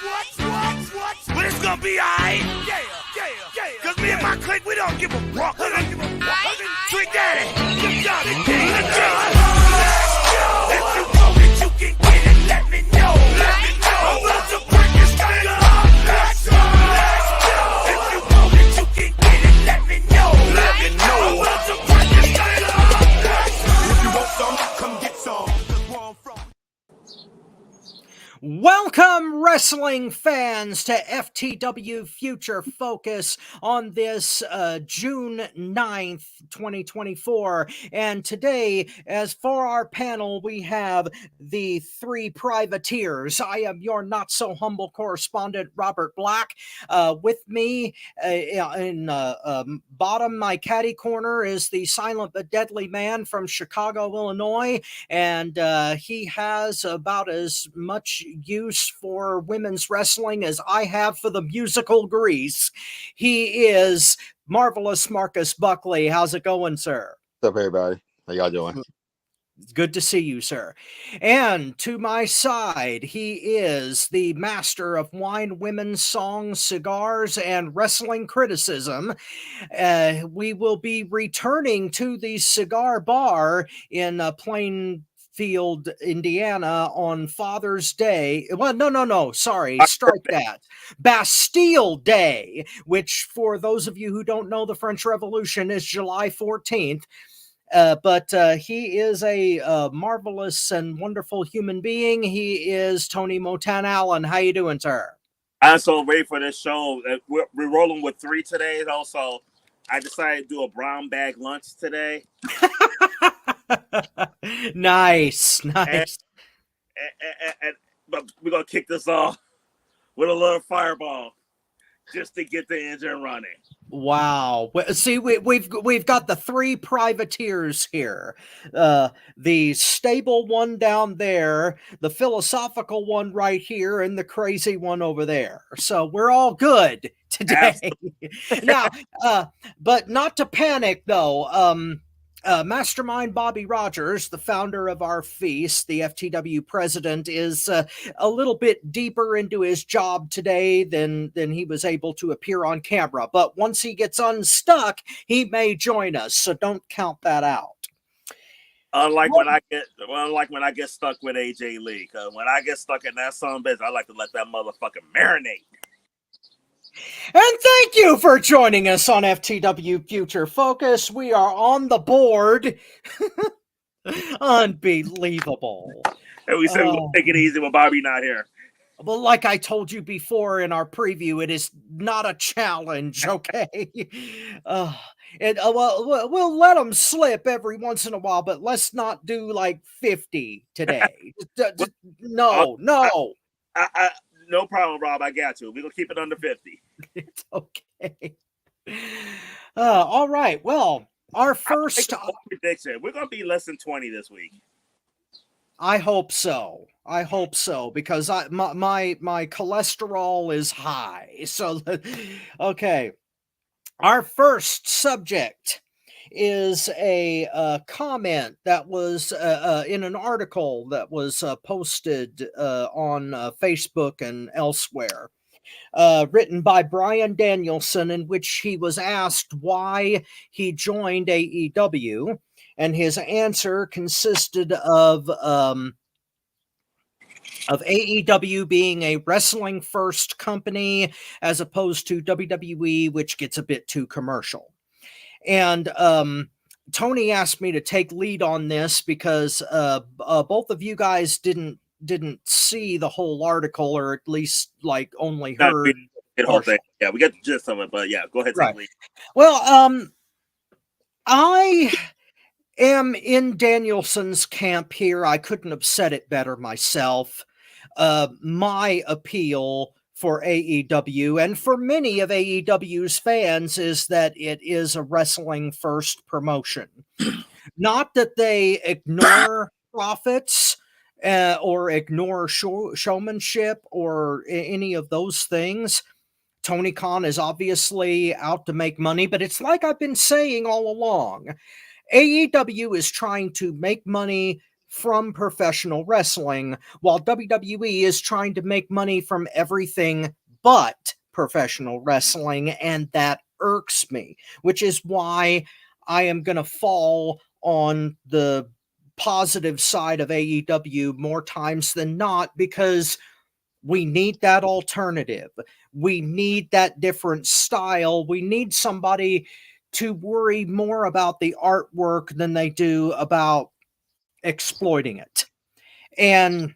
But it's gonna be alright. Yeah. Cause me and my clique, we don't give a fuck. Sweet Daddy, good job today. Let's go. If you know that you can get it, let me know. I'm about to break this thing up. Let's go. If you know that you can get it, let me know. I'm about to break this thing up. If you want some, come get some. Welcome, wrestling fans, to FTW Future Focus on this June 9th, 2024. And today, as for our panel, we have the three privateers. I am your not-so-humble correspondent, Robert Black. With me in bottom, my caddy corner, is the silent but deadly man from Chicago, Illinois. And he has about as much use for women's wrestling as I have for the musical Grease. He is Marvelous Marcus Buckley. How's it going, sir? What's up, everybody? How y'all doing? It's good to see you, sir. And to my side, he is the master of wine, women's songs, cigars, and wrestling criticism. We will be returning to the cigar bar in Plainfield, Indiana on Father's Day. Well, no, sorry, strike that. Bastille Day, which for those of you who don't know the French Revolution is July 14th. But he is a marvelous and wonderful human being. He is Tony Motan Allen. How you doing, sir? I'm so ready for this show. We're rolling with three today. Also, I decided to do a brown bag lunch today. Nice. But we're gonna kick this off with a little fireball just to get the engine running. Wow. See, we've got the three privateers here. The stable one down there, the philosophical one right here, and the crazy one over there. So we're all good today. Now, but not to panic though. Mastermind Bobby Rogers, the founder of our feast, the FTW president, is a little bit deeper into his job today than he was able to appear on camera. But once he gets unstuck, he may join us, so don't count that out. Unlike when I get stuck with AJ Lee, because when I get stuck in that son of a bitch, I like to let that motherfucker marinate. And thank you for joining us on FTW Future Focus. We are on the board. Unbelievable. And we said we'll take it easy when Bobby not here. Well, like I told you before in our preview, it is not a challenge, okay? We'll let them slip every once in a while, but let's not do like 50 today. No. No problem, Rob. I got you. We're going to keep it under 50. It's okay. All right. Well, our first prediction. We're going to be less than 20 this week. I hope so, because my cholesterol is high. So, okay. Our first subject is a comment that was in an article that was posted on Facebook and elsewhere, written by Brian Danielson, in which he was asked why he joined AEW, and his answer consisted of AEW being a wrestling first company as opposed to WWE, which gets a bit too commercial. And Tony asked me to take lead on this because both of you guys didn't see the whole article, or at least like only heard the whole thing. Yeah, we got the gist of it, but yeah, go ahead, take lead. Well, I am in Danielson's camp here. I couldn't have said it better myself. My appeal for AEW, and for many of AEW's fans, is that it is a wrestling first promotion. Not that they ignore profits or ignore showmanship or any of those things. Tony Khan is obviously out to make money, but it's like I've been saying all along. AEW is trying to make money from professional wrestling, while WWE is trying to make money from everything but professional wrestling, and that irks me, which is why I am going to fall on the positive side of AEW more times than not, because we need that alternative. We need that different style. We need somebody to worry more about the artwork than they do about exploiting it. And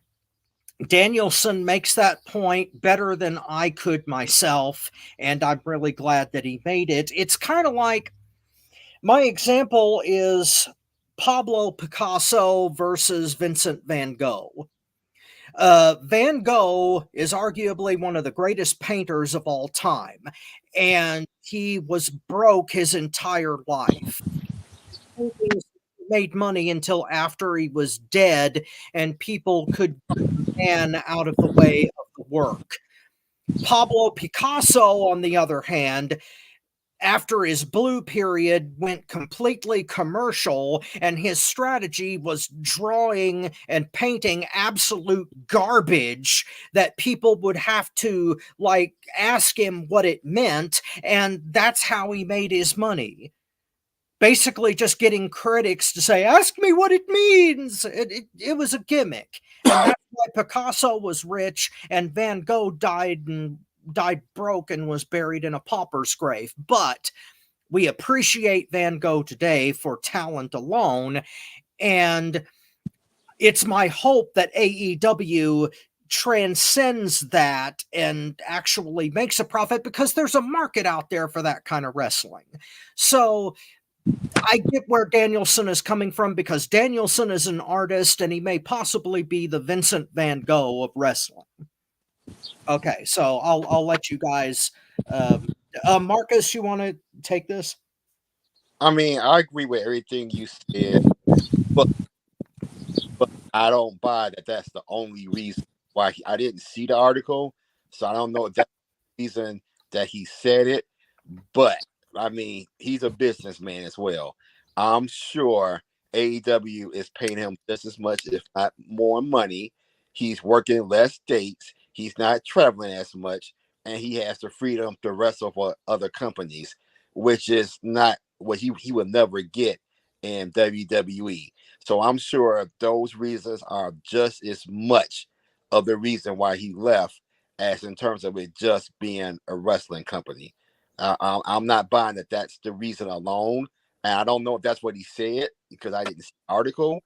Danielson makes that point better than I could myself, and I'm really glad that he made it. It's kind of like, my example is Pablo Picasso versus Vincent van Gogh. Van Gogh is arguably one of the greatest painters of all time, and he was broke his entire life. Paintings made money until after he was dead, and people could get the man out of the way of the work. Pablo Picasso, on the other hand, after his blue period, went completely commercial, and his strategy was drawing and painting absolute garbage that people would have to like ask him what it meant, and that's how he made his money. Basically just getting critics to say, ask me what it means. It was a gimmick, and that's why Picasso was rich and Van Gogh died broke and was buried in a pauper's grave. But we appreciate Van Gogh today for talent alone, and it's my hope that AEW transcends that and actually makes a profit, because there's a market out there for that kind of wrestling. So I get where Danielson is coming from, because Danielson is an artist and he may possibly be the Vincent van Gogh of wrestling. Okay, so I'll let you guys. Marcus, you want to take this? I mean, I agree with everything you said, but I don't buy that that's the only reason why I didn't see the article, so I don't know if that's the reason that he said it. But I mean, he's a businessman as well. I'm sure AEW is paying him just as much, if not more, money. He's working less dates. He's not traveling as much, and he has the freedom to wrestle for other companies, which is not what he would never get in WWE. So I'm sure those reasons are just as much of the reason why he left as in terms of it just being a wrestling company. I'm not buying that that's the reason alone. And I don't know if that's what he said, because I didn't see the article,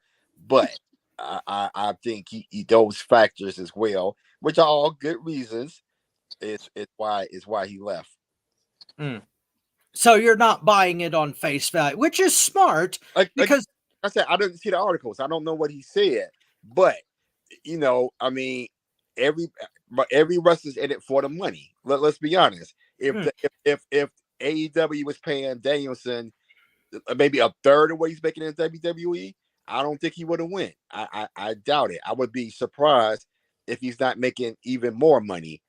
but I think he those factors as well, which are all good reasons, is why he left. Mm. So you're not buying it on face value, which is smart, because I said I didn't see the articles. I don't know what he said, but I mean, every wrestler's in it for the money. Let's be honest. If AEW was paying Danielson maybe a third of what he's making in WWE, I don't think he would have went. I doubt it. I would be surprised if he's not making even more money.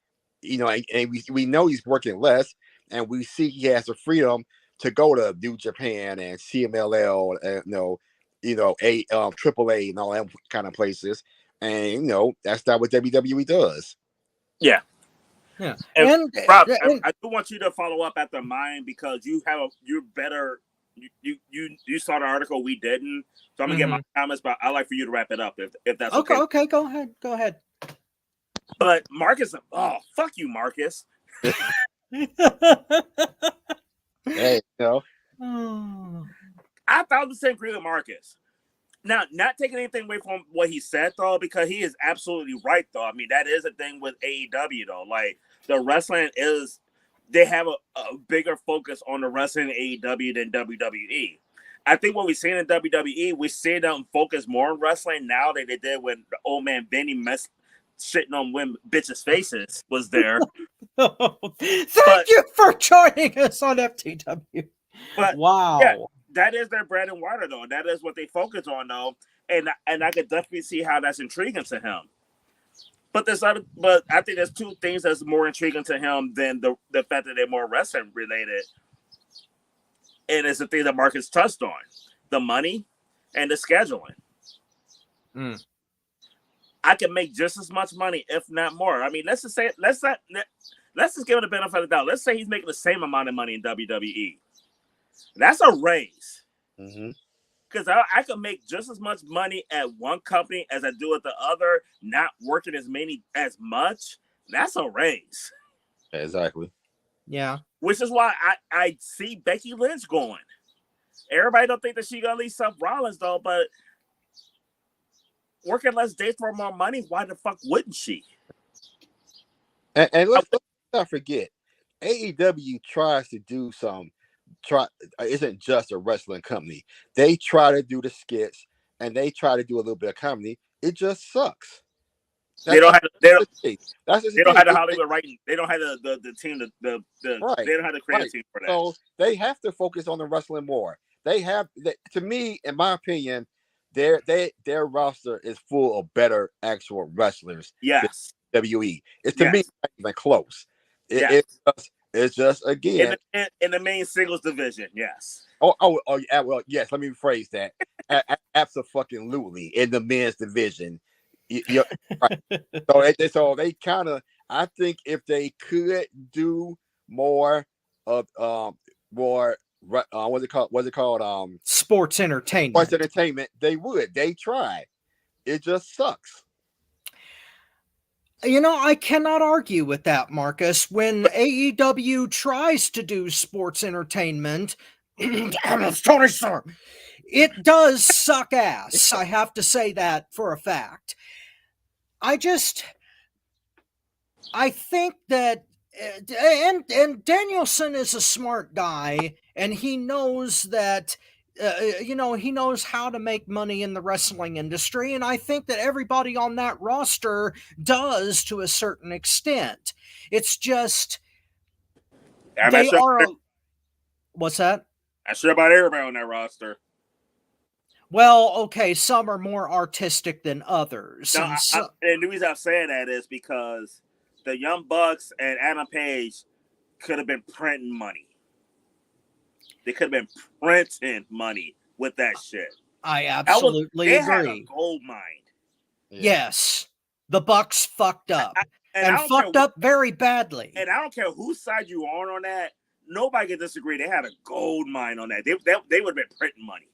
And we know he's working less, and we see he has the freedom to go to New Japan and CMLL, AAA and all that kind of places. And that's not what WWE does. Yeah. Yeah. And Rob, I do want you to follow up after mine, because you're better. You saw the article, we didn't. So I'm gonna get my comments, but I'd like for you to wrap it up if that's okay. Okay, go ahead. But Marcus, fuck you, Marcus. Hey, I thought the same agree with Marcus. Now, not taking anything away from what he said, though, because he is absolutely right, though. I mean, that is a thing with AEW, though. Like, the wrestling is, they have a bigger focus on the wrestling in AEW than WWE. I think what we've seen in WWE, we see them focus more on wrestling now than they did when the old man Benny shitting on women, bitches' faces was there. Thank you for joining us on FTW. But, wow. Yeah, that is their bread and water, though. That is what they focus on, though. And I could definitely see how that's intriguing to him. But I think there's two things that's more intriguing to him than the fact that they're more wrestling related. And it's the thing that Marcus touched on: the money and the scheduling. I can make just as much money, if not more. I mean, let's just give him the benefit of the doubt. Let's say he's making the same amount of money in WWE. That's a raise. Because I can make just as much money at one company as I do at the other, not working as much. That's a raise. Exactly. Yeah. Which is why I see Becky Lynch going. Everybody don't think that she gonna leave Seth Rollins though, but working less days for more money, why the fuck wouldn't she? And let's not forget, AEW tries to do isn't just a wrestling company. They try to do the skits and they try to do a little bit of comedy. It just sucks. They don't have the Hollywood writing. They don't have the team. They don't have the creative team for that. So they have to focus on the wrestling more. To me, in my opinion, their roster is full of better actual wrestlers. Yes. WWE. It's to me not even close. It's just again in the main singles division. Yes. Oh yeah. Well, yes. Let me rephrase that. Absolutely in the men's division. Right. So they kind of. I think if they could do more of what's it called? Sports entertainment. Sports entertainment. They would. They try. It just sucks. You know, I cannot argue with that, Marcus. When AEW tries to do sports entertainment, it does suck ass. I have to say that for a fact. I think that, and Danielson is a smart guy, and he knows that, he knows how to make money in the wrestling industry, and I think that everybody on that roster does to a certain extent. It's just what's that? I'm sure about everybody on that roster. Well, okay, some are more artistic than others. No, and the reason I'm saying that is because the Young Bucks and Adam Page could have been printing money. They could have been printing money with that shit. I absolutely agree. Had a gold mine. Yeah. Yes, the Bucks fucked up and fucked up very badly. And I don't care whose side you are on that. Nobody can disagree. They had a gold mine on that. They would have been printing money.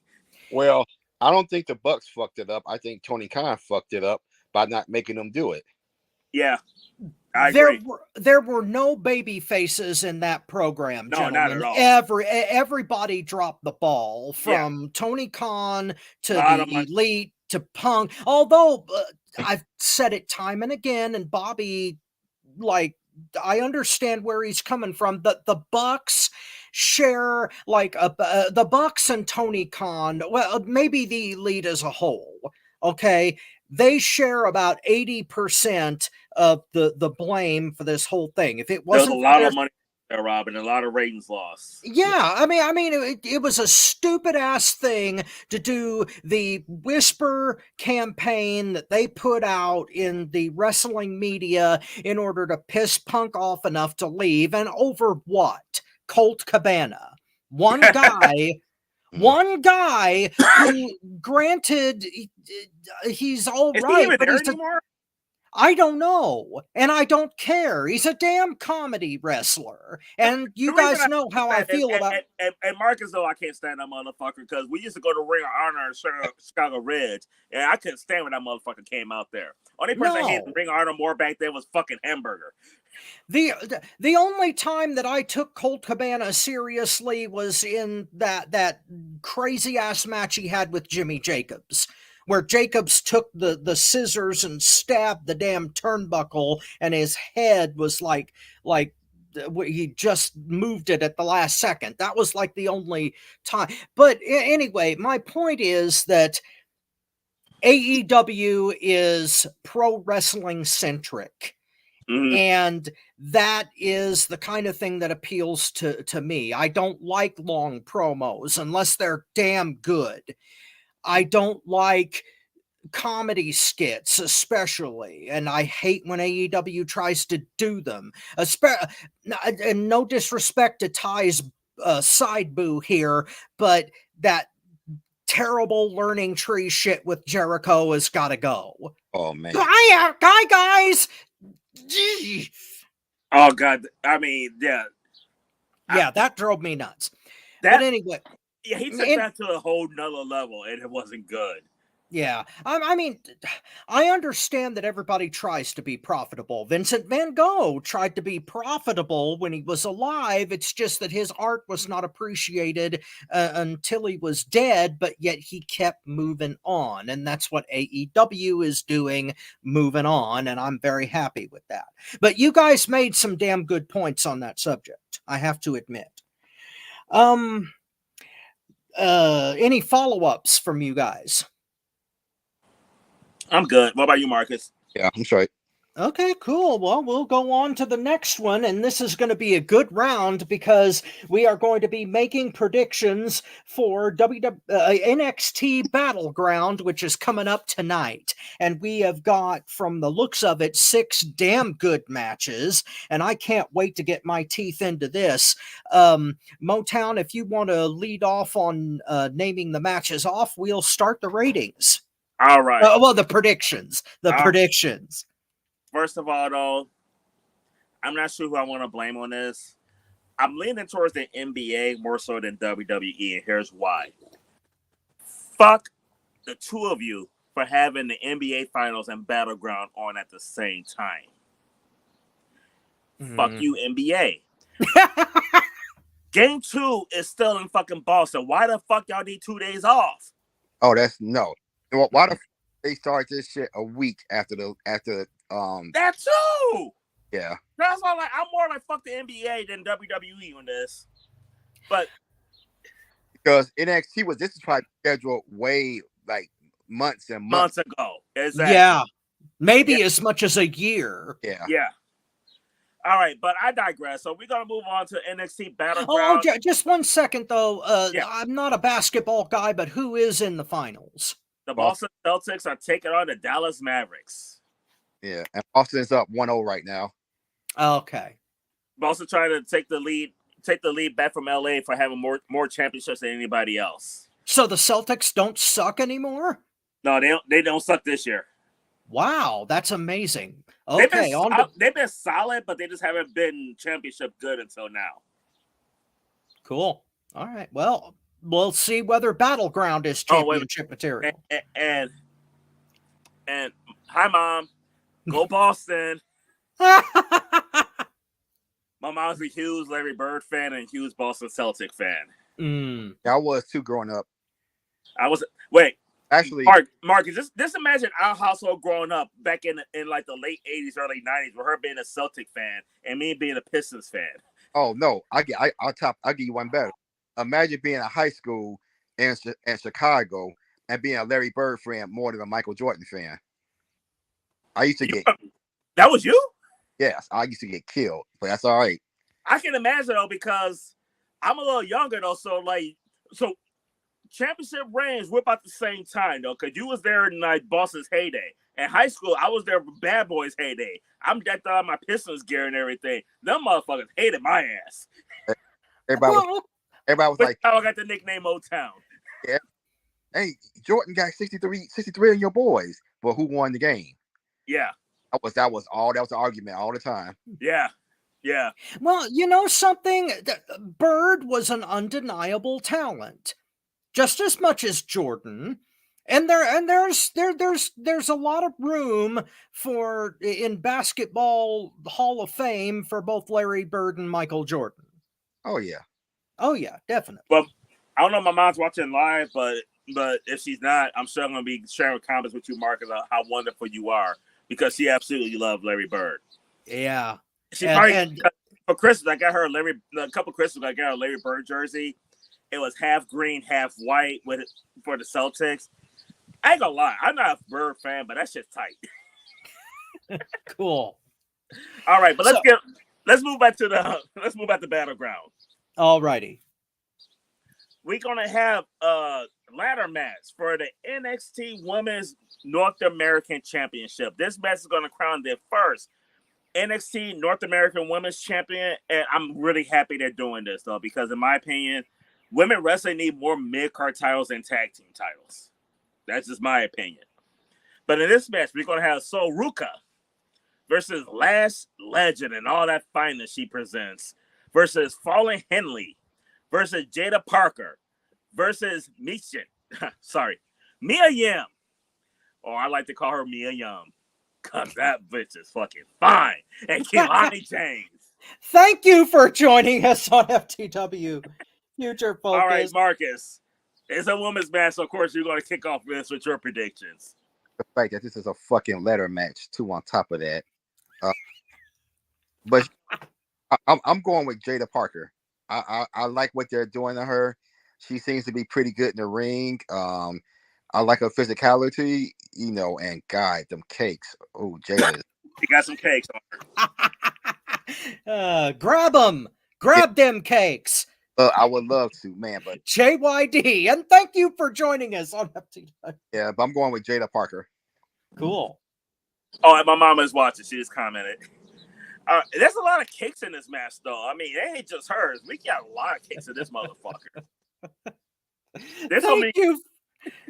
Well, I don't think the Bucks fucked it up. I think Tony Khan fucked it up by not making them do it. Yeah. I agree. There were no baby faces in that program, gentlemen. Not at all. Everybody dropped the ball, from Tony Khan to the Elite to Punk. Although I've said it time and again, and Bobby, I understand where he's coming from. The Bucks share the Bucks and Tony Khan. Well, maybe the Elite as a whole. Okay, they share about 80% of the blame for this whole thing. If it wasn't, there's a lot of money there, Robin, a lot of ratings lost. Yeah, I mean, it was a stupid ass thing to do the whisper campaign that they put out in the wrestling media in order to piss Punk off enough to leave, and over what? Colt Cabana, one guy. One guy who, granted, he's all right. Is right, he even but there anymore? I don't know, and I don't care. He's a damn comedy wrestler, and you guys know how I feel about. And Marcus, though, I can't stand that motherfucker because we used to go to Ring of Honor in Chicago Ridge, and I couldn't stand when that motherfucker came out there. Only person I hated Ring of Honor more back then was fucking Hamburger. The only time that I took Colt Cabana seriously was in that crazy ass match he had with Jimmy Jacobs, where Jacobs took the scissors and stabbed the damn turnbuckle, and his head was like he just moved it at the last second. That was like the only time. But anyway, my point is that AEW is pro wrestling centric. Mm-hmm. And that is the kind of thing that appeals to me. I don't like long promos unless they're damn good. I don't like comedy skits, especially, and I hate when AEW tries to do them. And no disrespect to Ty's side boo here, but that terrible learning tree shit with Jericho has got to go. Oh man. Guys. Gee. Oh God, I mean, yeah, Yeah, that drove me nuts. that But anyway, yeah, he took that to a whole nother level, and it wasn't good. yeah, I mean, I understand that everybody tries to be profitable. Vincent Van Gogh tried to be profitable when he was alive. It's just that his art was not appreciated until he was dead, but yet he kept moving on. And that's what AEW is doing, moving on. And I'm very happy with that. But you guys made some damn good points on that subject, I have to admit. Any follow-ups from you guys? I'm good. What about you, Marcus? Yeah, I'm sorry. Okay, cool. Well, we'll go on to the next one, and this is going to be a good round because we are going to be making predictions for NXT Battleground, which is coming up tonight. And we have got, from the looks of it, 6 damn good matches, and I can't wait to get my teeth into this. Motown, if you want to lead off on naming the matches off, we'll start the ratings. All right. Well, the predictions. Predictions. First of all, though, I'm not sure who I want to blame on this. I'm leaning towards the NBA more so than WWE, and here's why. Fuck the two of you for having the NBA Finals and Battleground on at the same time. Fuck you, NBA. Game 2 is still in fucking Boston. Why the fuck y'all need 2 days off? Oh, that's no. Why the they start this shit a week after that too. Yeah. That's why I'm more like fuck the NBA than WWE on this. But because NXT this is probably scheduled way like months and months ago. Exactly. Yeah. Maybe as much as a year. Yeah. Yeah. All right, but I digress. So we're gonna move on to NXT Battleground. Oh, just 1 second though. I'm not a basketball guy, but who is in the finals? The Boston Celtics are taking on the Dallas Mavericks. Yeah, and Boston's up 1-0 right now. Okay. Boston trying to take the lead back from LA for having more championships than anybody else. So the Celtics don't suck anymore? No, they don't suck this year. Wow, that's amazing. Okay, they've been solid, but they just haven't been championship good until now. Cool. All right. Well, we'll see whether Battleground is championship material. And hi, Mom. Go Boston. My mom's a huge Larry Bird fan and a huge Boston Celtic fan. I was too growing up. Actually, Marcus, just imagine our household growing up back in like the late 80s, early 90s, with her being a Celtic fan and me being a Pistons fan. Oh no, I'll give you one better. Imagine being in high school in Chicago and being a Larry Bird fan more than a Michael Jordan fan. I used to get. That was you? Yes, I used to get killed, but that's all right. I can imagine though, because I'm a little younger though, so championship reigns we're about the same time though, because you was there in like Boston's heyday. In high school, I was there for Bad Boys' heyday. I'm decked out my Pistons gear and everything. Them motherfuckers hated my ass. Everybody was like, how I got the nickname Motown. Yeah. Hey, Jordan got 63 on your boys, but who won the game? Yeah. That was the argument all the time. Yeah. Yeah. Well, you know something? Bird was an undeniable talent, just as much as Jordan. And there's a lot of room for in basketball Hall of Fame for both Larry Bird and Michael Jordan. Oh yeah. Oh yeah, definitely. Well, I don't know if my mom's watching live, but if she's not, I'm sure I'm gonna be sharing comments with you, Marcus, about how wonderful you are, because she absolutely loved Larry Bird. Yeah. She for Christmas, I got her a couple Christmas, I got her a Larry Bird jersey. It was half green, half white for the Celtics. I ain't gonna lie, I'm not a Bird fan, but that shit's tight. Cool. All right, but let's move back to Battleground. All righty. We're gonna have a ladder match for the NXT Women's North American Championship. This match is gonna crown their first NXT North American Women's Champion, and I'm really happy they're doing this though, because in my opinion, women wrestling need more mid-card titles and tag team titles. That's just my opinion. But in this match, we're going to have Sol Ruka versus Lash Legend and all that fineness she presents versus Fallen Henley versus Jada Parker versus Mia Yim. Or I like to call her Mia Yum. Because that bitch is fucking fine. And Kehlani James. Thank you for joining us on FTW Future Focus. All right, Marcus. It's a women's match, so of course you're going to kick off this with your predictions. The fact that this is a fucking ladder match, too, on top of that. But I'm going with Jada Parker. I like what they're doing to her. She seems to be pretty good in the ring. I like her physicality, and God, them cakes. Oh, Jada. She got some cakes on her. Grab them. Grab them cakes. I would love to, man. But JYD, and thank you for joining us on FTW. Yeah, but I'm going with Jada Parker. Cool. Oh, and my mama is watching. She just commented. There's a lot of cakes in this match, though. I mean, it ain't just hers. We got a lot of cakes in this motherfucker.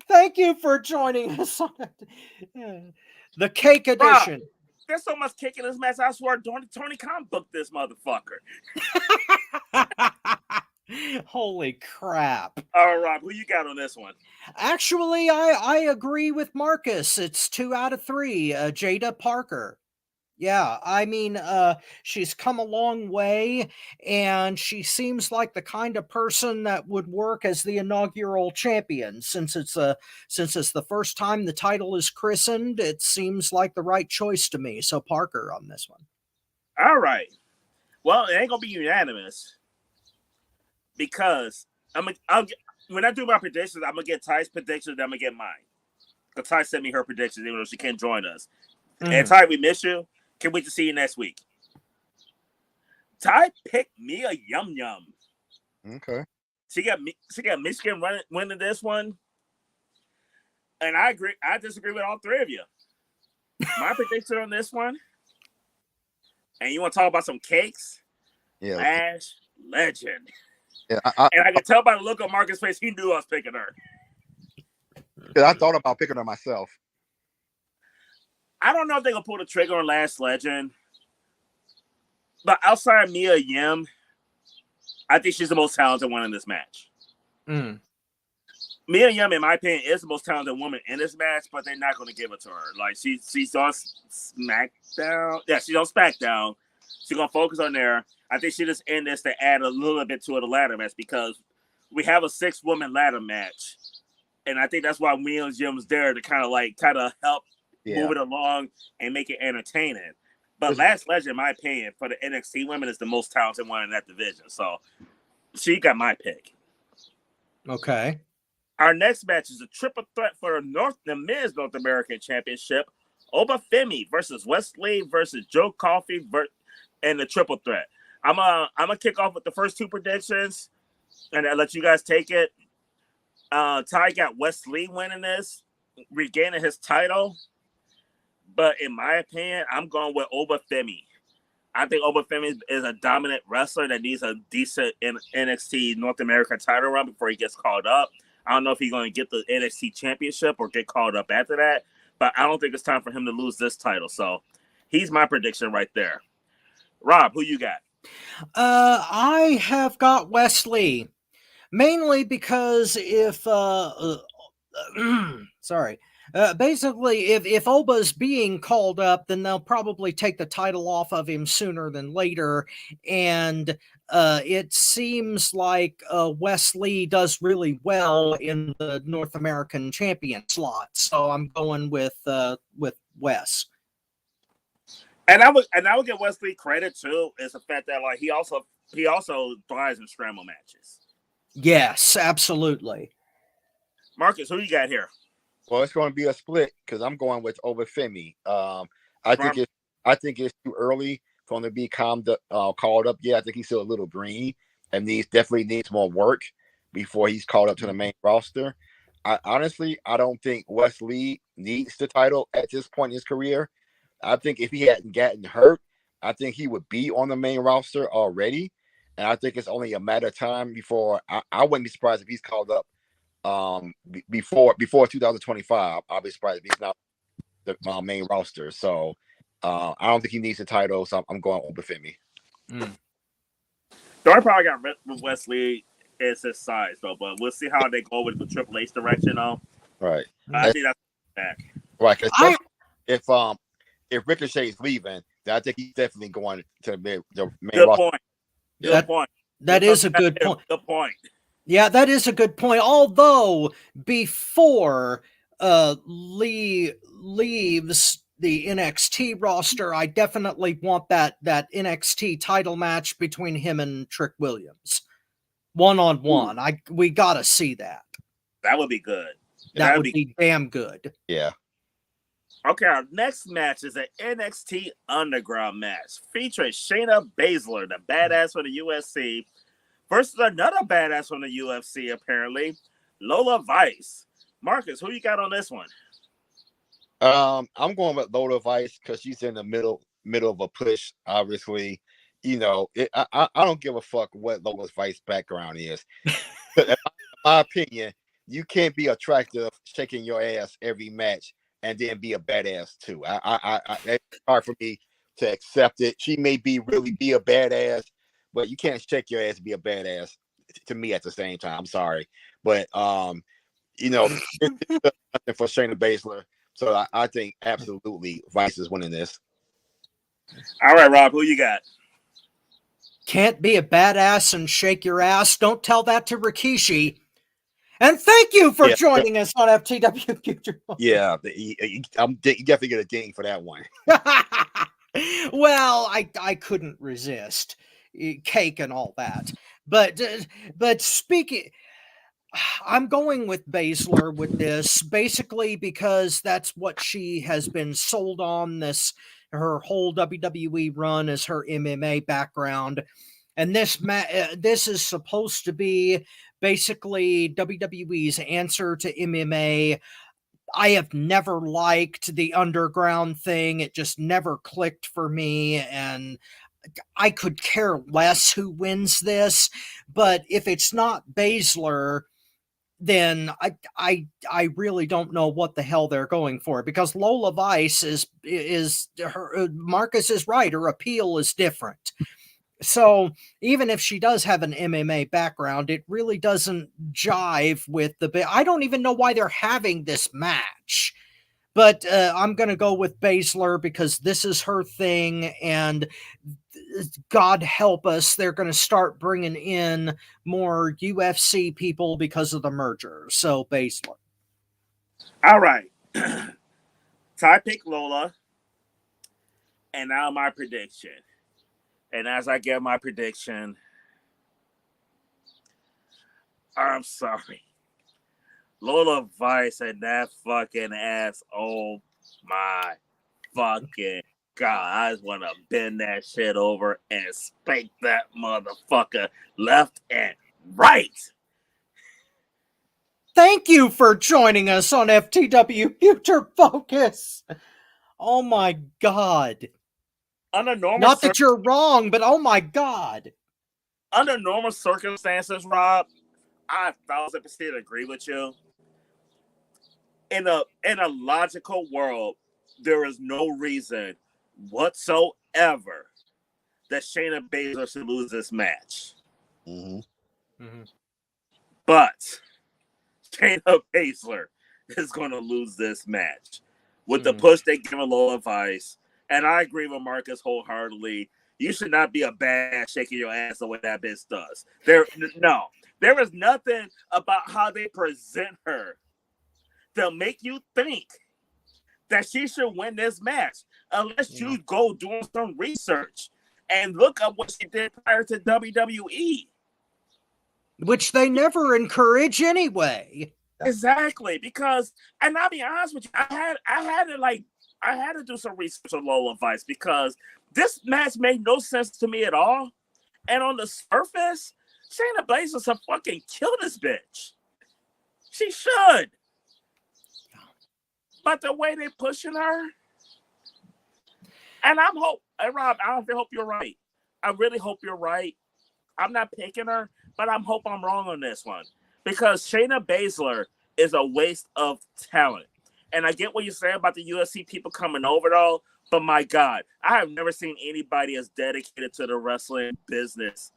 Thank you for joining us on the cake edition. Bro, there's so much cake in this match. I swear, Tony Khan booked this motherfucker. Holy crap. All right, Rob, who you got on this one? Actually, I agree with Marcus. It's 2 out of 3. Jada Parker. Yeah, I mean, she's come a long way, and she seems like the kind of person that would work as the inaugural champion. Since it's the first time the title is christened, it seems like the right choice to me. So Parker on this one. All right. Well, it ain't gonna be unanimous because when I do my predictions, I'm gonna get Ty's predictions, then I'm gonna get mine. Because Ty sent me her predictions, even though she can't join us. And Ty, we miss you. Can't wait to see you next week. Ty picked Mia Yum Yum. Okay. She got Michigan winning this one. And I agree. I disagree with all three of you. My prediction on this one. And you want to talk about some cakes? Yeah. Lash Legend. Yeah, and I can tell by the look on Marcus' face, he knew I was picking her. I thought about picking her myself. I don't know if they're going to pull the trigger on Lash Legend. But outside of Mia Yim, I think she's the most talented one in this match. Mia Yim, in my opinion, is the most talented woman in this match, but they're not going to give it to her. Like, she's on SmackDown. Yeah, she's on SmackDown. She's going to focus on there. I think she just in this to add a little bit to the ladder match because we have a 6-woman ladder match. And I think that's why Mia Yim's there to kind of help move it along and make it entertaining. But Lash Legend, in my opinion, for the NXT women, is the most talented one in that division. So she got my pick. Okay. Our next match is a triple threat for the Men's North American Championship. Oba Femi versus Wesley versus Joe Coffey and the triple threat. I'm gonna kick off with the first 2 predictions, and I'll let you guys take it. Ty got Wesley winning this, regaining his title. But in my opinion, I'm going with Oba Femi. I think Oba Femi is a dominant wrestler that needs a decent NXT North America title run before he gets called up. I don't know if he's going to get the NXT championship or get called up after that, but I don't think it's time for him to lose this title. So he's my prediction right there. Rob, who you got? I have got Wesley, mainly because if basically, if Oba's being called up, then they'll probably take the title off of him sooner than later. And it seems like Wesley does really well in the North American champion slot. So I'm going with Wes. And I would give Wesley credit too. Is the fact that he also thrives in scramble matches. Yes, absolutely. Marcus, who you got here? Well, it's going to be a split because I'm going with Oba Femi. I think it's too early for him to be called up. Yeah, I think he's still a little green and definitely needs more work before he's called up to the main roster. I don't think Wesley needs the title at this point in his career. I think if he hadn't gotten hurt, I think he would be on the main roster already. and I think it's only a matter of time before I wouldn't be surprised if he's called up before 2025. I'll be surprised if he's not the main roster. So I don't think he needs the title. So I'm going Obafemi. The only problem I got with Wesley is his size, though. But we'll see how they go with the Triple H direction, though. Right. I think that's back. Right. If Ricochet's leaving, then I think he's definitely going to the main Good roster. point. Good point. That is a good point. Good point. Yeah, that is a good point. Although before Lee leaves the NXT roster, I definitely want that NXT title match between him and Trick Williams, 1-on-1. We gotta see that. That would be good. That would be damn good. Yeah. Okay, our next match is an NXT Underground match featuring Shayna Baszler, the badass from the UFC, versus another badass from the UFC, apparently, Lola Vice. Marcus, who you got on this one? I'm going with Lola Vice because she's in the middle of a push. Obviously, I don't give a fuck what Lola Vice's background is. In my opinion, you can't be attractive shaking your ass every match and then be a badass too. It's hard for me to accept it. She may really be a badass, but you can't shake your ass and be a badass to me at the same time. I'm sorry, but it's nothing for Shayna Baszler. So I think absolutely Vice is winning this. All right, Rob, who you got? Can't be a badass and shake your ass. Don't tell that to Rikishi. And thank you for joining us on FTW Future. Yeah, you definitely get a ding for that one. Well, I couldn't resist cake and all that, but speaking, I'm going with Baszler with this basically because that's what she has been sold on. Her whole WWE run is her MMA background, and this is supposed to be basically WWE's answer to MMA. I have never liked the underground thing. It just never clicked for me, and I could care less who wins this. But if it's not Baszler, then I really don't know what the hell they're going for, because Lola Vice is her, Marcus is right, her appeal is different. So even if she does have an MMA background, it really doesn't jive with I don't even know why they're having this match. But I'm going to go with Baszler because this is her thing, and God help us, they're going to start bringing in more UFC people because of the merger. So Baszler. All right. Ty picked Lola, and now my prediction. And as I give my prediction, I'm sorry. Lola Vice and that fucking ass. Oh my fucking God. I just want to bend that shit over and spank that motherfucker left and right. Thank you for joining us on FTW Future Focus. Oh my God. Under normal Not that you're wrong, but oh my God. Under normal circumstances, Rob, I 1,000% agree with you. In a logical world, there is no reason whatsoever that Shayna Baszler should lose this match. Mm-hmm. Mm-hmm. But Shayna Baszler is going to lose this match with the push they give Lola Vice. And I agree with Marcus wholeheartedly. You should not be a bad shaking your ass the way that bitch does. There is nothing about how they present her to make you think that she should win this match, unless you go doing some research and look up what she did prior to WWE, which they never encourage anyway. Exactly, because, and I'll be honest with you, I had to do some research on Lola Vice because this match made no sense to me at all. And on the surface, Shayna Baszler should fucking kill this bitch. She should. But the way they're pushing her, and Rob, I honestly hope you're right. I really hope you're right. I'm not picking her, but I hope I'm wrong on this one because Shayna Baszler is a waste of talent. And I get what you're saying about the UFC people coming over, though. But my God, I have never seen anybody as dedicated to the wrestling business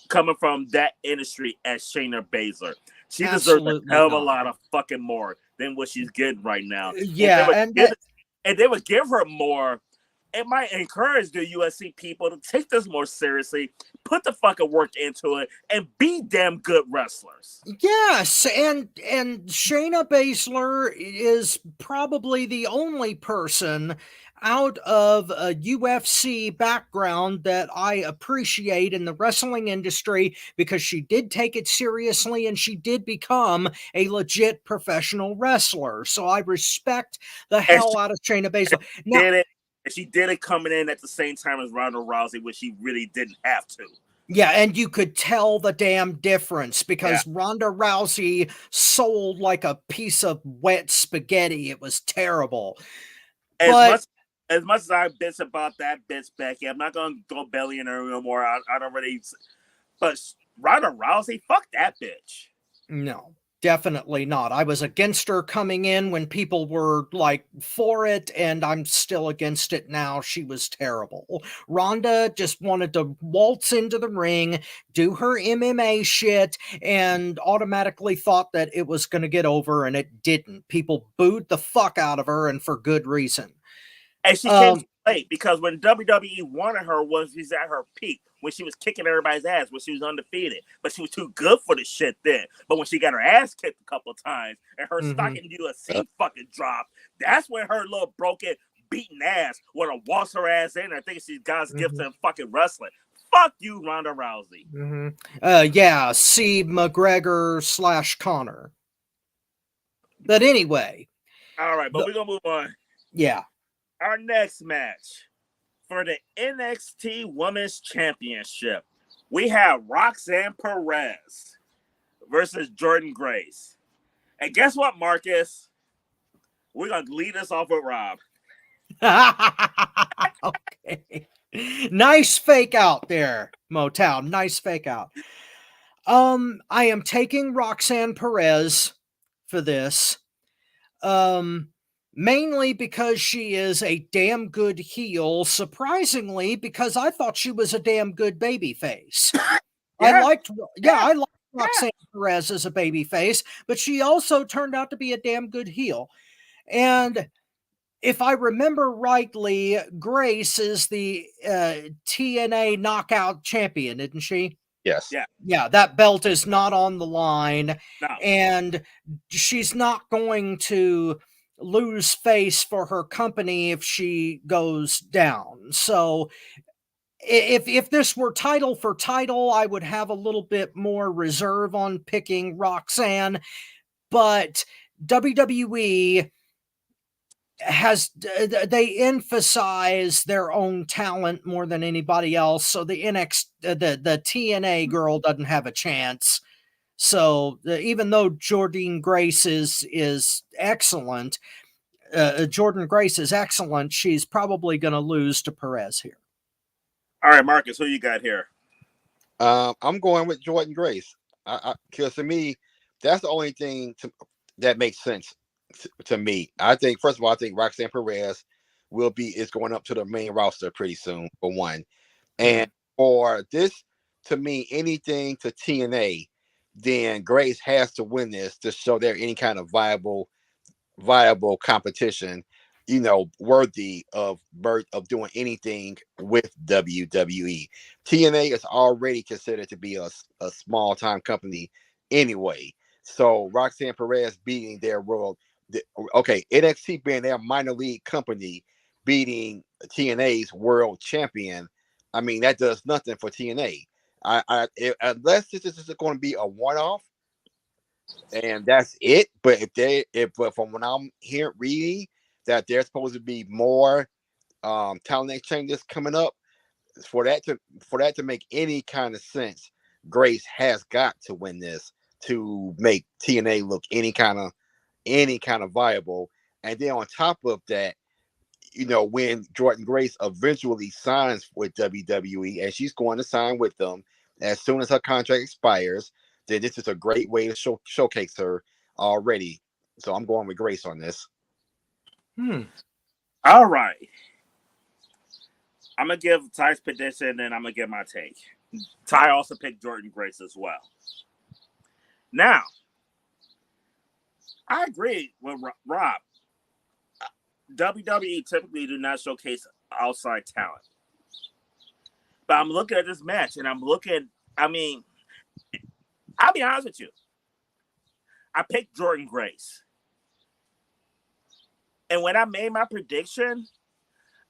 coming from that industry as Shayna Baszler. She deserves a Absolutely hell of a not. lot of fucking more than what she's getting right now. Yeah, And they would give her more. It might encourage the UFC people to take this more seriously, put the fucking work into it, and be damn good wrestlers. yes, and Shayna Baszler is probably the only person out of a UFC background that I appreciate in the wrestling industry because she did take it seriously and she did become a legit professional wrestler. So I respect the hell out of Shayna Baszler. Now, Did it, and she did it coming in at the same time as Ronda Rousey, which she really didn't have to. yeah, and you could tell the damn difference because Ronda Rousey sold like a piece of wet spaghetti. It was terrible. As much as I bitch about that bitch Becky, I'm not gonna go belly in her no more. I don't really. But Ronda Rousey, fuck that bitch. No, definitely not. I was against her coming in when people were like for it, and I'm still against it now. She was terrible. Ronda just wanted to waltz into the ring, do her MMA shit, and automatically thought that it was going to get over, and it didn't. People booed the fuck out of her, and for good reason. And she came too late because when WWE wanted her was she's at her peak when she was kicking everybody's ass when she was undefeated, but she was too good for the shit then. But when she got her ass kicked a couple of times and her stock in UFC fucking dropped, that's when her little broken, beaten ass would have waltzed her ass in. I think she's God's gift to fucking wrestling. Fuck you, Ronda Rousey. Yeah, see McGregor / Connor. But anyway. All right, but we're going to move on. Yeah. Our next match for the NXT Women's Championship, we have Roxanne Perez versus Jordan Grace. And guess what, Marcus? We're going to lead us off with Rob. Okay. Nice fake out there, Motown. Nice fake out. I am taking Roxanne Perez for this. Mainly because she is a damn good heel, surprisingly, because I thought she was a damn good babyface. I liked Roxanne Perez as a babyface, but she also turned out to be a damn good heel. And if I remember rightly, Grace is the TNA knockout champion, isn't she? Yes. Yeah, that belt is not on the line, No. and she's not going to lose face for her company if she goes down. So if this were title for title, I would have a little bit more reserve on picking Roxanne, but WWE they emphasize their own talent more than anybody else, so the TNA girl doesn't have a chance. So even though Jordan Grace is excellent, she's probably going to lose to Perez here. All right, Marcus, who you got here? I'm going with Jordan Grace. Because to me, that's the only thing that makes sense to me. I think, first of all, I think Roxanne Perez is going up to the main roster pretty soon, for one. And for this, to me, anything to TNA, then Grace has to win this to show there any kind of viable competition, worthy of doing anything with WWE. TNA is already considered to be a small time company anyway. So Roxanne Perez beating their NXT being their minor league company, beating TNA's world champion. I mean, that does nothing for TNA. Unless this is going to be a one-off, and that's it. But but from what I'm reading, that there's supposed to be more talent exchanges coming up, for that to make any kind of sense, Grace has got to win this to make TNA look any kind of viable. And then on top of that, when Jordan Grace eventually signs with WWE, and she's going to sign with them, As soon as her contract expires, then this is a great way to showcase her already. So I'm going with Grace on this. All right. I'm going to give Ty's prediction, and then I'm going to give my take. Ty also picked Jordan Grace as well. Now, I agree with Rob. WWE typically do not showcase outside talent. But I'm looking at this match, and I'll be honest with you. I picked Jordan Grace. And when I made my prediction,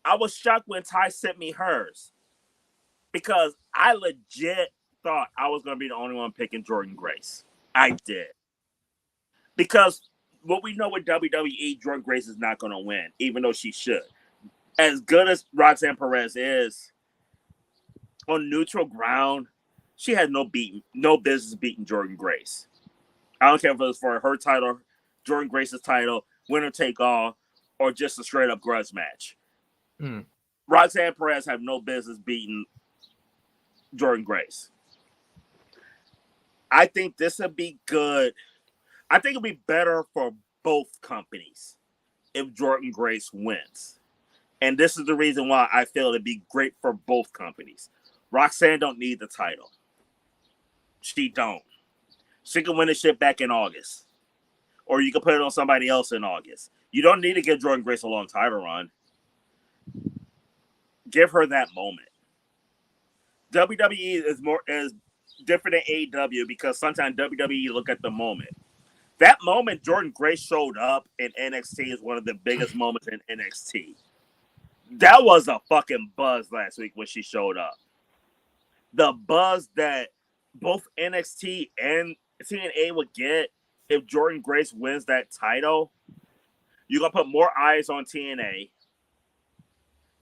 I was shocked when Ty sent me hers. Because I legit thought I was going to be the only one picking Jordan Grace. I did. Because what we know with WWE, Jordan Grace is not going to win, even though she should. As good as Roxanne Perez is, on neutral ground, she has no business beating Jordan Grace. I don't care if it was for her title, Jordan Grace's title, winner take all, or just a straight up grudge match. Roxanne Perez have no business beating Jordan Grace. I think this would be good. I think it'll be better for both companies if Jordan Grace wins. And this is the reason why I feel it'd be great for both companies. Roxanne don't need the title. She don't. She can win the shit back in August. Or you can put it on somebody else in August. You don't need to give Jordan Grace a long title run. Give her that moment. WWE is different than AEW because sometimes WWE look at the moment. That moment Jordan Grace showed up in NXT is one of the biggest moments in NXT. That was a fucking buzz last week when she showed up. The buzz that both NXT and TNA would get if Jordan Grace wins that title, you're going to put more eyes on TNA,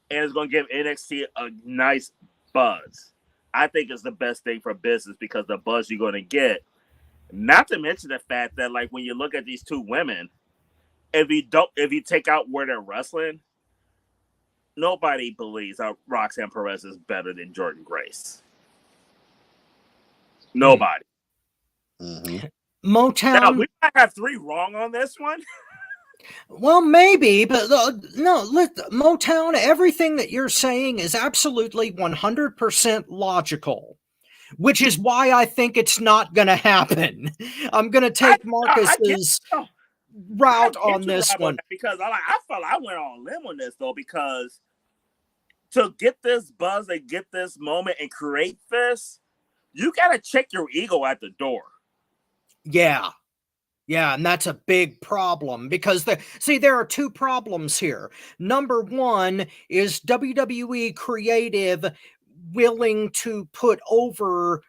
and it's going to give NXT a nice buzz. I think it's the best thing for business because the buzz you're going to get. Not to mention the fact that, like, when you look at these two women, if you take out where they're wrestling, nobody believes that Roxanne Perez is better than Jordan Grace. Nobody. Motown. Now, we might have three wrong on this one. Well, maybe, but no, Motown, everything that you're saying is absolutely 100% logical, which is why I think it's not going to happen. I'm going to take Marcus's route on this one. Because I felt I went on a limb on this, though, because to get this buzz and get this moment and create this, you got to check your ego at the door. Yeah. Yeah, and that's a big problem because there are two problems here. Number one is WWE creative willing to put over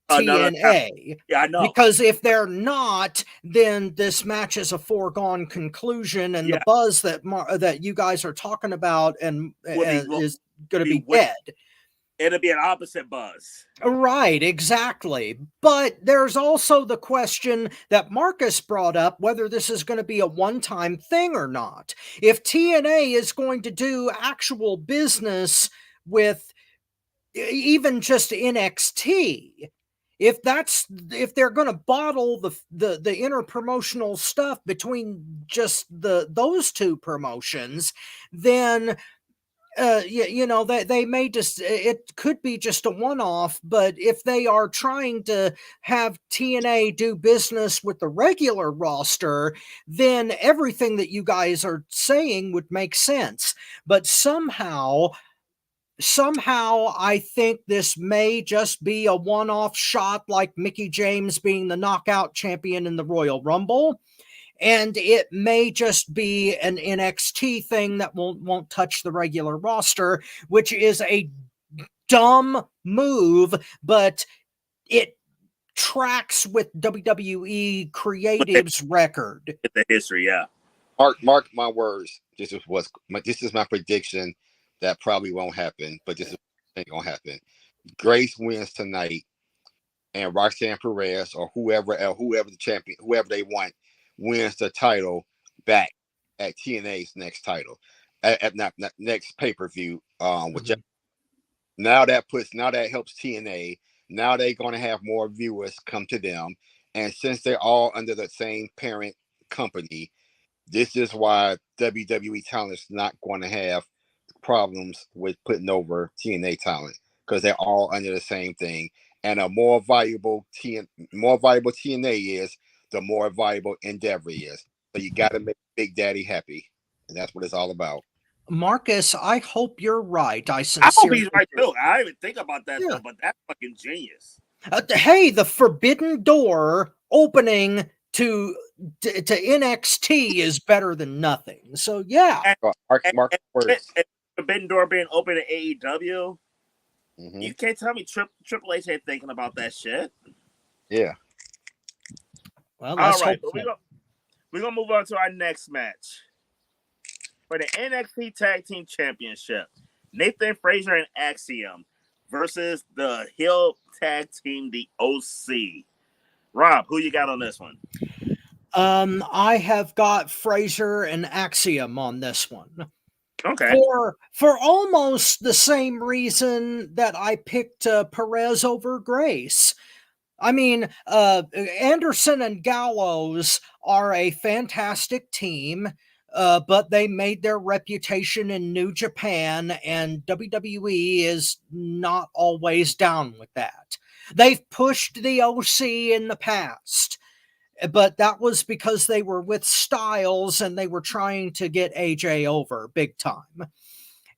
TNA. Yeah, I know. Because if they're not, then this match is a foregone conclusion, and the buzz that you guys are talking about is going to be dead. It'll be an opposite buzz. Right, exactly. But there's also the question that Marcus brought up, whether this is going to be a one-time thing or not. If TNA is going to do actual business with even just NXT, if they're going to bottle the interpromotional stuff between just those two promotions, then they may just, it could be just a one-off, but if they are trying to have TNA do business with the regular roster, then everything that you guys are saying would make sense. But somehow I think this may just be a one-off shot, like Mickie James being the knockout champion in the Royal Rumble. And it may just be an NXT thing that won't touch the regular roster, which is a dumb move, but it tracks with WWE Creative's record. The history, yeah. Mark my words. This is my prediction that probably won't happen, but this ain't gonna happen. Grace wins tonight, and Roxanne Perez or whoever the champion, whoever they want, wins the title back at TNA's next title, at next pay-per-view. Whichever. Now that helps TNA Now they're going to have more viewers come to them. And since they're all under the same parent company, this is why WWE talent is not going to have problems with putting over TNA talent because they're all under the same thing. And a more valuable TNA is, the more valuable Endeavor is. So you got to make Big Daddy happy, and that's what it's all about. Marcus, I hope you're right. I I hope sincerely he's right do. too. I didn't even think about that Yeah. stuff, but that's fucking genius. Hey, the forbidden door opening to NXT is better than nothing. So yeah, So, mark words. And Forbidden Door being open to AEW, Mhm. you can't tell me Triple H ain't thinking about that shit. Yeah. well, All let's right, hope but so. we're gonna move on to our next match for the NXT Tag Team Championship. Nathan Frazier and Axiom versus the heel tag team, the OC. Rob, who you got on this one? I have got Frazier and Axiom on this one. Okay. For almost the same reason that I picked Perez over Grace. I mean, Anderson and Gallows are a fantastic team, but they made their reputation in New Japan, and WWE is not always down with that. They've pushed the OC in the past, but that was because they were with Styles and they were trying to get AJ over big time.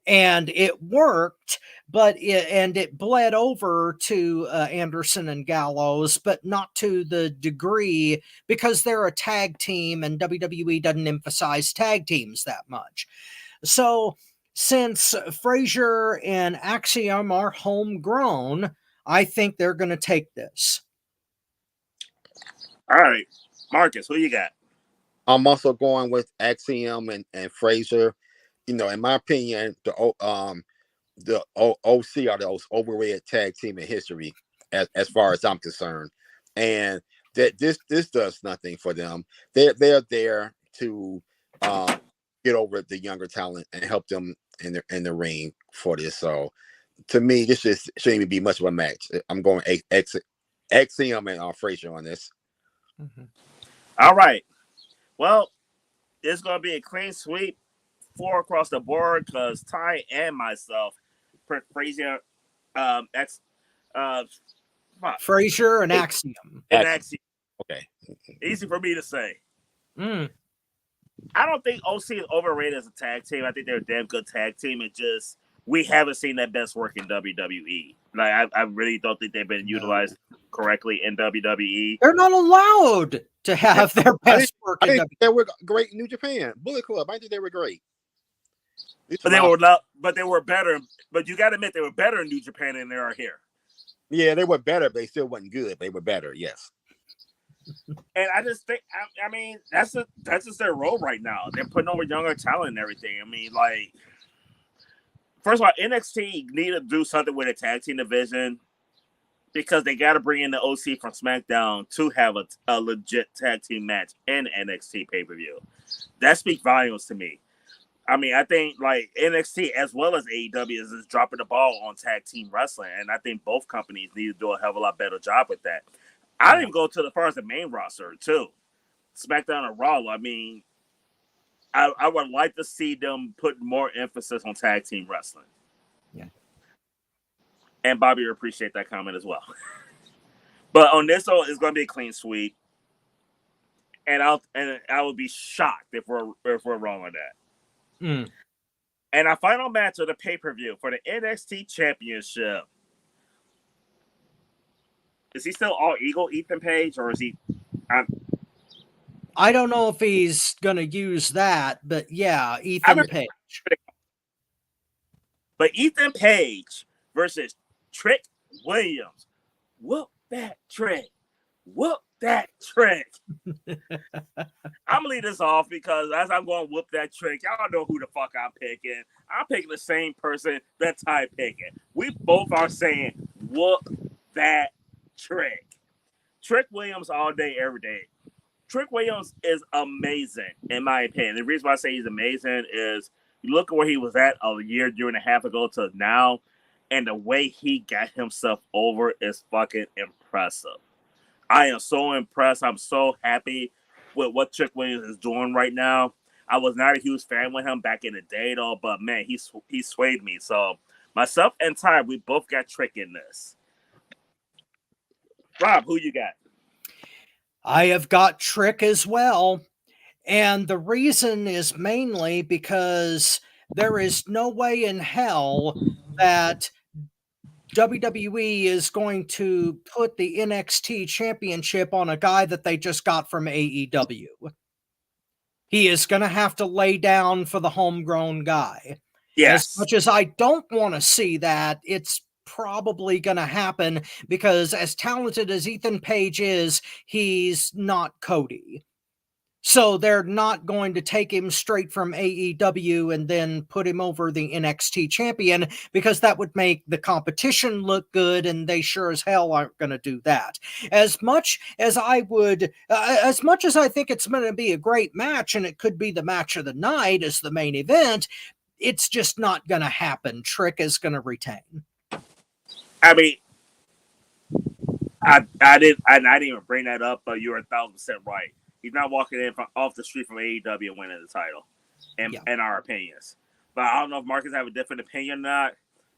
And it worked, but it bled over to Anderson and Gallows, but not to the degree because they're a tag team and WWE doesn't emphasize tag teams that much. So since Frazier and Axiom are homegrown, I think they're going to take this. All right, Marcus, who you got? I'm also going with Axiom and Frazier. You know, in my opinion, the OC are the most overrated tag team in history, as far as I'm concerned. And that this does nothing for them. They're there to get over the younger talent and help them in the ring for this. So to me, this just shouldn't even be much of a match. I'm going Axiom and Frazier on this. Mm-hmm. All right. Well, it's going to be a clean sweep, 4 across the board, because Ty and myself, Frazier, Frazier and Axiom. and Axiom. Okay. Easy for me to say. Mm. I don't think OC is overrated as a tag team. I think they're a damn good tag team. It just we haven't seen that best work in WWE. Like I really don't think they've been utilized correctly in WWE. They're not allowed to have their best work I in think they were great in New Japan. Bullet Club. I think they were great. But they were better. But you got to admit they were better in New Japan than they are here. Yeah, they were better, but they still wasn't good. They were better, yes. And I just think, I mean, that's just their role right now. They're putting over younger talent and everything. I mean, like, first of all, NXT need to do something with a tag team division because they got to bring in the OC from SmackDown to have a legit tag team match in NXT pay-per-view. That speaks volumes to me. I mean, I think like NXT as well as AEW is dropping the ball on tag team wrestling, and I think both companies need to do a hell of a lot better job with that. I didn't go to the far as the main roster too, SmackDown and Raw. I mean, I would like to see them put more emphasis on tag team wrestling. Yeah, and Bobby will appreciate that comment as well. But on this, it's going to be a clean sweep, and I will be shocked if we're wrong on that. Mm. And our final match of the pay-per-view for the NXT Championship. Is he still all Eagle, Ethan Page, or is he? I don't know if he's going to use that, but yeah, Ethan Page. But Ethan Page versus Trick Williams. Whoop that trick. Whoop that trick. I'm going to leave this off because as I'm going to whoop that trick, y'all know who the fuck I'm picking. I'm picking the same person that Ty picking. We both are saying whoop that trick. Trick Williams all day, every day. Trick Williams is amazing, in my opinion. The reason why I say he's amazing is you look at where he was at a year and a half ago to now. and the way he got himself over is fucking impressive. I am so impressed. I'm so happy with what Trick Williams is doing right now. I was not a huge fan with him back in the day, though, but man, he swayed me. So myself and Ty, we both got Trick in this. Rob, who you got? I have got Trick as well. And the reason is mainly because there is no way in hell that WWE is going to put the NXT championship on a guy that they just got from AEW. He is going to have to lay down for the homegrown guy. As Yes. much as I don't want to see that, it's probably going to happen because as talented as Ethan Page is, he's not Cody. So they're not going to take him straight from AEW and then put him over the NXT champion because that would make the competition look good, and they sure as hell aren't going to do that. As much as I think it's going to be a great match and it could be the match of the night as the main event, it's just not going to happen. Trick is going to retain. I mean, I didn't even bring that up, but you're 1,000% right. He's not walking in off the street from AEW and winning the title, in our opinions. But I don't know if Marcus have a different opinion or not.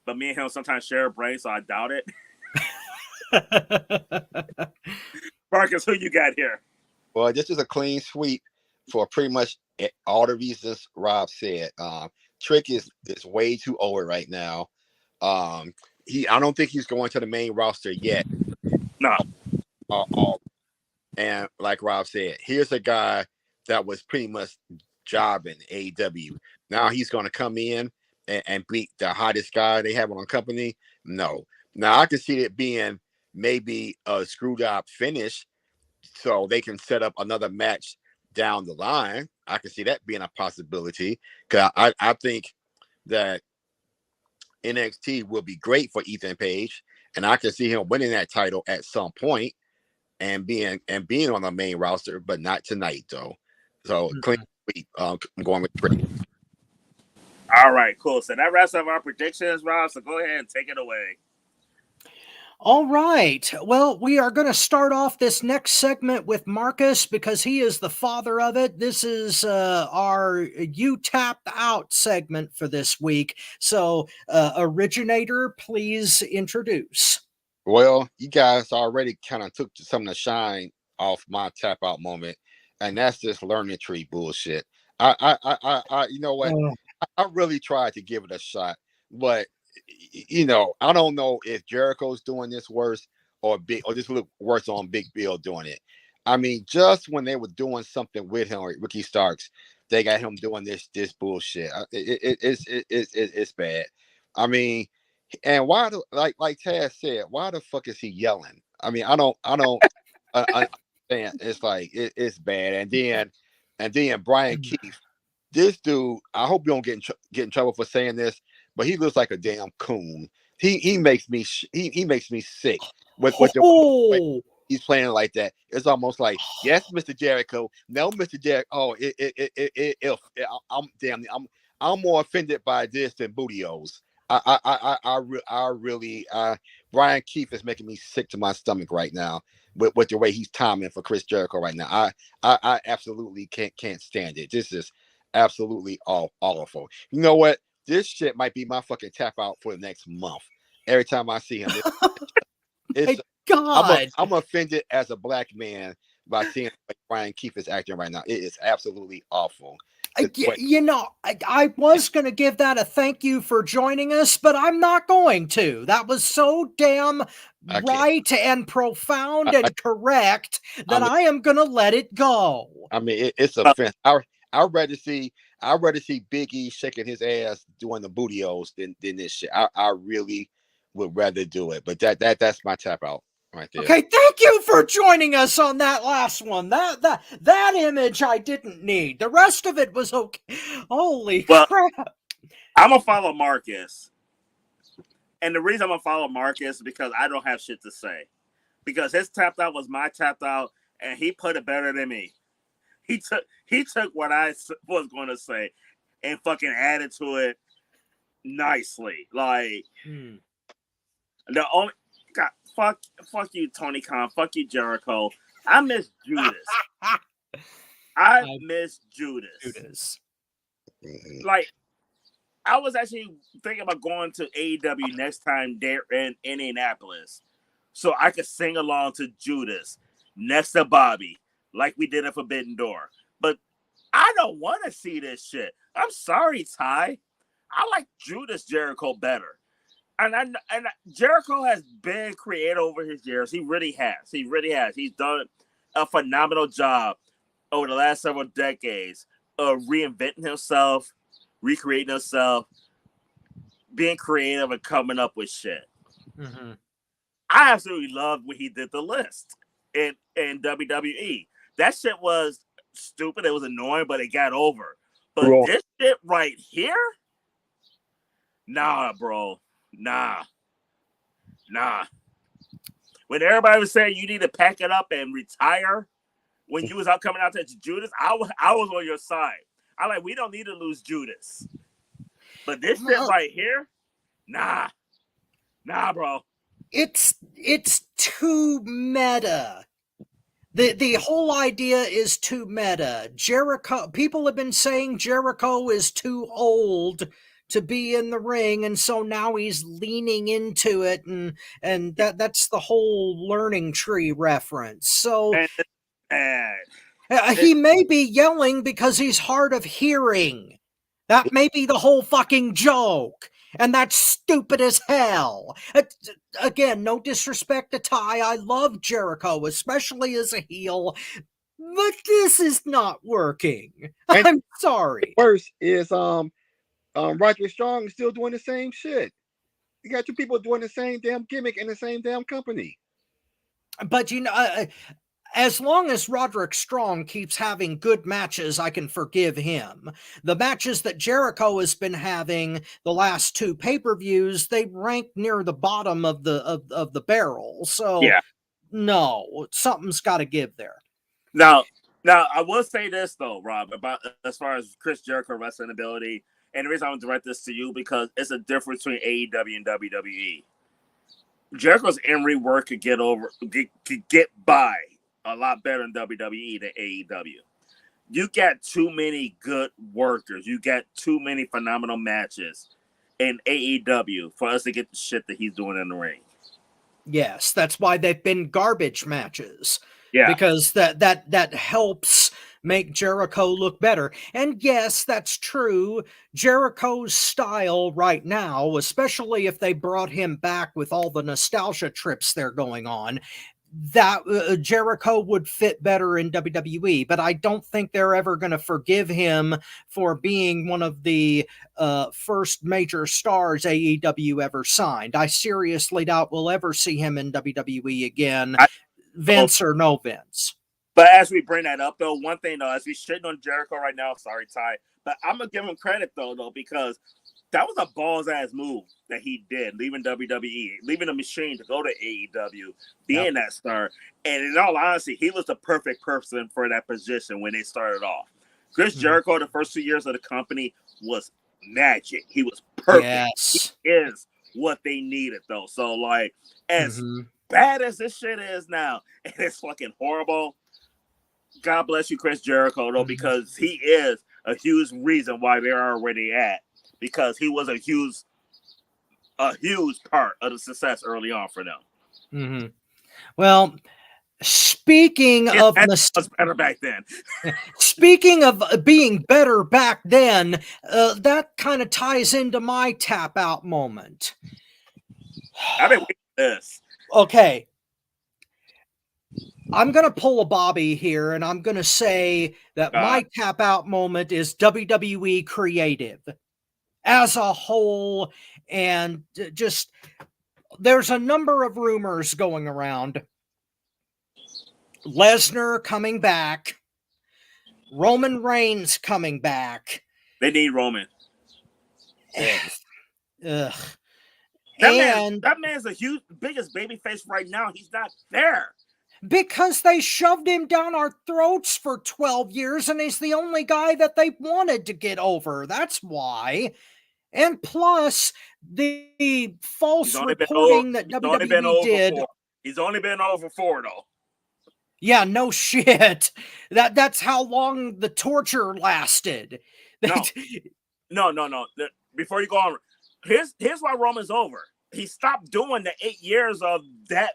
But me and him sometimes share a brain, so I doubt it. Marcus, who you got here? Well, this is a clean sweep for pretty much all the reasons Rob said. Trick is way too old right now. I don't think he's going to the main roster yet. No. And like Rob said, here's a guy that was pretty much jobbing AEW. Now he's going to come in and beat the hottest guy they have on company. No. Now I can see it being maybe a screwed up finish so they can set up another match down the line. I can see that being a possibility because I think that NXT will be great for Ethan Page, and I can see him winning that title at some point and being on the main roster, but not tonight though. So clean sweep. I'm going with Trick. All right, cool. So that wraps up our predictions, Rob. So go ahead and take it away. All right. Well, we are going to start off this next segment with Marcus because he is the father of it. This is our You Tapped Out segment for this week. So, originator, please introduce. Well, you guys already kind of took some of the shine off my tap out moment, and that's this learning tree bullshit. I you know what? I really tried to give it a shot, but I don't know if Jericho's doing this worse or this look worse on Big Bill doing it. I mean, just when they were doing something with him or Ricky Starks, they got him doing this bullshit. It's bad. I mean, and why like Taz said, why the fuck is he yelling? I mean, I don't understand. It's like it's bad. And then Brian Keith, this dude, I hope you don't get in trouble for saying this, but he looks like a damn coon. He makes me he makes me sick with the way he's playing like that. It's almost like, yes, Mr. Jericho, no, Mr. Jericho. Oh, I'm more offended by this than Bootios. I really Brian Keith is making me sick to my stomach right now with the way he's timing for Chris Jericho right now. I absolutely can't stand it. This is absolutely awful. You know what? This shit might be my fucking tap out for the next month. Every time I see him, God, I'm offended as a black man by seeing like Brian Keith is acting right now. It is absolutely awful. I was going to give that a thank you for joining us, but I'm not going to. That was so damn right and profound and correct that I am going to let it go. I mean, it's offensive. I'd rather see Big E shaking his ass doing the bootios than this shit. I really would rather do it. But that's my tap out right there. Okay, thank you for joining us on that last one. That image I didn't need. The rest of it was okay. Holy crap. I'm gonna follow Marcus. And the reason I'm gonna follow Marcus is because I don't have shit to say. Because his tapped out was my tapped out, and he put it better than me. He took what I was going to say and fucking added to it nicely. Like, The only God, fuck you, Tony Khan. Fuck you, Jericho. I miss Judas. I miss Judas. Like, I was actually thinking about going to AEW next time there in Indianapolis, so I could sing along to Judas next to Bobby, like we did at Forbidden Door. But I don't want to see this shit. I'm sorry, Ty. I like Judas Jericho better. And Jericho has been creative over his years. He really has. He's done a phenomenal job over the last several decades of reinventing himself, recreating himself, being creative, and coming up with shit. Mm-hmm. I absolutely loved when he did the list in WWE. That shit was stupid. It was annoying, but it got over. But this shit right here, nah, bro. Nah. When everybody was saying you need to pack it up and retire, when you was out coming out to Judas, I was on your side. I'm like, we don't need to lose Judas. But this shit right here, nah, bro. It's too meta. The whole idea is too meta. Jericho, people have been saying Jericho is too old to be in the ring, and so now he's leaning into it, and that's the whole learning tree reference. So he may be yelling because he's hard of hearing. That may be the whole fucking joke. And that's stupid as hell. Again, no disrespect to Ty. I love Jericho, especially as a heel. But this is not working. And I'm sorry. Worse is Roderick Strong is still doing the same shit. You got two people doing the same damn gimmick in the same damn company. But you know, as long as Roderick Strong keeps having good matches, I can forgive him. The matches that Jericho has been having the last two pay-per-views, they rank near the bottom of the barrel. So no, something's got to give there. Now I will say this though, Rob, about as far as Chris Jericho wrestling ability, and the reason I want to direct this to you because it's a difference between AEW and WWE. Jericho's in-ring work could get by a lot better in WWE than AEW. You got too many good workers. You got too many phenomenal matches in AEW for us to get the shit that he's doing in the ring. Yes, that's why they've been garbage matches. Yeah. Because that helps make Jericho look better. And yes, that's true. Jericho's style right now, especially if they brought him back with all the nostalgia trips they're going on, that Jericho would fit better in WWE, but I don't think they're ever going to forgive him for being one of the first major stars AEW ever signed. I seriously doubt we'll ever see him in WWE again, Vince or no Vince. But as we bring that up, though, one thing, though, as we shitting on Jericho right now, sorry, Ty, but I'm going to give him credit, though, because that was a balls-ass move that he did, leaving WWE, leaving the machine to go to AEW, being that star. And in all honesty, he was the perfect person for that position when they started off. Chris Jericho, the first 2 years of the company, was magic. He was perfect. Yes. He is what they needed, though. So, like, as bad as this shit is now, and it's fucking horrible, God bless you, Chris Jericho, though, because he is a huge reason why they are where they at. Because he was a huge part of the success early on for them. Well, speaking of was better back then. Speaking of being better back then, that kind of ties into my tap out moment. I've been waiting for this. Okay. I'm going to pull a Bobby here, and I'm going to say that my tap out moment is WWE creative as a whole, and just there's a number of rumors going around. Lesnar coming back, Roman Reigns coming back. They need Roman. Ugh. That man's the biggest babyface right now. He's not there. Because they shoved him down our throats for 12 years, and he's the only guy that they wanted to get over. That's why. And plus the false He's only been reporting that he's only been WWE over did. 4. He's only been over 4 though. Yeah, no shit. That's how long the torture lasted. No. Before you go on, here's why Roman's over. He stopped doing the 8 years of that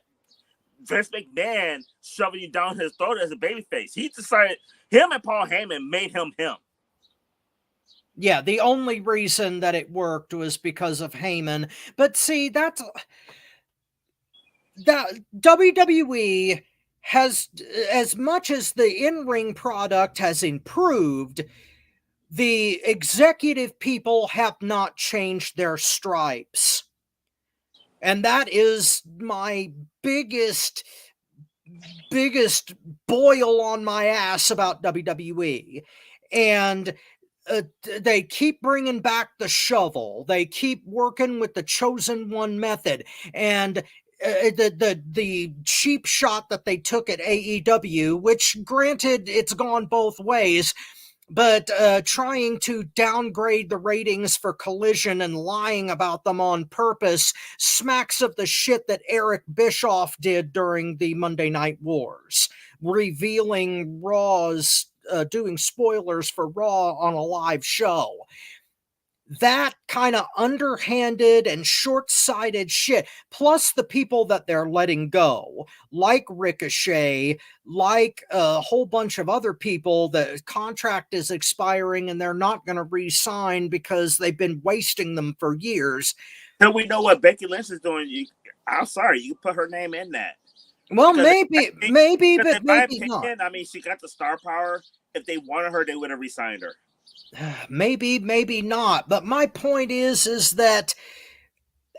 Vince McMahon shoving you down his throat as a babyface. He decided him and Paul Heyman made him him. Yeah, the only reason that it worked was because of Heyman. But see, that WWE has, as much as the in-ring product has improved, the executive people have not changed their stripes. And that is my biggest boil on my ass about WWE. And they keep bringing back the shovel. They keep working with the chosen one method. And the cheap shot that they took at AEW, which granted it's gone both ways, but trying to downgrade the ratings for Collision and lying about them on purpose smacks of the shit that Eric Bischoff did during the Monday Night Wars, revealing Raw's, doing spoilers for Raw on a live show. That kind of underhanded and short-sighted shit, plus the people that they're letting go, like Ricochet, like a whole bunch of other people, the contract is expiring and they're not going to re-sign because they've been wasting them for years. Till we know what Becky Lynch is doing, I'm sorry, you put her name in that. Well, Because maybe, but in my maybe opinion, not. I mean, she got the star power. If they wanted her, they would have re-signed her. Maybe not. But my point is that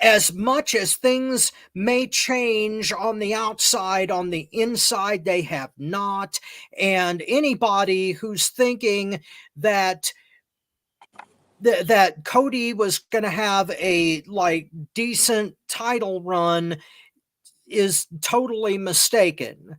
as much as things may change on the outside, on the inside, they have not. And anybody who's thinking that that Cody was going to have a decent title run is totally mistaken.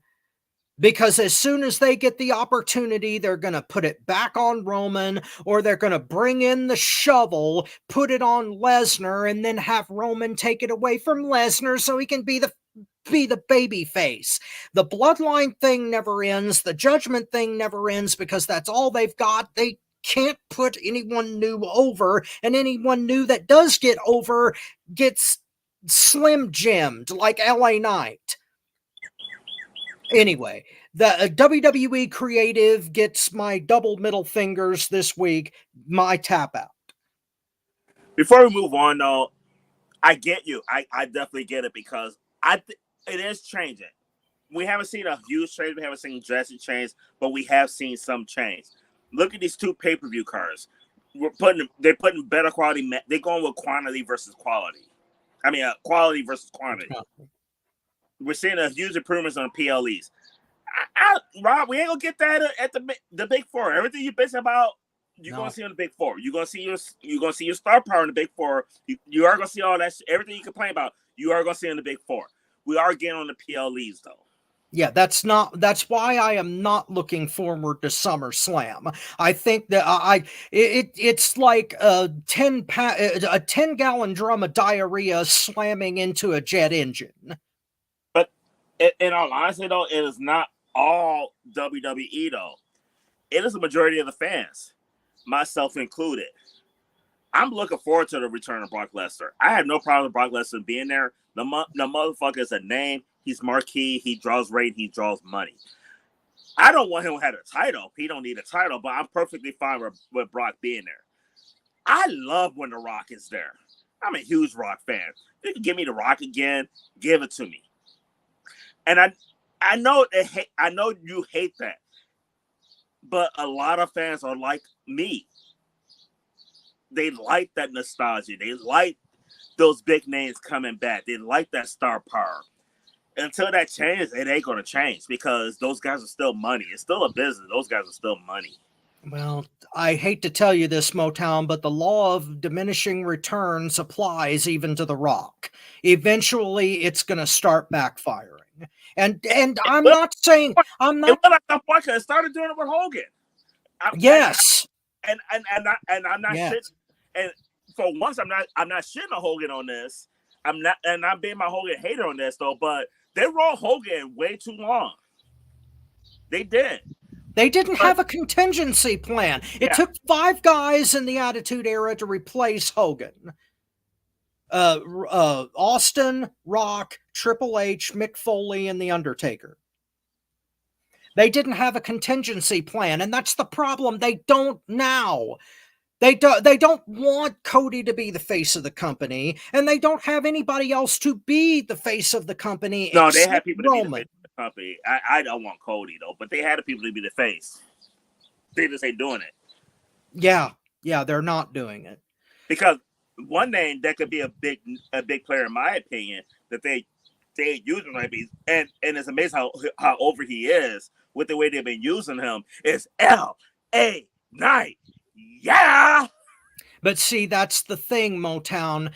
Because as soon as they get the opportunity, they're going to put it back on Roman, or they're going to bring in the shovel, put it on Lesnar, and then have Roman take it away from Lesnar so he can be the baby face. The bloodline thing never ends. The judgment thing never ends because that's all they've got. They can't put anyone new over, and anyone new that does get over gets slim jimmed like LA Knight. Anyway, the WWE creative gets my double middle fingers this week, my tap out. Before we move on, though, I get you. I definitely get it because it is changing. We haven't seen a huge change. We haven't seen drastic change, but we have seen some change. Look at these 2 pay-per-view cards. They're putting better quality. They're going with quantity versus quality. I mean, quality versus quantity. We're seeing a huge improvements on PLEs. Rob, we ain't gonna get that at the Big 4. Everything you bitch about, you're gonna see on the Big 4. You're gonna see your star power in the Big 4. You are gonna see all that. Everything you complain about, you are gonna see in the Big 4. We are getting on the PLEs though. Yeah, that's why I am not looking forward to SummerSlam. I think that it's like a 10-gallon drum of diarrhea slamming into a jet engine. But in all honesty, though, it is not all WWE though. It is a majority of the fans, myself included. I'm looking forward to the return of Brock Lesnar. I have no problem with Brock Lesnar being there. The motherfucker is a name. He's marquee. He draws rate. He draws money. I don't want him to have a title. He don't need a title, but I'm perfectly fine with Brock being there. I love when The Rock is there. I'm a huge Rock fan. If you can give me The Rock again, give it to me. And I know you hate that, but a lot of fans are like me. They like that nostalgia. They like those big names coming back. They like that star power. Until that changes, it ain't going to change because those guys are still money. It's still a business. Those guys are still money. Well, I hate to tell you this, Motown, but the law of diminishing returns applies even to The Rock. Eventually, it's going to start backfiring. And I'm not saying I'm not. It started doing it with Hogan. Yes. And I'm not yes. shit. And for once, I'm not shitting on Hogan on this. I'm not, and I'm being my Hogan hater on this though. But they rode Hogan way too long. They did. They didn't have a contingency plan. It took 5 guys in the Attitude Era to replace Hogan. Austin, Rock, Triple H, Mick Foley, and The Undertaker. They didn't have a contingency plan, and that's the problem. They don't now. They don't want Cody to be the face of the company, and they don't have anybody else to be the face of the company. No, they have people Roman. to be the face of the company. I don't want Cody though, but they had the people to be the face. They just ain't doing it. Yeah, they're not doing it. Because one name that could be a big player, in my opinion, that they using like and it's amazing how over he is with the way they've been using him is L.A. Knight. Yeah. But see, that's the thing, Motown.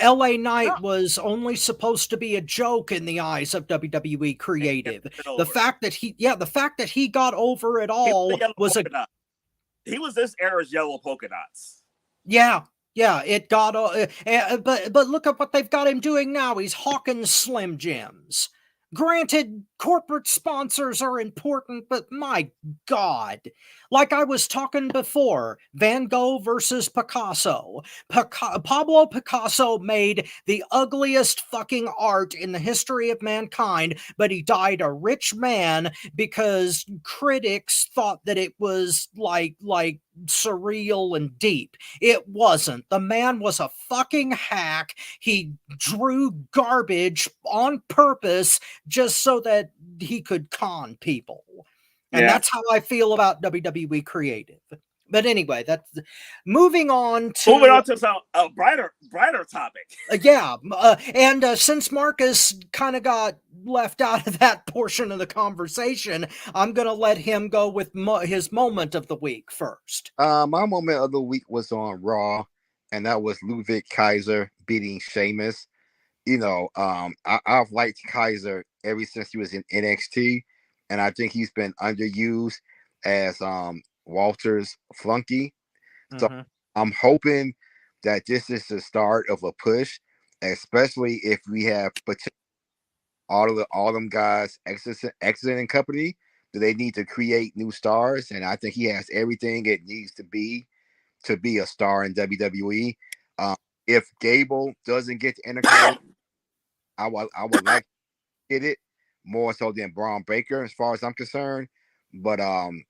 LA Knight was only supposed to be a joke in the eyes of WWE creative. The fact that he got over it all was he was this era's yellow polka dots. Yeah, it got but look at what they've got him doing now. He's hawking Slim Jims. Granted, corporate sponsors are important, but my God, like I was talking before, Van Gogh versus Picasso. Pablo Picasso made the ugliest fucking art in the history of mankind, but he died a rich man because critics thought that it was like surreal and deep. It wasn't. The man was a fucking hack. He drew garbage on purpose just so that he could con people. And that's how I feel about WWE creative. But anyway, that's moving on to some brighter topic. And since Marcus kind of got left out of that portion of the conversation, I'm going to let him go with his moment of the week first. My moment of the week was on Raw, and that was Ludwig Kaiser beating Sheamus. You know, I've liked Kaiser ever since he was in NXT, and I think he's been underused as Walter's flunky. So I'm hoping that this is the start of a push, especially if we have all them guys exiting company. Do they need to create new stars? And I think he has everything it needs to be a star in WWE. If Gable doesn't get the Intercontinental, I would like to get it more so than Braun Breaker, as far as I'm concerned. But I'm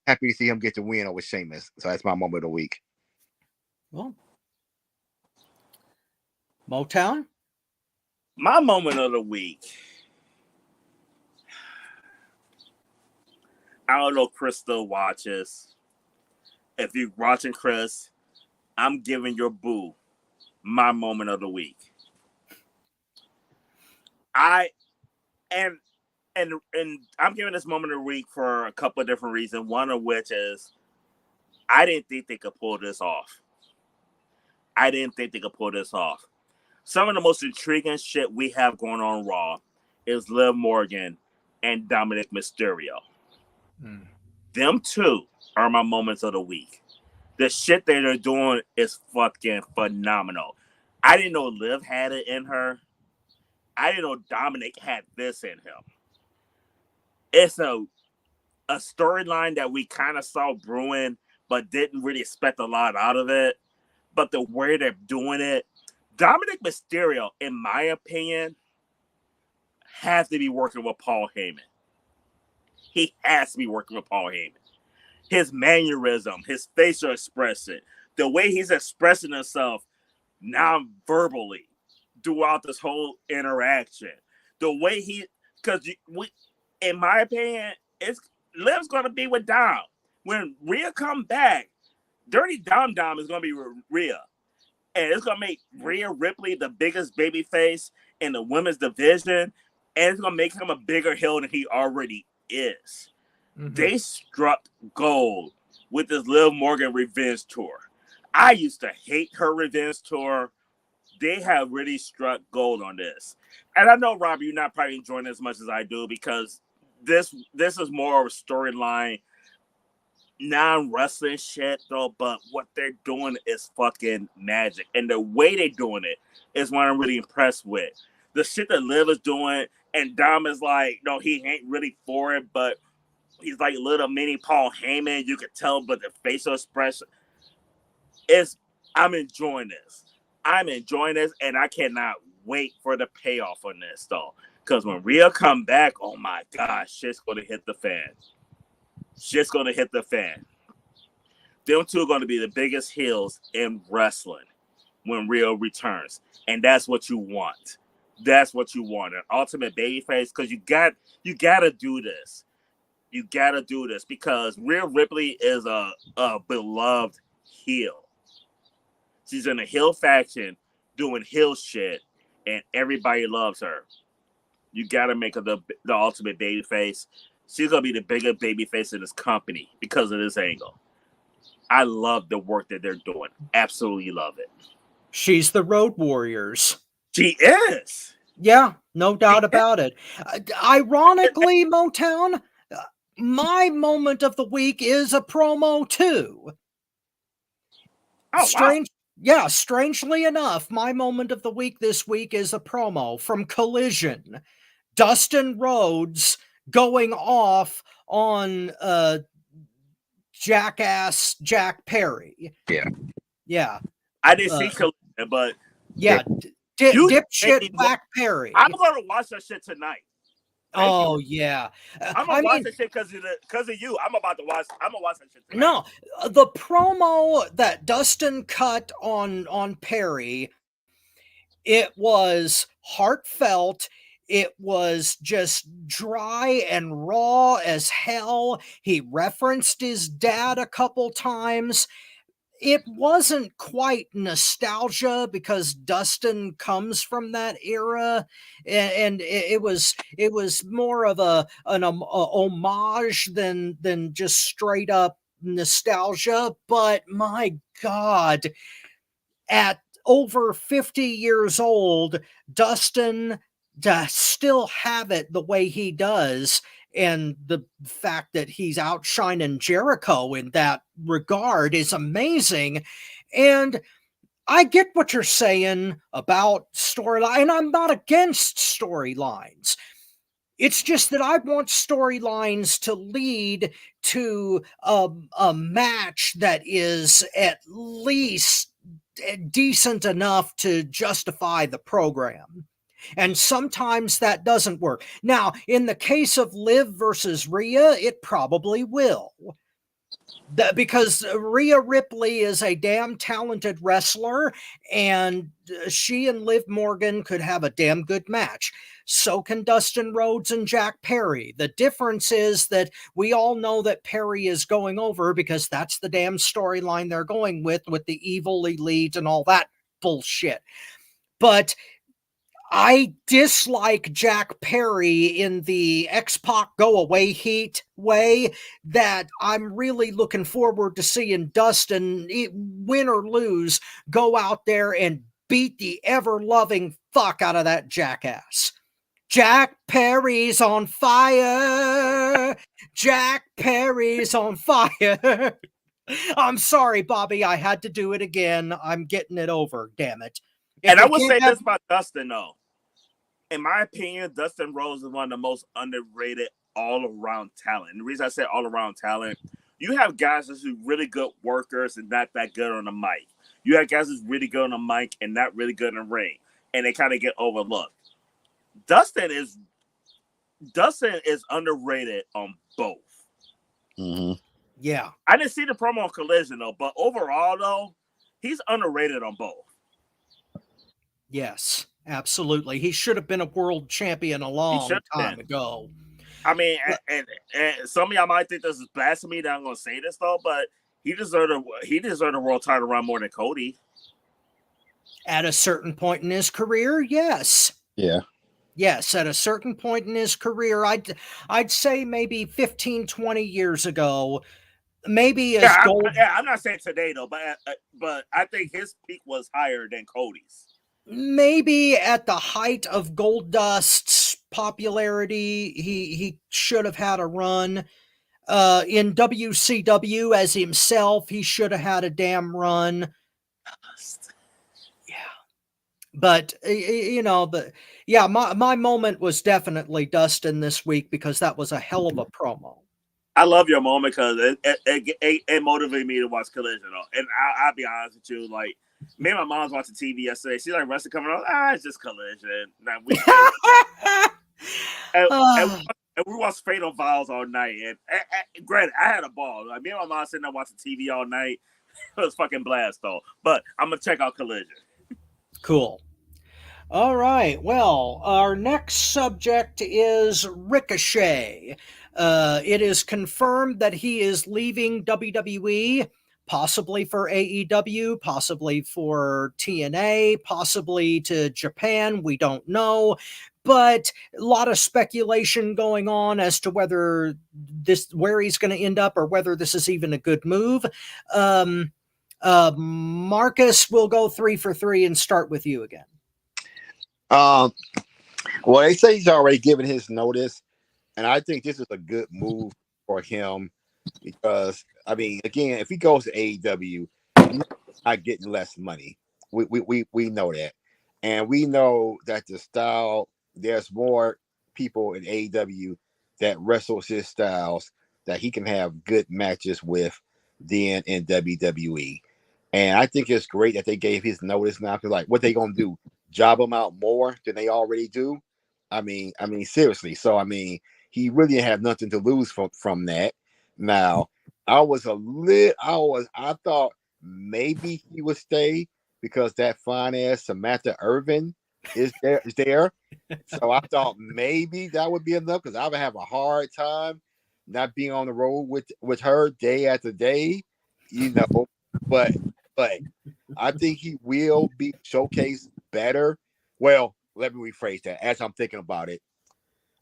happy to see him get the win over Sheamus. So that's my moment of the week. Well, Motown? My moment of the week. I don't know if Chris still watches. If you're watching, Chris, I'm giving your boo my moment of the week. And I'm giving this moment of the week for a couple of different reasons. One of which is I didn't think they could pull this off. Some of the most intriguing shit we have going on Raw is Liv Morgan and Dominic Mysterio. Them two are my moments of the week. The shit that they're doing is fucking phenomenal. I didn't know Liv had it in her. I didn't know Dominic had this in him. It's a storyline that we kind of saw brewing, but didn't really expect a lot out of it. But the way they're doing it, Dominic Mysterio, in my opinion, has to be working with Paul Heyman. He has to be working with Paul Heyman. His mannerism, his facial expression, the way he's expressing himself non-verbally throughout this whole interaction, the way in my opinion, Liv's going to be with Dom. When Rhea come back, Dirty Dom is going to be Rhea. And it's going to make Rhea Ripley the biggest babyface in the women's division. And it's going to make him a bigger heel than he already is. They struck gold with this Liv Morgan revenge tour. I used to hate her revenge tour. They have really struck gold on this. And I know, Robbie, you're not probably enjoying it as much as I do because this is more of a storyline non-wrestling shit though, but what they're doing is fucking magic, and the way they're doing it is what I'm really impressed with. The shit that Liv is doing, and Dom is like, no, he ain't really for it, but he's like little mini Paul Heyman. You could tell, but the facial expression is. I'm enjoying this. And I cannot wait for the payoff on this though, because when Rhea come back, oh my gosh, shit's gonna hit the fan. Shit's gonna hit the fan. Them two are gonna be the biggest heels in wrestling when Rio returns, and that's what you want. That's what you want, an ultimate babyface, because you gotta do this. You gotta do this because Rhea Ripley is a beloved heel. She's in a heel faction doing heel shit, and everybody loves her. You gotta make her the ultimate babyface. She's gonna be the biggest babyface in this company because of this angle. I love the work that they're doing. Absolutely love it. She's the Road Warriors. She is. Yeah, no doubt about it. Ironically, Motown, my moment of the week is a promo too. Oh, Strange. Wow. Yeah, strangely enough, my moment of the week this week is a promo from Collision. Dustin Rhodes going off on jackass Jack Perry. Yeah. I didn't see Collision, but yeah, dipshit Black Perry. I'm gonna watch that shit tonight. Oh yeah, I'm gonna watch that shit because of you. I'm gonna watch that shit tonight. No, the promo that Dustin cut on Perry, it was heartfelt. It was just dry and raw as hell. He referenced his dad a couple times. It wasn't quite nostalgia because Dustin comes from that era, and it was more of a homage than just straight up nostalgia. But my God, at over 50 years old, Dustin to still have it the way he does, and the fact that he's outshining Jericho in that regard is amazing. And I get what you're saying about storyline, and I'm not against storylines. It's just that I want storylines to lead to a match that is at least decent enough to justify the program. And sometimes that doesn't work. Now, in the case of Liv versus Rhea, it probably will. Because Rhea Ripley is a damn talented wrestler, and she and Liv Morgan could have a damn good match. So can Dustin Rhodes and Jack Perry. The difference is that we all know that Perry is going over because that's the damn storyline they're going with the evil elite and all that bullshit. But I dislike Jack Perry in the X-Pac go away heat way that I'm really looking forward to seeing Dustin, win or lose, go out there and beat the ever-loving fuck out of that jackass. Jack Perry's on fire. Jack Perry's on fire. I'm sorry, Bobby. I had to do it again. I'm getting it over. Damn it. And I will say this about Dustin, though. In my opinion, Dustin Rhodes is one of the most underrated all-around talent. And the reason I say all-around talent, you have guys who's really good workers and not that good on the mic. You have guys who's really good on the mic and not really good in the ring, and they kind of get overlooked. Dustin is underrated on both. Mm-hmm. Yeah. I didn't see the promo on Collision, though, but overall, though, he's underrated on both. Yes, absolutely. He should have been a world champion a long time ago. I mean, and some of y'all might think this is blasphemy that I'm going to say this, though, but he deserved a world title run more than Cody. At a certain point in his career, yes. Yeah. Yes, at a certain point in his career, I'd say maybe 15, 20 years ago, maybe as I'm not saying today, though, but I think his peak was higher than Cody's. Maybe at the height of Goldust's popularity, he should have had a run. In WCW as himself, he should have had a damn run. Yeah. But my moment was definitely Dustin this week because that was a hell of a promo. I love your moment because it motivated me to watch Collision. And I'll be honest with you, like, me and my mom's watching TV yesterday. She's like, wrestling coming on. It's just Collision. Now and we watched Fatal Files all night. And granted, I had a ball. Like, me and my mom sitting there watching TV all night. It was fucking blast, though. But I'm going to check out Collision. Cool. All right. Well, our next subject is Ricochet. It is confirmed that he is leaving WWE, possibly for AEW, possibly for TNA, possibly to Japan. We don't know. But a lot of speculation going on as to where he's going to end up or whether this is even a good move. Marcus, will go 3 for 3 and start with you again. Well, they say he's already given his notice, and I think this is a good move for him because, I mean, again, if he goes to AEW, he's not getting less money. We know that, and we know that the style. There's more people in AEW that wrestles his styles that he can have good matches with than in WWE. And I think it's great that they gave his notice now because, like, what they gonna do? Job him out more than they already do? I mean, seriously. So, I mean, he really had nothing to lose from that. Now, I thought maybe he would stay because that fine ass Samantha Irvin is there. So I thought maybe that would be enough because I would have a hard time not being on the road with her day after day, But I think he will be showcased better. Well, let me rephrase that. As I'm thinking about it,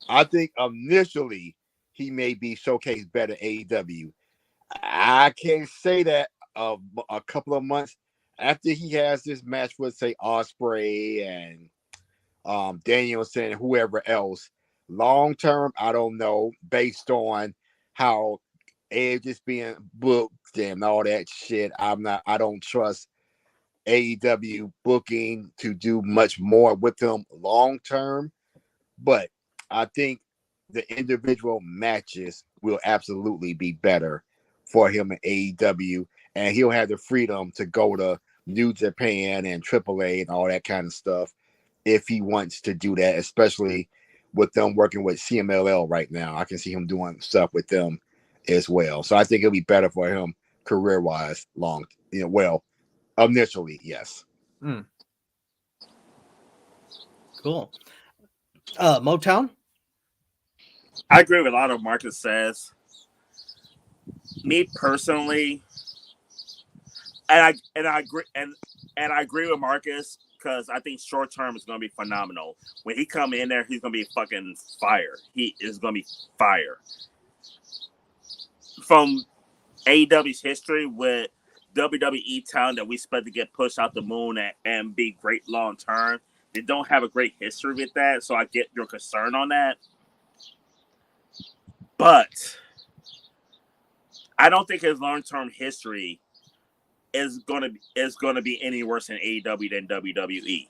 I think initially he may be showcased better AEW. I can't say that a couple of months after he has this match with, say, Ospreay and Danielson and whoever else. Long term, I don't know, based on how Edge is being booked and all that shit. I don't trust AEW booking to do much more with him long term. But I think the individual matches will absolutely be better for him in AEW, and he'll have the freedom to go to New Japan and AAA and all that kind of stuff if he wants to do that, especially with them working with CMLL right now. I can see him doing stuff with them as well. So I think it'll be better for him career-wise initially, yes. Cool. Motown? I agree with a lot of Marcus says. Me personally, and I agree with Marcus because I think short term is going to be phenomenal. When he come in there, he's going to be fucking fire. He is going to be fire. From AEW's history with WWE talent that we expect to get pushed out the moon and be great long term, they don't have a great history with that, so I get your concern on that. But I don't think his long term history is gonna be any worse in AEW than WWE.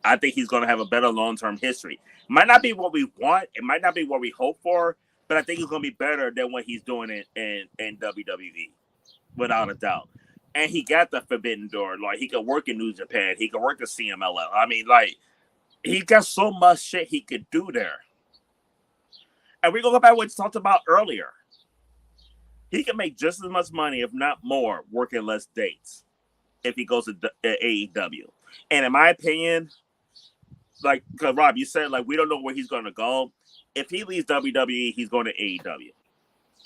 I think he's gonna have a better long term history. Might not be what we want, it might not be what we hope for, but I think he's gonna be better than what he's doing in WWE, without a doubt. And he got the forbidden door. Like, he could work in New Japan, he could work at CMLL. I mean, like, he got so much shit he could do there. And we're gonna go back to what we talked about earlier. He can make just as much money, if not more, working less dates if he goes to AEW. And in my opinion, like, because Rob, you said, like, we don't know where he's going to go. If he leaves WWE, he's going to AEW.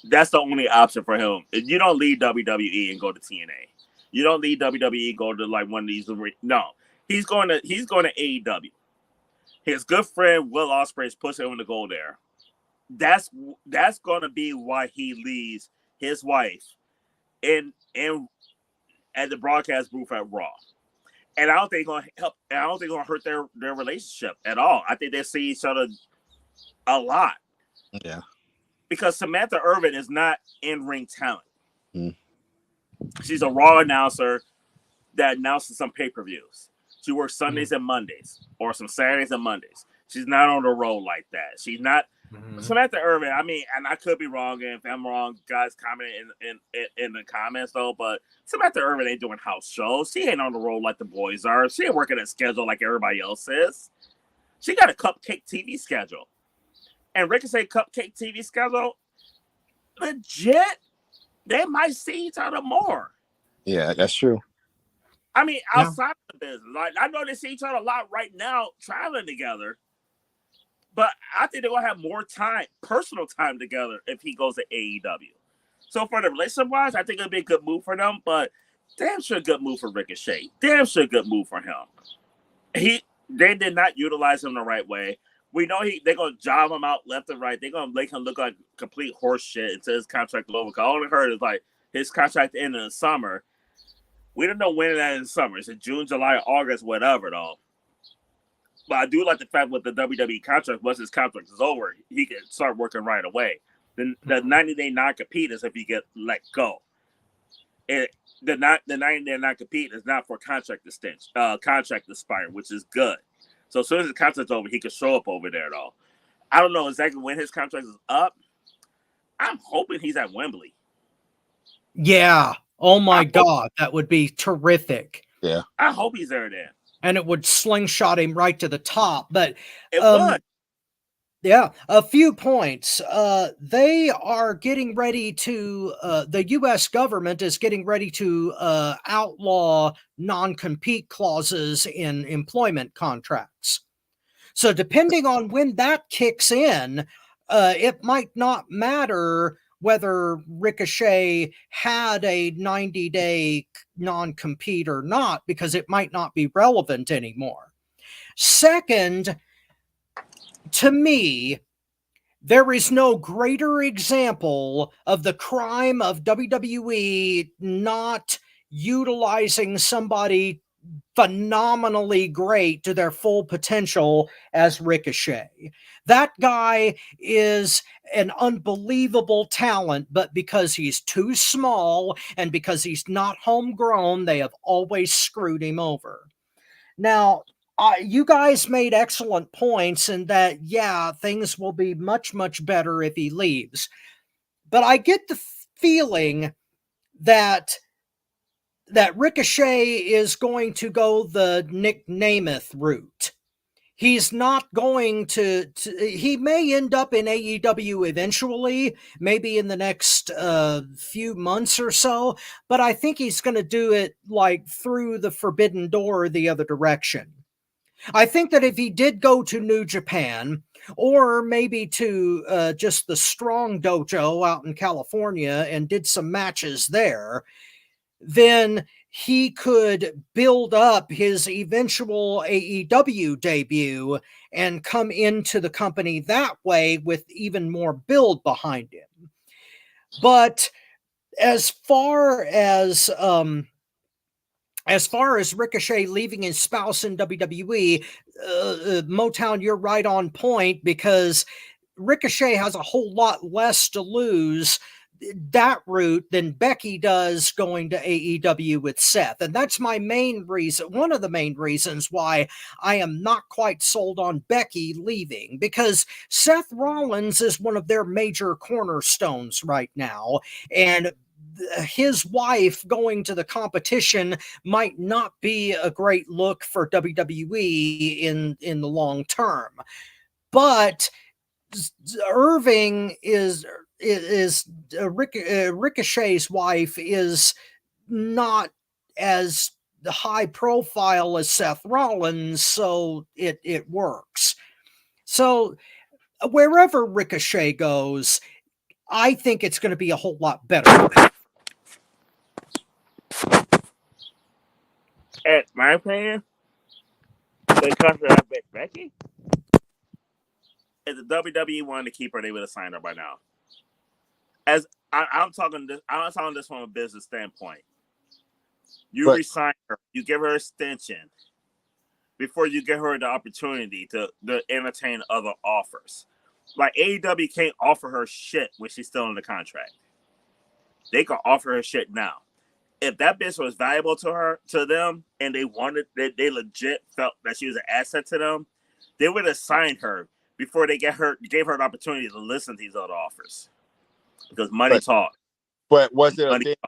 That's the only option for him. If you don't leave WWE and go to TNA. You don't leave WWE and go to, like, one of these. No, he's going to AEW. His good friend Will Ospreay is pushing him to go there. That's going to be why he leaves his wife in at the broadcast booth at Raw. And I don't think it's gonna help. I don't think it's gonna hurt their relationship at all. I think they see each other a lot. Yeah. because Samantha Irvin is not in-ring talent. Mm. She's a Raw announcer that announces some pay-per-views. She works Sundays and Mondays, or some Saturdays and Mondays. She's not on the road like that. She's not Samantha Irvin. I mean, and I could be wrong, and if I'm wrong, guys comment in the comments though. But Samantha Irvin ain't doing house shows. She ain't on the road like the boys are. She ain't working a schedule like everybody else is. She got a cupcake TV schedule, and Ricochet cupcake TV schedule. Legit, they might see each other more. Yeah, that's true. I mean, outside of the business, like I know they see each other a lot right now, traveling together. But I think they're gonna have more time, personal time together, if he goes to AEW. So for the relationship wise, I think it'll be a good move for them. But damn sure good move for Ricochet. Damn sure good move for him. They did not utilize him the right way. We know they're gonna job him out left and right. They're gonna make him look like complete horse shit until his contract is over. Cause all I heard is like his contract ended in the summer. We don't know when that is in the summer. It's in June, July, August, whatever though. But I do like the fact with the WWE contract, once his contract is over, he can start working right away. The 90-day non-compete is if he get let go. The 90-day non-compete is not for contract expired, which is good. So as soon as the contract's over, he can show up over there though. I don't know exactly when his contract is up. I'm hoping he's at Wembley. Yeah. Oh my God, that would be terrific. Yeah. I hope he's there then. And it would slingshot him right to the top. But it would. Yeah, a few points. They are getting ready to, the U.S. government is getting ready to outlaw non-compete clauses in employment contracts. So depending on when that kicks in, it might not matter whether Ricochet had a 90-day non-compete or not, because it might not be relevant anymore. Second, to me, there is no greater example of the crime of WWE not utilizing somebody phenomenally great to their full potential as Ricochet. That guy is an unbelievable talent, but because he's too small and because he's not homegrown, they have always screwed him over. Now, you guys made excellent points in that, yeah, things will be much, much better if he leaves. But I get the feeling that Ricochet is going to go the Nick Namath route. He's not going to he may end up in AEW eventually, maybe in the next few months or so, but I think he's going to do it like through the forbidden door the other direction. I think that if he did go to New Japan, or maybe to just the Strong Dojo out in California and did some matches there, then he could build up his eventual AEW debut and come into the company that way with even more build behind him. But as far as Ricochet leaving his spouse in WWE, Motown, you're right on point, because Ricochet has a whole lot less to lose that route than Becky does going to AEW with Seth. And that's my main reason, one of the main reasons why I am not quite sold on Becky leaving, because Seth Rollins is one of their major cornerstones right now, and his wife going to the competition might not be a great look for WWE in the long term. But Irving Ricochet's wife is not as high profile as Seth Rollins, so it works. So wherever Ricochet goes, I think it's going to be a whole lot better. In my opinion, the country I bet Becky, if the WWE wanted to keep her, they would have signed her by now. As I'm talking this from a business standpoint. You resign her, you give her an extension before you give her the opportunity to entertain other offers. like AEW can't offer her shit when she's still in the contract. They can offer her shit now. If that bitch was valuable to them, and they they legit felt that she was an asset to them, they would have signed her before they gave her an opportunity to listen to these other offers. Because money talk. But was it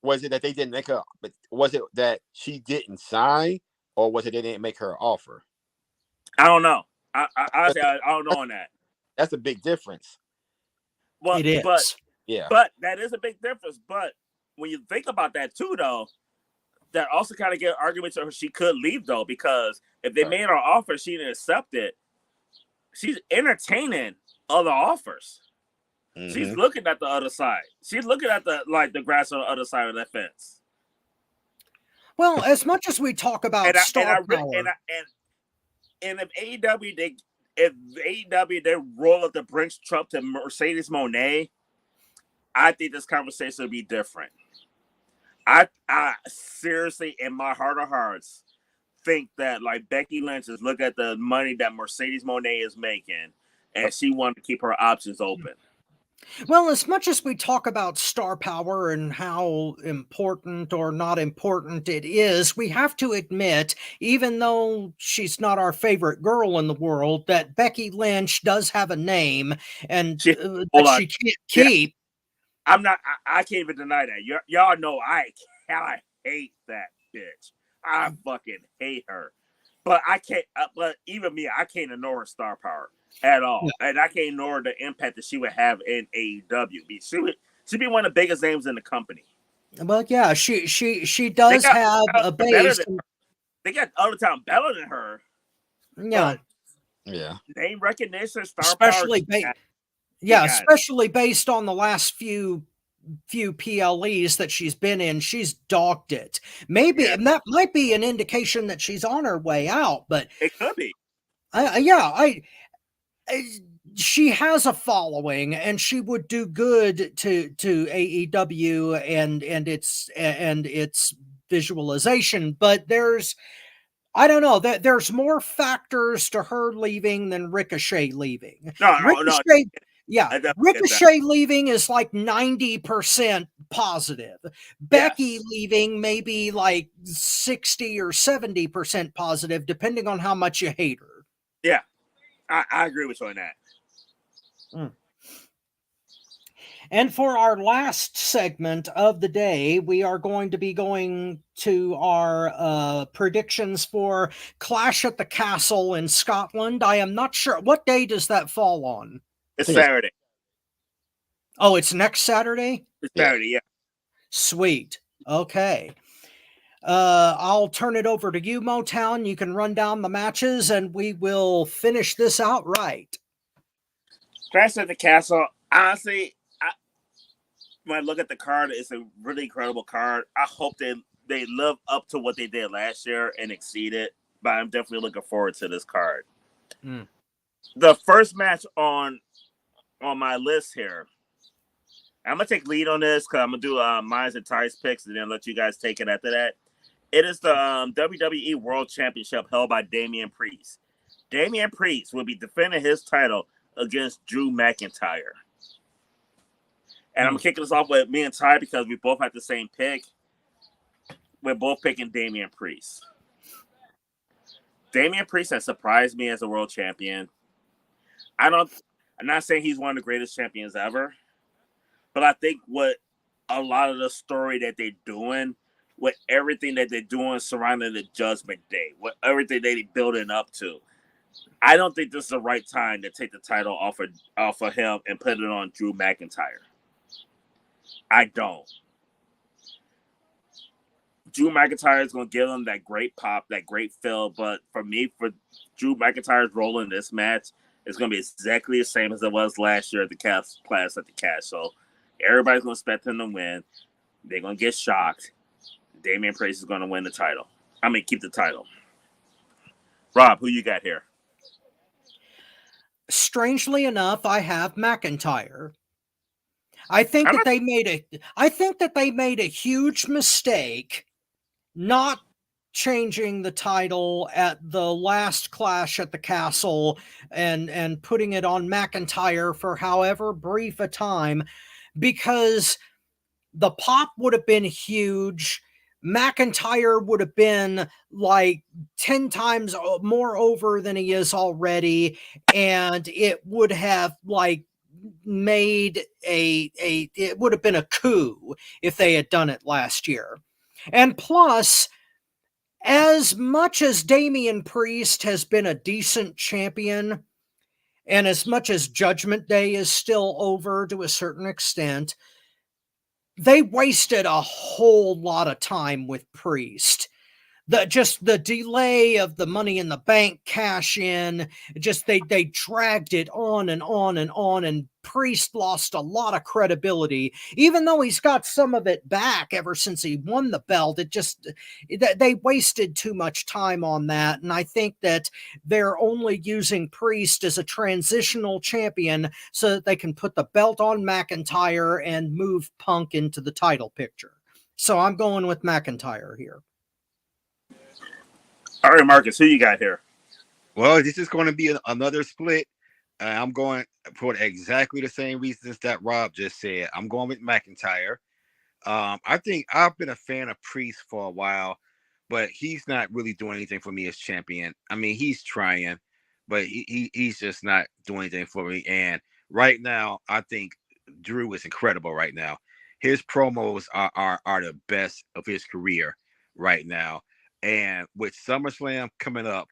was it that they didn't make her? But was it that she didn't sign, or was it they didn't make her an offer? I don't know. I don't know on that. That's a big difference. Well, It is. But that is a big difference. But when you think about that too, though, that also kind of get an argument to her she could leave, though, because if they made her offer, she didn't accept it. She's entertaining other offers. Mm-hmm. She's looking at the other side. She's looking at the grass on the other side of that fence. Well, as much as we talk about star power, and if AEW they roll up the Brinks truck to Mercedes Moné, I think this conversation will be different. I seriously, in my heart of hearts, think that like Becky Lynch is looking at the money that Mercedes Moné is making, and she wanted to keep her options open. Well, as much as we talk about star power and how important or not important it is, we have to admit, even though she's not our favorite girl in the world, that Becky Lynch does have a name and that she can't keep. I can't even deny that. Y'all know I hate that bitch. I fucking hate her. But I can't. But even me, I can't ignore her star power at all, and I can't ignore the impact that she would have in AEW. She'd be one of the biggest names in the company. Well, yeah, she does have a base. They got other talent better than her. Yeah, name recognition, star especially power. Especially based on the last few PLEs that she's been in, she's dogged it. Maybe, and that might be an indication that she's on her way out, but it could be. She has a following, and she would do good to AEW and its visualization. But I don't know, that there's more factors to her leaving than Ricochet leaving. Ricochet, yeah, Ricochet leaving is like 90% positive. Becky leaving maybe like 60 or 70% positive, depending on how much you hate her. Yeah, I agree with you on that. And for our last segment of the day, we are going to be going to our predictions for Clash at the Castle in Scotland. I am not sure. What day does that fall on? It's Saturday. Oh, it's next Saturday? It's Saturday, yeah. Sweet. Okay. I'll turn it over to you, Motown. You can run down the matches, and we will finish this out right. Clash at the Castle, honestly, when I look at the card, it's a really incredible card. I hope they live up to what they did last year and exceed it, but I'm definitely looking forward to this card. The first match on my list here, I'm going to take lead on this because I'm going to do mines and Ty's picks and then let you guys take it after that. It is the WWE World Championship held by Damian Priest. Damian Priest will be defending his title against Drew McIntyre. And I'm kicking this off with me and Ty because we both have the same pick. We're both picking Damian Priest. Damian Priest has surprised me as a world champion. I'm not saying he's one of the greatest champions ever, but I think what a lot of the story that they're doing, with everything that they're doing surrounding the Judgment Day, with everything that they're building up to, I don't think this is the right time to take the title off of him and put it on Drew McIntyre. I don't. Drew McIntyre is going to give him that great pop, that great feel, but for me, for Drew McIntyre's role in this match, it's going to be exactly the same as it was last year at the Clash at the Cash. So everybody's going to expect him to win. They're going to get shocked. Damian Priest is going to win the title. Keep the title. Rob, who you got here? Strangely enough, I have McIntyre. I think that they made a huge mistake not changing the title at the last Clash at the Castle and putting it on McIntyre for however brief a time, because the pop would have been huge. McIntyre would have been like 10 times more over than he is already, and it would have like made it would have been a coup if they had done it last year. And plus, as much as Damian Priest has been a decent champion, and as much as Judgment Day is still over to a certain extent, they wasted a whole lot of time with Priest. The delay of the Money in the Bank cash in, just they dragged it on and on and on, and Priest lost a lot of credibility, even though he's got some of it back ever since he won the belt. They wasted too much time on that, and I think that they're only using Priest as a transitional champion so that they can put the belt on McIntyre and move Punk into the title picture. So I'm going with McIntyre here. All right, Marcus, who you got here? Well, this is going to be another split. I'm going for exactly the same reasons that Rob just said. I'm going with McIntyre. I think I've been a fan of Priest for a while, but he's not really doing anything for me as champion. I mean, he's trying, but he's just not doing anything for me. And right now, I think Drew is incredible right now. His promos are the best of his career right now. And with SummerSlam coming up,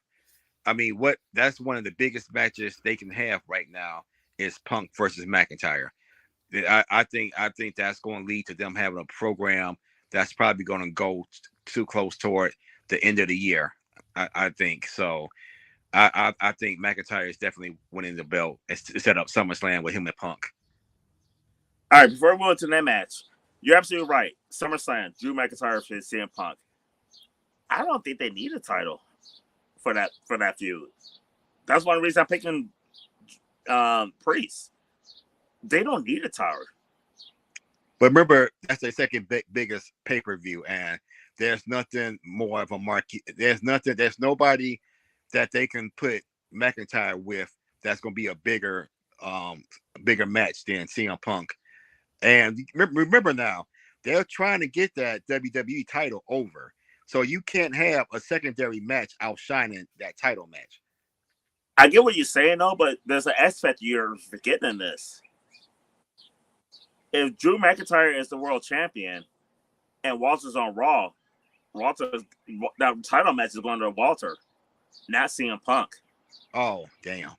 I mean, that's one of the biggest matches they can have right now is Punk versus McIntyre. I think that's going to lead to them having a program that's probably going to go too close toward the end of the year. I think so. I think McIntyre is definitely winning the belt and set up SummerSlam with him and Punk. All right, before we move to that match, you're absolutely right. SummerSlam, Drew McIntyre versus CM Punk. I don't think they need a title for that feud. That's one reason I'm picking Priest. They don't need a title. But remember, that's their second biggest pay-per-view, and there's nothing more of a marquee. There's nobody that they can put McIntyre with that's going to be a bigger match than CM Punk. And remember now, they're trying to get that WWE title over. So you can't have a secondary match outshining that title match. I get what you're saying, though, but there's an aspect you're forgetting in this. If Drew McIntyre is the world champion and Walter's on Raw, that title match is going to Walter, not CM Punk. Oh, damn.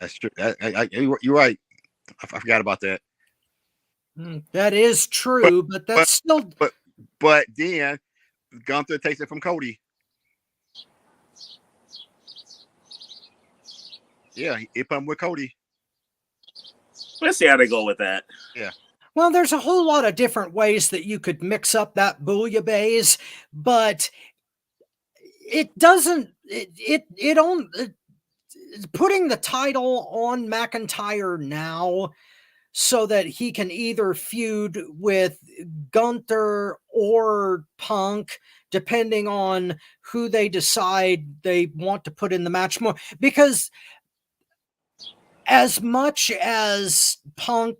That's true. You're right. I forgot about that. That is true, but that's still... But then Gunther takes it from Cody. Yeah, he put him with Cody. Let's see how they go with that. Yeah. Well, there's a whole lot of different ways that you could mix up that bouillabaisse, but it doesn't. Putting the title on McIntyre now so that he can either feud with Gunther or Punk, depending on who they decide they want to put in the match more. Because as much as Punk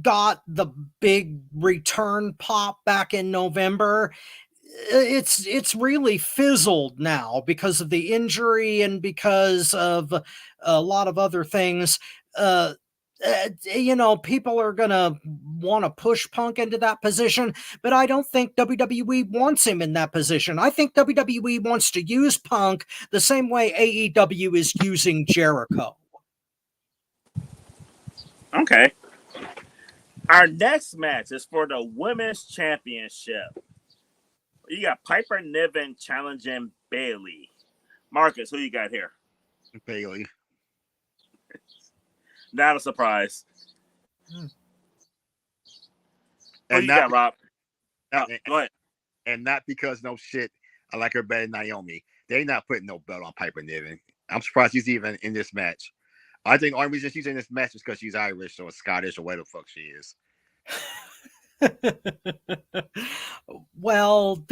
got the big return pop back in November, it's really fizzled now because of the injury and because of a lot of other things. People are going to want to push Punk into that position, but I don't think WWE wants him in that position. I think WWE wants to use Punk the same way AEW is using Jericho. Okay. Our next match is for the Women's Championship. You got Piper Niven challenging Bayley. Marcus, who you got here? Bayley. Not a surprise. And Who you got, Rob? Go ahead. And not because no shit, I like her better than Naomi. They're not putting no belt on Piper Niven. I'm surprised she's even in this match. I think the only reason she's in this match is because she's Irish or Scottish or whatever the fuck she is. Well,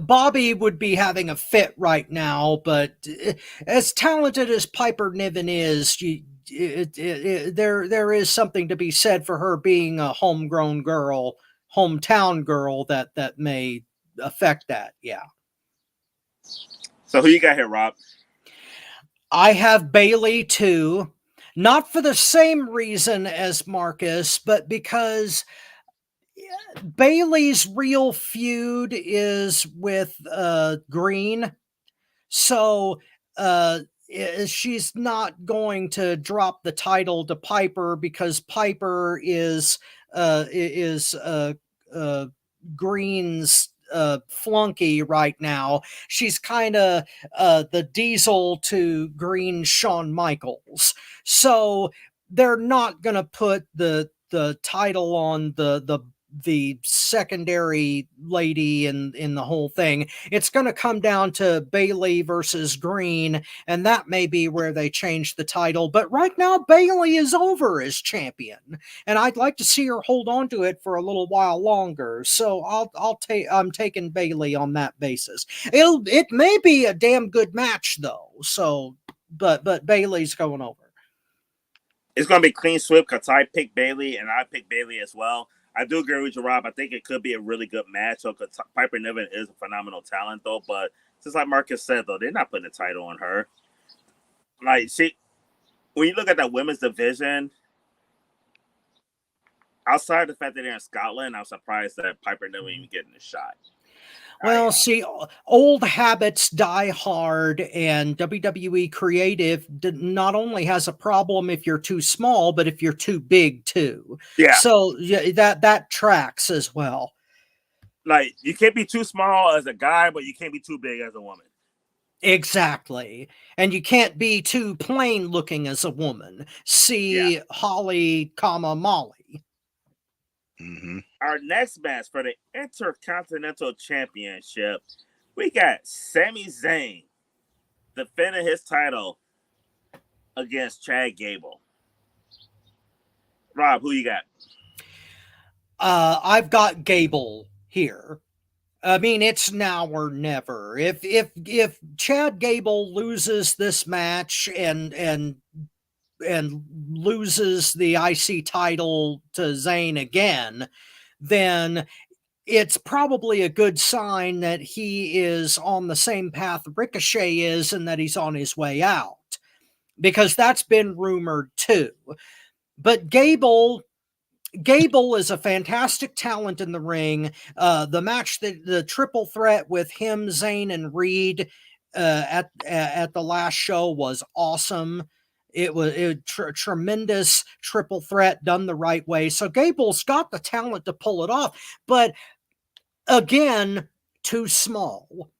Bobby would be having a fit right now, but as talented as Piper Niven is, there is something to be said for her being a homegrown girl, hometown girl that may affect that. Yeah. So who you got here, Rob? I have Bailey too, not for the same reason as Marcus, but because Bailey's real feud is with Green. So she's not going to drop the title to Piper because Piper is Green's flunky right now. She's kind of the Diesel to Green Shawn Michaels. So they're not going to put the title on the secondary lady in the whole thing. It's going to come down to Bailey versus Green, and that may be where they change the title. But right now, Bailey is over as champion, and I'd like to see her hold on to it for a little while longer. So I'm taking Bailey on that basis. It may be a damn good match though. So, but Bailey's going over. It's going to be clean sweep because I picked Bailey, and I picked Bailey as well. I do agree with you, Rob. I think it could be a really good match. So, Piper Niven is a phenomenal talent, though. But just like Marcus said, though, they're not putting a title on her. Like, when you look at that women's division, outside of the fact that they're in Scotland, I'm surprised that Piper Niven even getting a shot. Well, see, old habits die hard, and WWE Creative not only has a problem if you're too small, but if you're too big too. Yeah. So yeah, that tracks as well. Like, you can't be too small as a guy, but you can't be too big as a woman. Exactly. And you can't be too plain looking as a woman. See Holly, Molly. Mm-hmm. Our next match for the Intercontinental Championship, we got Sami Zayn defending his title against Chad Gable. Rob, who you got? I've got Gable here. I mean, it's now or never. If Chad Gable loses this match and loses the IC title to Zayn again, then it's probably a good sign that he is on the same path Ricochet is and that he's on his way out, because that's been rumored too. But Gable is a fantastic talent in the ring. The match, the triple threat with him, Zayn, and Reed at the last show was awesome. It was tremendous triple threat done the right way. So Gable's got the talent to pull it off, but again, too small.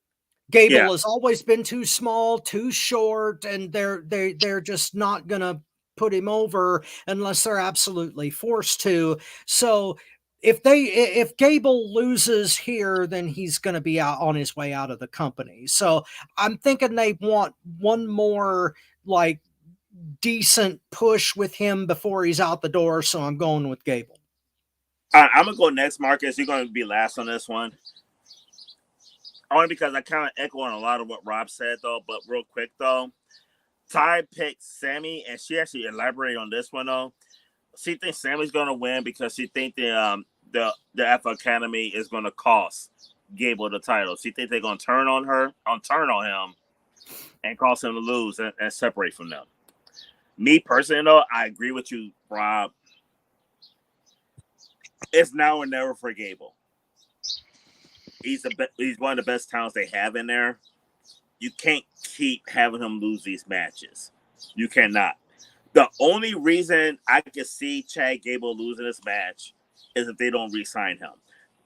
Gable has always been too small, too short, and they're just not gonna put him over unless they're absolutely forced to. So if Gable loses here, then he's going to be out on his way out of the company. So I'm thinking they want one more like decent push with him before he's out the door. So I'm going with Gable. I'm gonna go next, Marcus. You're gonna be last on this one. Only because I kind of echo on a lot of what Rob said, though. But real quick, though, Ty picked Sammy, and she actually elaborated on this one, though. She thinks Sammy's going to win because she thinks the F Academy is going to cost Gable the title. She thinks they're going to turn on him, and cause him to lose and separate from them. Me personally, though, I agree with you, Rob. It's now or never for Gable. He's one of the best talents they have in there. You can't keep having him lose these matches. You cannot. The only reason I can see Chad Gable losing this match is if they don't re-sign him.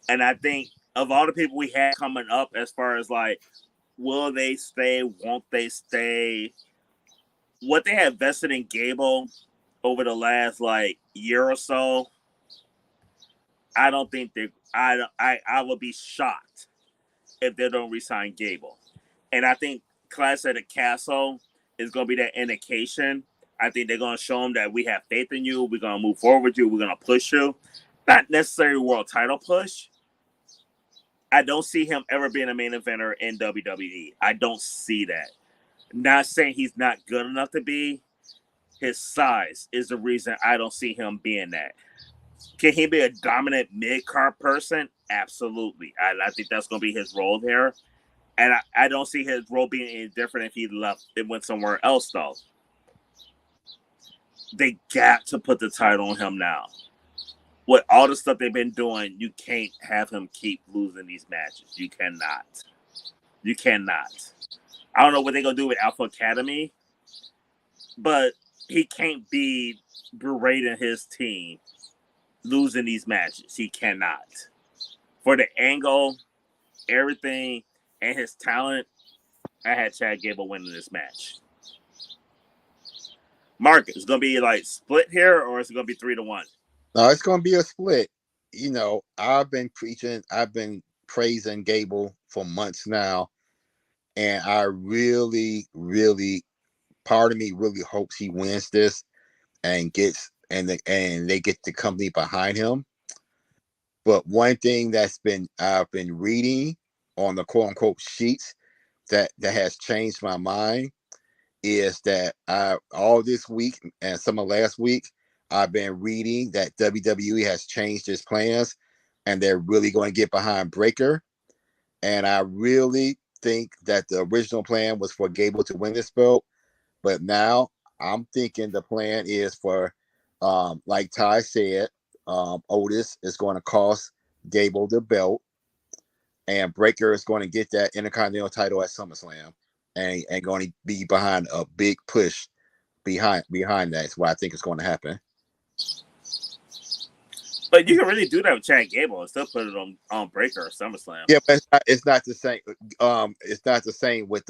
And I think of all the people we had coming up as far as like, will they stay? Won't they stay? What they have vested in Gable over the last like year or so, I don't think I would be shocked if they don't re-sign Gable. And I think Clash at the Castle is going to be that indication. I think they're going to show them that we have faith in you. We're going to move forward with you. We're going to push you. not necessarily world title push. I don't see him ever being a main eventer in WWE. I don't see that. Not saying he's not good enough to be. His size is the reason I don't see him being that. Can he be a dominant mid-card person? Absolutely. I think that's going to be his role there. And I don't see his role being any different if he left and went somewhere else, though. They got to put the title on him now. With all the stuff they've been doing, you can't have him keep losing these matches. You cannot. You cannot. I don't know what they're going to do with Alpha Academy, but he can't be berating his team losing these matches. He cannot. For the angle, everything, and his talent, I had Chad Gable winning this match. Mark, it's going to be like split here, or is it going to be 3-1? No, it's going to be a split. I've been praising Gable for months now, and I really, really, part of me really hopes he wins this and they get the company behind him. But one thing I've been reading on the quote unquote sheets that has changed my mind is that all this week and some of last week I've been reading that WWE has changed its plans and they're really going to get behind Breaker. And I really think that the original plan was for Gable to win this belt, but now I'm thinking the plan is for, like Ty said, Otis is going to cost Gable the belt, and Breaker is going to get that Intercontinental title at SummerSlam, and going to be behind a big push behind that. That's what I think is going to happen. But you can really do that with Chad Gable and still put it on Breaker or SummerSlam. Yeah, but it's not the same. It's not the same with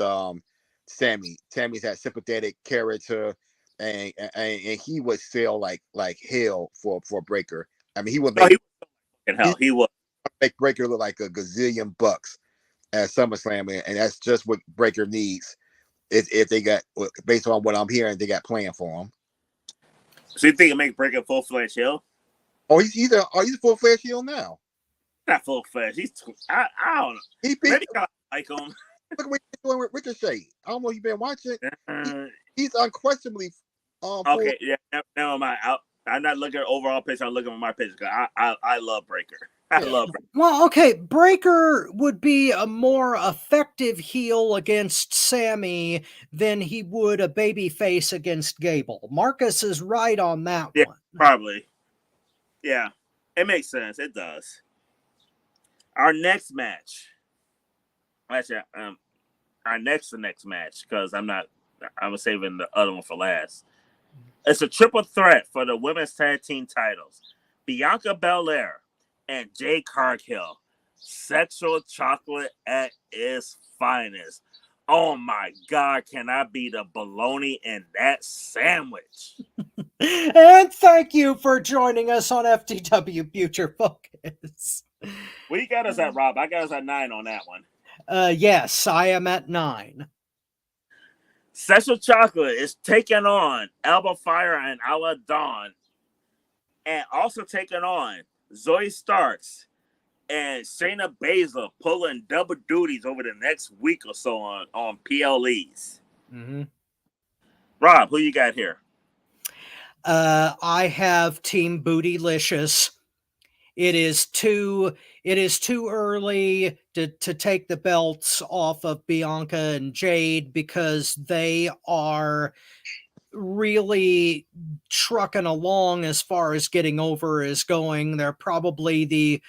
Sammy. Sammy's that sympathetic character, and he would sell like hell for Breaker. I mean, he would make Breaker look like a gazillion bucks at SummerSlam, and that's just what Breaker needs. If they got, based on what I'm hearing, they got planned for him. So you think it make Breaker full-fledged heel? Oh, he's a full-fledged heel now. Not full-fledged. I don't know. Maybe I like him. Look what he's doing with Ricochet. I don't know if you've been watching. He's unquestionably. Okay, yeah, never mind. I'm not looking at overall picture. I'm looking at my picture. I love Breaker. I love Breaker. Well, okay, Breaker would be a more effective heel against Sammy than he would a babyface against Gable. Marcus is right on that one. Probably. Yeah, it makes sense. It does. Our next match. Actually, our next match, because I'm saving the other one for last. It's a triple threat for the women's tag team titles. Bianca Belair and Jade Cargill. Sexual chocolate at its finest. Oh my God, can I be the bologna in that sandwich? And thank you for joining us on FTW Future Focus. Where you got us at, Rob? I got us at 9 on that one. Yes, I am at 9. Sexual Chocolate is taking on Alba Fire and Ala Dawn, and also taking on Zoe Starks and Shayna Baszler, pulling double duties over the next week or so on PLEs. Mm-hmm. Rob, who you got here? I have Team Bootylicious. It is too early to take the belts off of Bianca and Jade because they are really trucking along as far as getting over is going. They're probably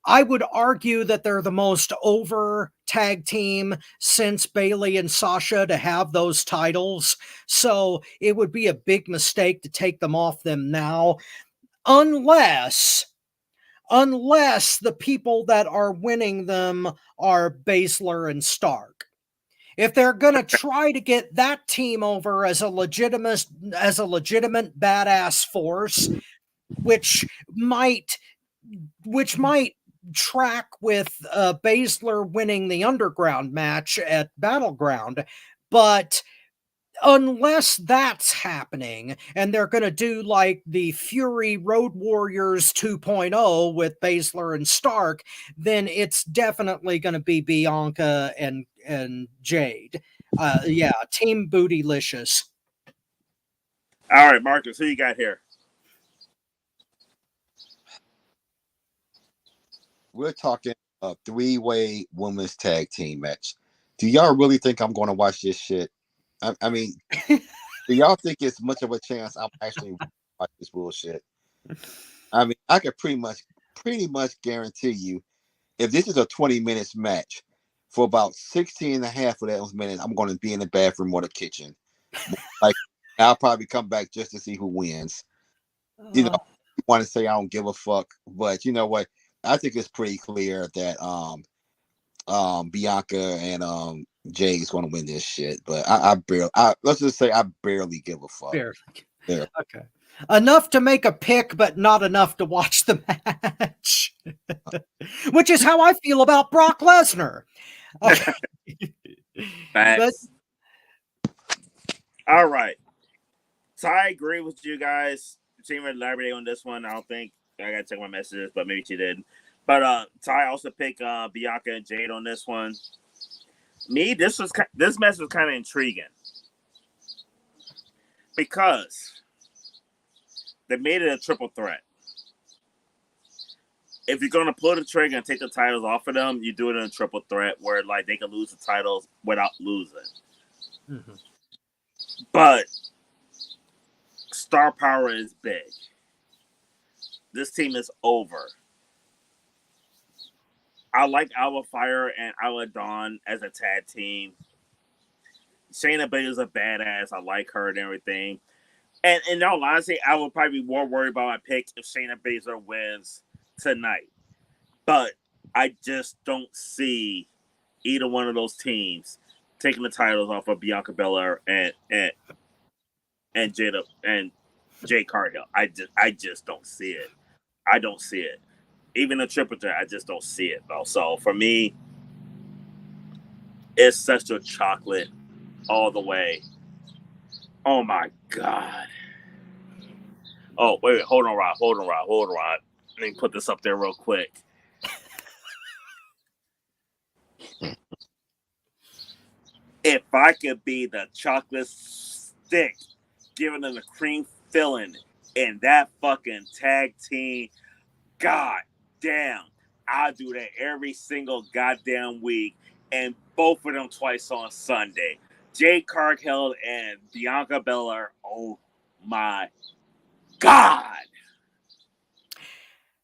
I would argue that they're the most over tag team since Bayley and Sasha to have those titles. So it would be a big mistake to take them off them now, unless the people that are winning them are Baszler and Stark. If they're going to try to get that team over as a legitimate badass force, which might track with Baszler winning the underground match at Battleground, but unless that's happening and they're going to do like the Fury Road Warriors 2.0 with Baszler and Stark, then it's definitely going to be Bianca and Jade. Yeah, Team Bootylicious. All right, Marcus, who you got here? We're talking a 3-way women's tag team match. Do y'all really think I'm going to watch this shit? I mean, do y'all think it's much of a chance I'm actually watch this bullshit? I mean, I could pretty much guarantee you, if this is a 20 minutes match, for about 16 and a half of those minutes, I'm going to be in the bathroom or the kitchen. Like, I'll probably come back just to see who wins. You know, I want to say I don't give a fuck, but you know what? I think it's pretty clear that Bianca and Jay is going to win this shit. But let's just say I barely give a fuck. Barely. Yeah. Okay. Enough to make a pick, but not enough to watch the match. Which is how I feel about Brock Lesnar. Okay. Facts. All right. So I agree with you guys. She didn't elaborate on this one. I don't think I gotta check my messages, but maybe she did. But Ty also picked Bianca and Jade on this one. Me, this match was kind of intriguing because they made it a triple threat. If you're gonna pull the trigger and take the titles off of them, you do it in a triple threat where like they can lose the titles without losing. Mm-hmm. But star power is big. This team is over. I like Alba Fire and Alba Dawn as a tag team. Shayna Baszler's a badass. I like her and everything. And in all honesty, I would probably be more worried about my pick if Shayna Baszler wins tonight. But I just don't see either one of those teams taking the titles off of Bianca Belair and Jada and Jay Cargill. I just don't see it. I don't see it. Even a triple threat, I just don't see it though. So for me, it's such a chocolate all the way. Oh my God. Oh, wait, hold on, Rob. Let me put this up there real quick. If I could be the chocolate stick giving them the cream filling in that fucking tag team, God damn, I'll do that every single goddamn week, and both of them twice on Sunday. Jade Cargill and Bianca Belair, oh my God.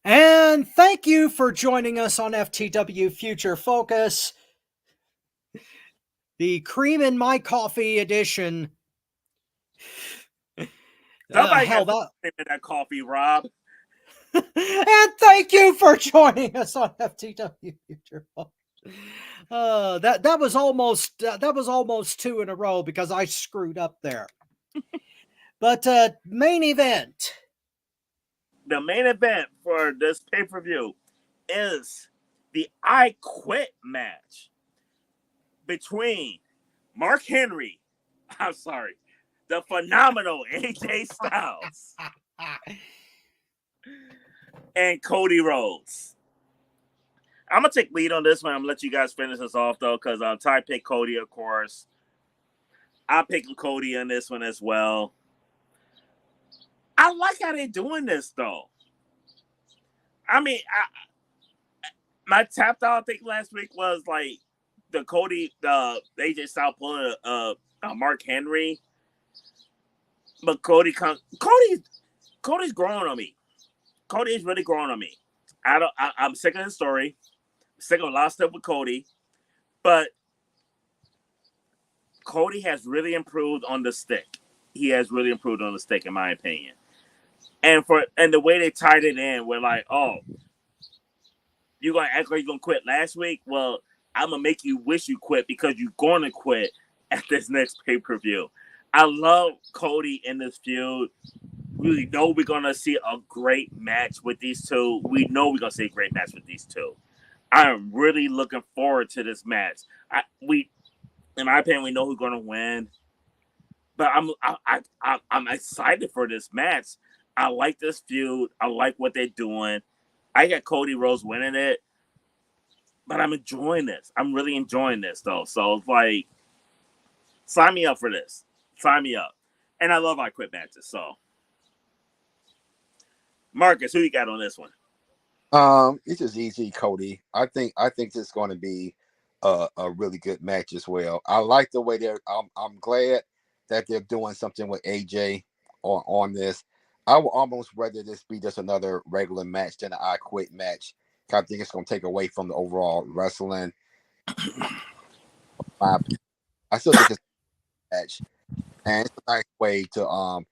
And thank you for joining us on FTW Future Focus, the cream in my coffee edition. Somebody got cream in that coffee, Rob. And thank you for joining us on FTW Future Focus. That was almost two in a row because I screwed up there. But main event. The main event for this pay-per-view is the I Quit match between Mark Henry, the phenomenal AJ Styles, and Cody Rhodes. I'm going to take lead on this one. I'm going to let you guys finish this off, though, because Ty picked Cody, of course. I'm picking Cody on this one as well. I like how they're doing this, though. I mean, my tapped out thing last week was like the AJ Styles pulling Mark Henry, but Cody's growing on me. Cody is really growing on me. I'm sick of his story. Sick of a lot of stuff with Cody, but Cody has really improved on the stick. He has really improved on the stick, in my opinion. And the way they tied it in, we're like, oh, you're gonna act like you're gonna quit last week? Well, I'm gonna make you wish you quit because you're gonna quit at this next pay-per-view. I love Cody in this feud. We know we're gonna see a great match with these two. We know we're gonna see a great match with these two. I am really looking forward to this match. In my opinion, we know who's gonna win. but I'm excited for this match. I like this feud. I like what they're doing. I got Cody Rhodes winning it, but I'm enjoying this. I'm really enjoying this though. So it's like, sign me up for this. Sign me up. And I love I Quit matches. So, Marcus, who you got on this one? It's just easy, Cody. I think this is going to be a really good match as well. I like the way they're. I'm glad that they're doing something with AJ on this. I would almost rather this be just another regular match than an I Quit match. I think it's going to take away from the overall wrestling. I still think it's a match, and it's a nice way to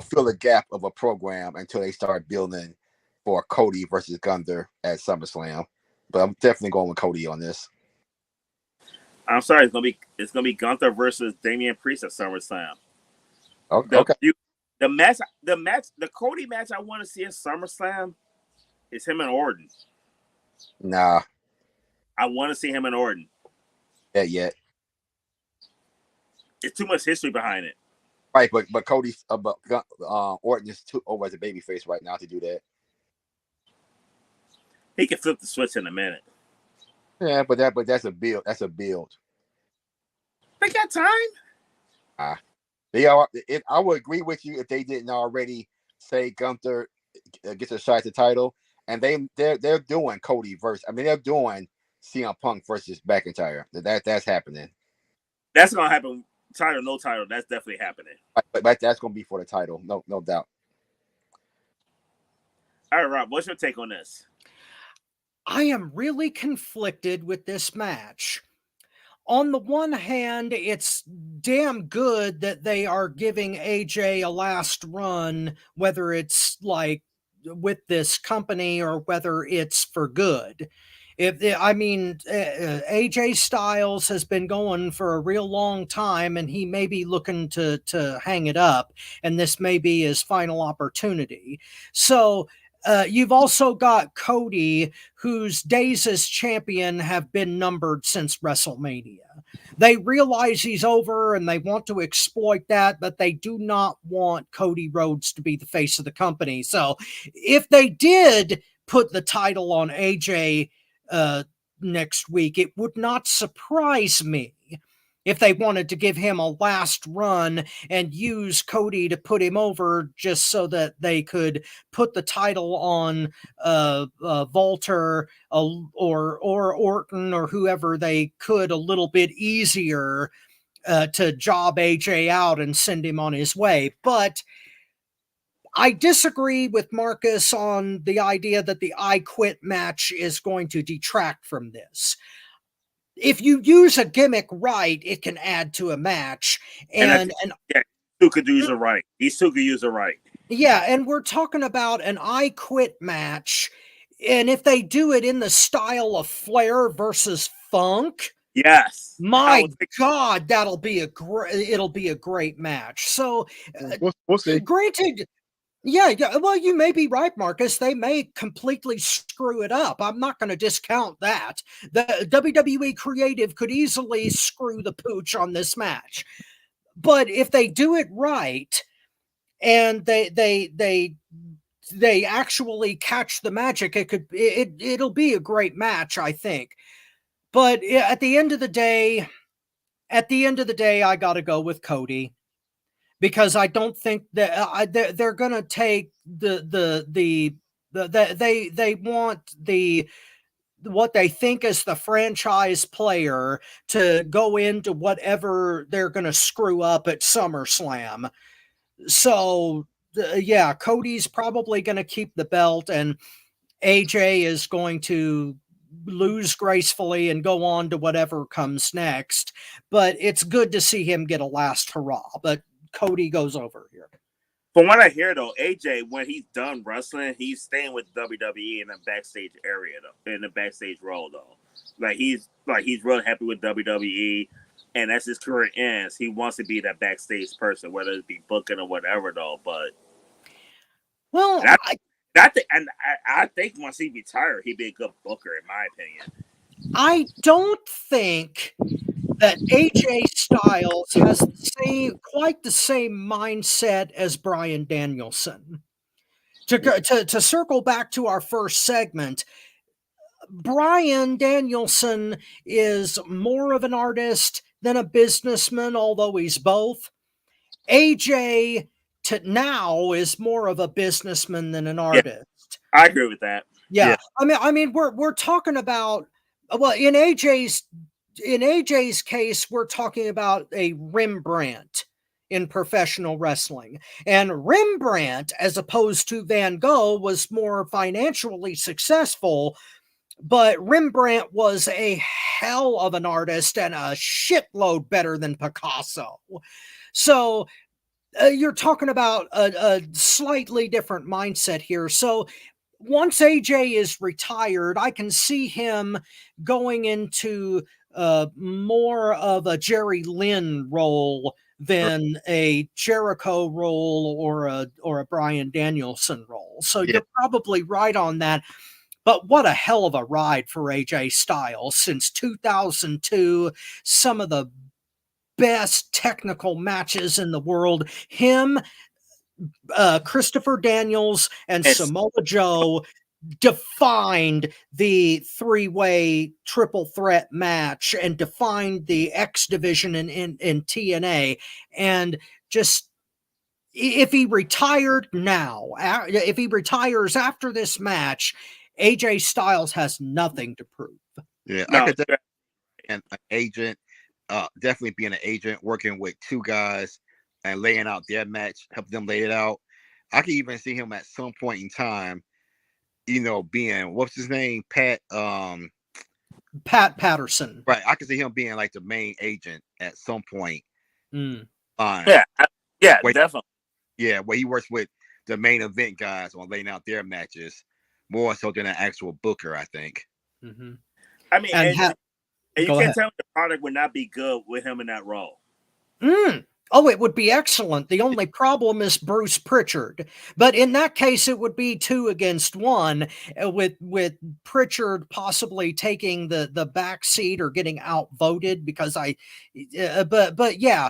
fill the gap of a program until they start building for Cody versus Gunther at SummerSlam. But I'm definitely going with Cody on this. I'm sorry, it's gonna be Gunther versus Damian Priest at SummerSlam. Okay. The Cody match I want to see at SummerSlam is him and Orton. Nah. I want to see him and Orton. Yet. It's too much history behind it. Right, but Cody's Orton is too over as a babyface right now to do that. He can flip the switch in a minute. Yeah, but that's a build. That's a build. They got time. They are. I would agree with you if they didn't already say Gunther gets a shot at the title, and they're doing Cody versus. I mean, they're doing CM Punk versus McIntyre. That's happening. That's gonna happen. Title, no title. That's definitely happening. But that's gonna be for the title. No doubt. All right, Rob. What's your take on this? I am really conflicted with this match. On the one hand, it's damn good that they are giving AJ a last run, whether it's like with this company or whether it's for good. AJ Styles has been going for a real long time, and he may be looking to hang it up, and this may be his final opportunity. So you've also got Cody, whose days as champion have been numbered since WrestleMania. They realize he's over and they want to exploit that, but they do not want Cody Rhodes to be the face of the company. So if they did put the title on AJ next week, it would not surprise me if they wanted to give him a last run and use Cody to put him over just so that they could put the title on Walter or Orton or whoever they could a little bit easier to job AJ out and send him on his way. But I disagree with Marcus on the idea that the I Quit match is going to detract from this. If you use a gimmick right, it can add to a match. And who could use it right? These two could use it right. Yeah, and we're talking about an I Quit match. And if they do it in the style of Flair versus Funk, yes, my God, it'll be a great match. So we'll see. Granted, yeah, well, you may be right, Marcus. They may completely screw it up. I'm not going to discount that. The WWE creative could easily screw the pooch on this match. But if they do it right and they actually catch the magic, it'll be a great match, I think. But at the end of the day, I got to go with Cody. Because I don't think that they're going to take they want what they think is the franchise player to go into whatever they're going to screw up at SummerSlam. So yeah, Cody's probably going to keep the belt, and AJ is going to lose gracefully and go on to whatever comes next. But it's good to see him get a last hurrah. But Cody goes over here. From what I hear, though, AJ, when he's done wrestling, he's staying with WWE in the backstage area, though, in the backstage role, though. He's really happy with WWE, and as his career ends, he wants to be that backstage person, whether it be booking or whatever, though. But I think once he retires, he'd be a good booker, in my opinion. I don't think that AJ Styles has quite the same mindset as Bryan Danielson. To circle back to our first segment, Bryan Danielson is more of an artist than a businessman, although he's both. AJ now is more of a businessman than an Yeah, artist. I agree with that. Yeah. Yeah. I mean, we're talking about, well, in AJ's case, we're talking about a Rembrandt in professional wrestling. And Rembrandt, as opposed to Van Gogh, was more financially successful, but Rembrandt was a hell of an artist and a shitload better than Picasso. So you're talking about a slightly different mindset here. So once AJ is retired, I can see him going into more of a Jerry Lynn role than a Jericho role or a Bryan Danielson role. So Yeah. you're probably right on that. But what a hell of a ride for AJ Styles since 2002. Some of the best technical matches in the world. Him, Christopher Daniels, and It's Samoa Joe defined the three-way triple threat match and defined the X division in TNA. And just, if he retired now, if he retires after this match, AJ Styles has nothing to prove. Yeah. I no, could definitely be an agent, definitely being an agent, working with two guys and laying out their match, helping them lay it out. I could even see him at some point in time, being what's his name, Pat. Pat Patterson. Right. I could see him being like the main agent at some point. Mm. Fine. yeah, Wait. definitely. Yeah, where he works with the main event guys on laying out their matches more so than an actual booker, I think. Mm-hmm. I mean, And and you go can't ahead. tell me the product would not be good with him in that role. Oh, it would be excellent. The only problem is Bruce Pritchard. But in that case, it would be 2 against 1, with Pritchard possibly taking the back seat or getting outvoted because but yeah,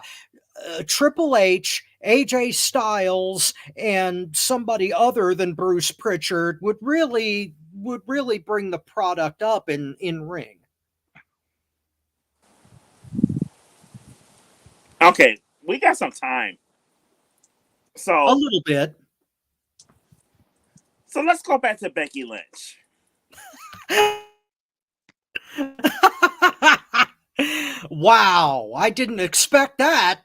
Triple H, AJ Styles, and somebody other than Bruce Pritchard would really bring the product up in ring. Okay, we got some time. A So little bit. let's go back to Becky Lynch. Wow, I didn't expect that.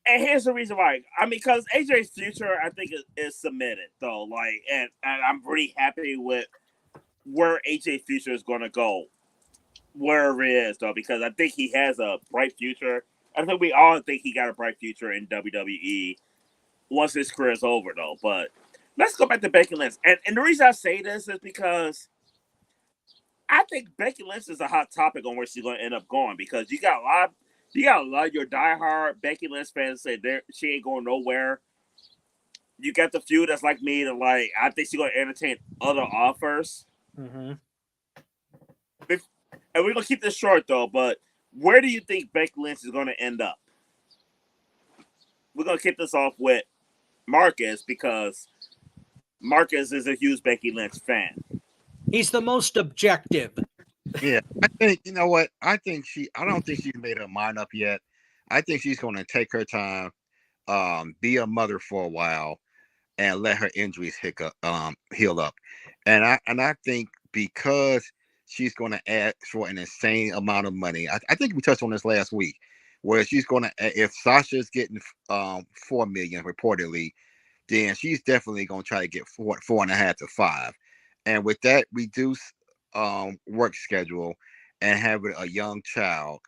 And here's the reason why. I mean, because AJ's future, I think, is submitted though. Like, and I'm pretty happy with where AJ future is going to go, wherever it is though, because I think he has a bright future. I think we all think he got a bright future in WWE once his career is over though. But let's go back to Becky Lynch, and the reason I say this is because I think Becky Lynch is a hot topic on where she's going to end up going, because you got a lot of your diehard Becky Lynch fans say she ain't going nowhere. You got the few that's like me that like I think she's going to entertain other offers. Mm-hmm. And we're gonna keep this short though. But where do you think Becky Lynch is going to end up? We're gonna kick this off with Marcus, because Marcus is a huge Becky Lynch fan. He's the most objective. Yeah, I think what I don't think she's made her mind up yet. I think she's going to take her time, be a mother for a while, and let her injuries heal up. And I think because she's going to ask for an insane amount of money. I think we touched on this last week, where she's going to, if Sasha's getting 4 million reportedly, then she's definitely going to try to get 4.5 to 5. And with that reduced work schedule and having a young child,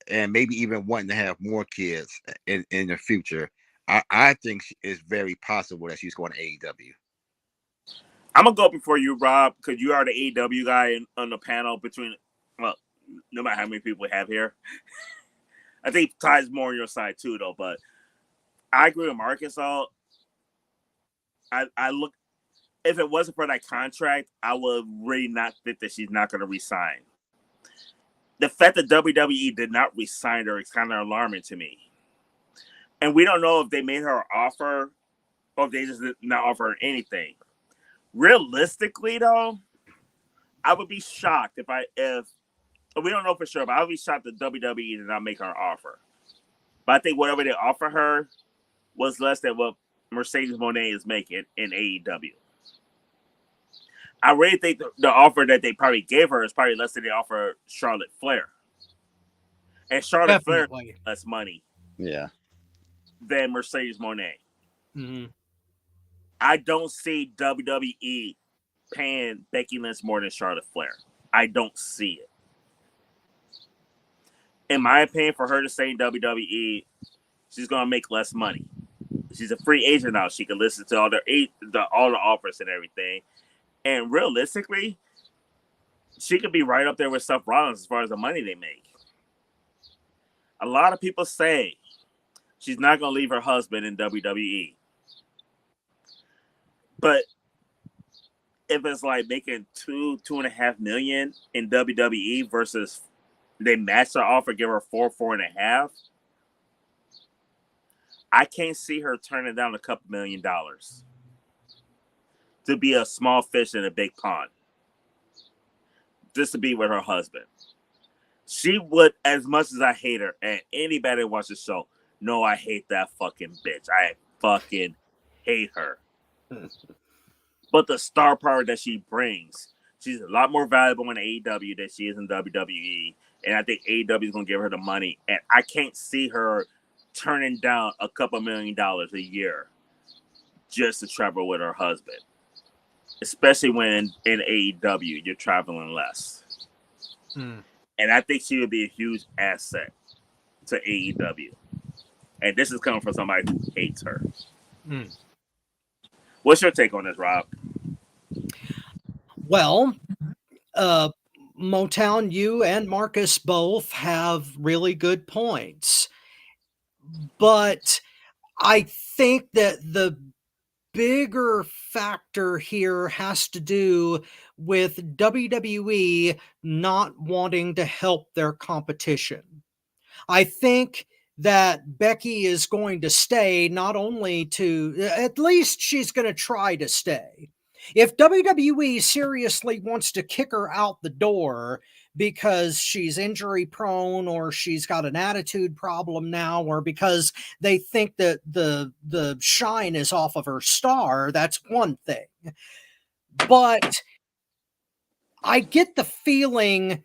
and maybe even wanting to have more kids in the future, I think it's very possible that she's going to AEW. I'm gonna go before you, Rob, because you are the AEW guy on the panel between. Well, no matter how many people we have here, I think Ty's more on your side too, though. But I agree with Marcus. All I look, if it wasn't for that contract, I would really not think that she's not going to resign. the fact that WWE did not resign her is kind of alarming to me. And we don't know if they made her an offer or if they just did not offer her anything. Realistically, though, I would be shocked if we don't know for sure, but I would be shocked that WWE did not make her an offer. But I think whatever they offer her was less than what Mercedes Moné is making in AEW. I really think the offer that they probably gave her is probably less than they offer Charlotte Flair. And Charlotte Flair Definitely. less money Yeah. than Mercedes Moné. Mm-hmm. I don't see WWE paying Becky Lynch more than Charlotte Flair. I don't see it. In my opinion, for her to stay in WWE, she's going to make less money. She's a free agent now. She can listen to all the offers and everything. And realistically, she could be right up there with Seth Rollins as far as the money they make. A lot of people say she's not going to leave her husband in WWE. But if it's like making $2.5 million in WWE versus they match her offer, give her $4.5, I can't see her turning down a couple $1 million to be a small fish in a big pond, just to be with her husband. She would, as much as I hate her, and anybody that watches the show, know I hate that fucking bitch. I fucking hate her. But the star power that she brings, she's a lot more valuable in AEW than she is in WWE. And I think AEW is going to give her the money. And I can't see her turning down a couple $1 million a year just to travel with her husband. Especially when in AEW, you're traveling less. And I think she would be a huge asset to AEW. And this is coming from somebody who hates her. What's your take on this, Rob? Well, Motown, you and Marcus both have really good points. But I think that the bigger factor here has to do with WWE not wanting to help their competition. I think that Becky is going to stay, not only to, at least she's going to try to stay. If WWE seriously wants to kick her out the door because she's injury prone or she's got an attitude problem now, or because they think that the shine is off of her star, that's one thing. But I get the feeling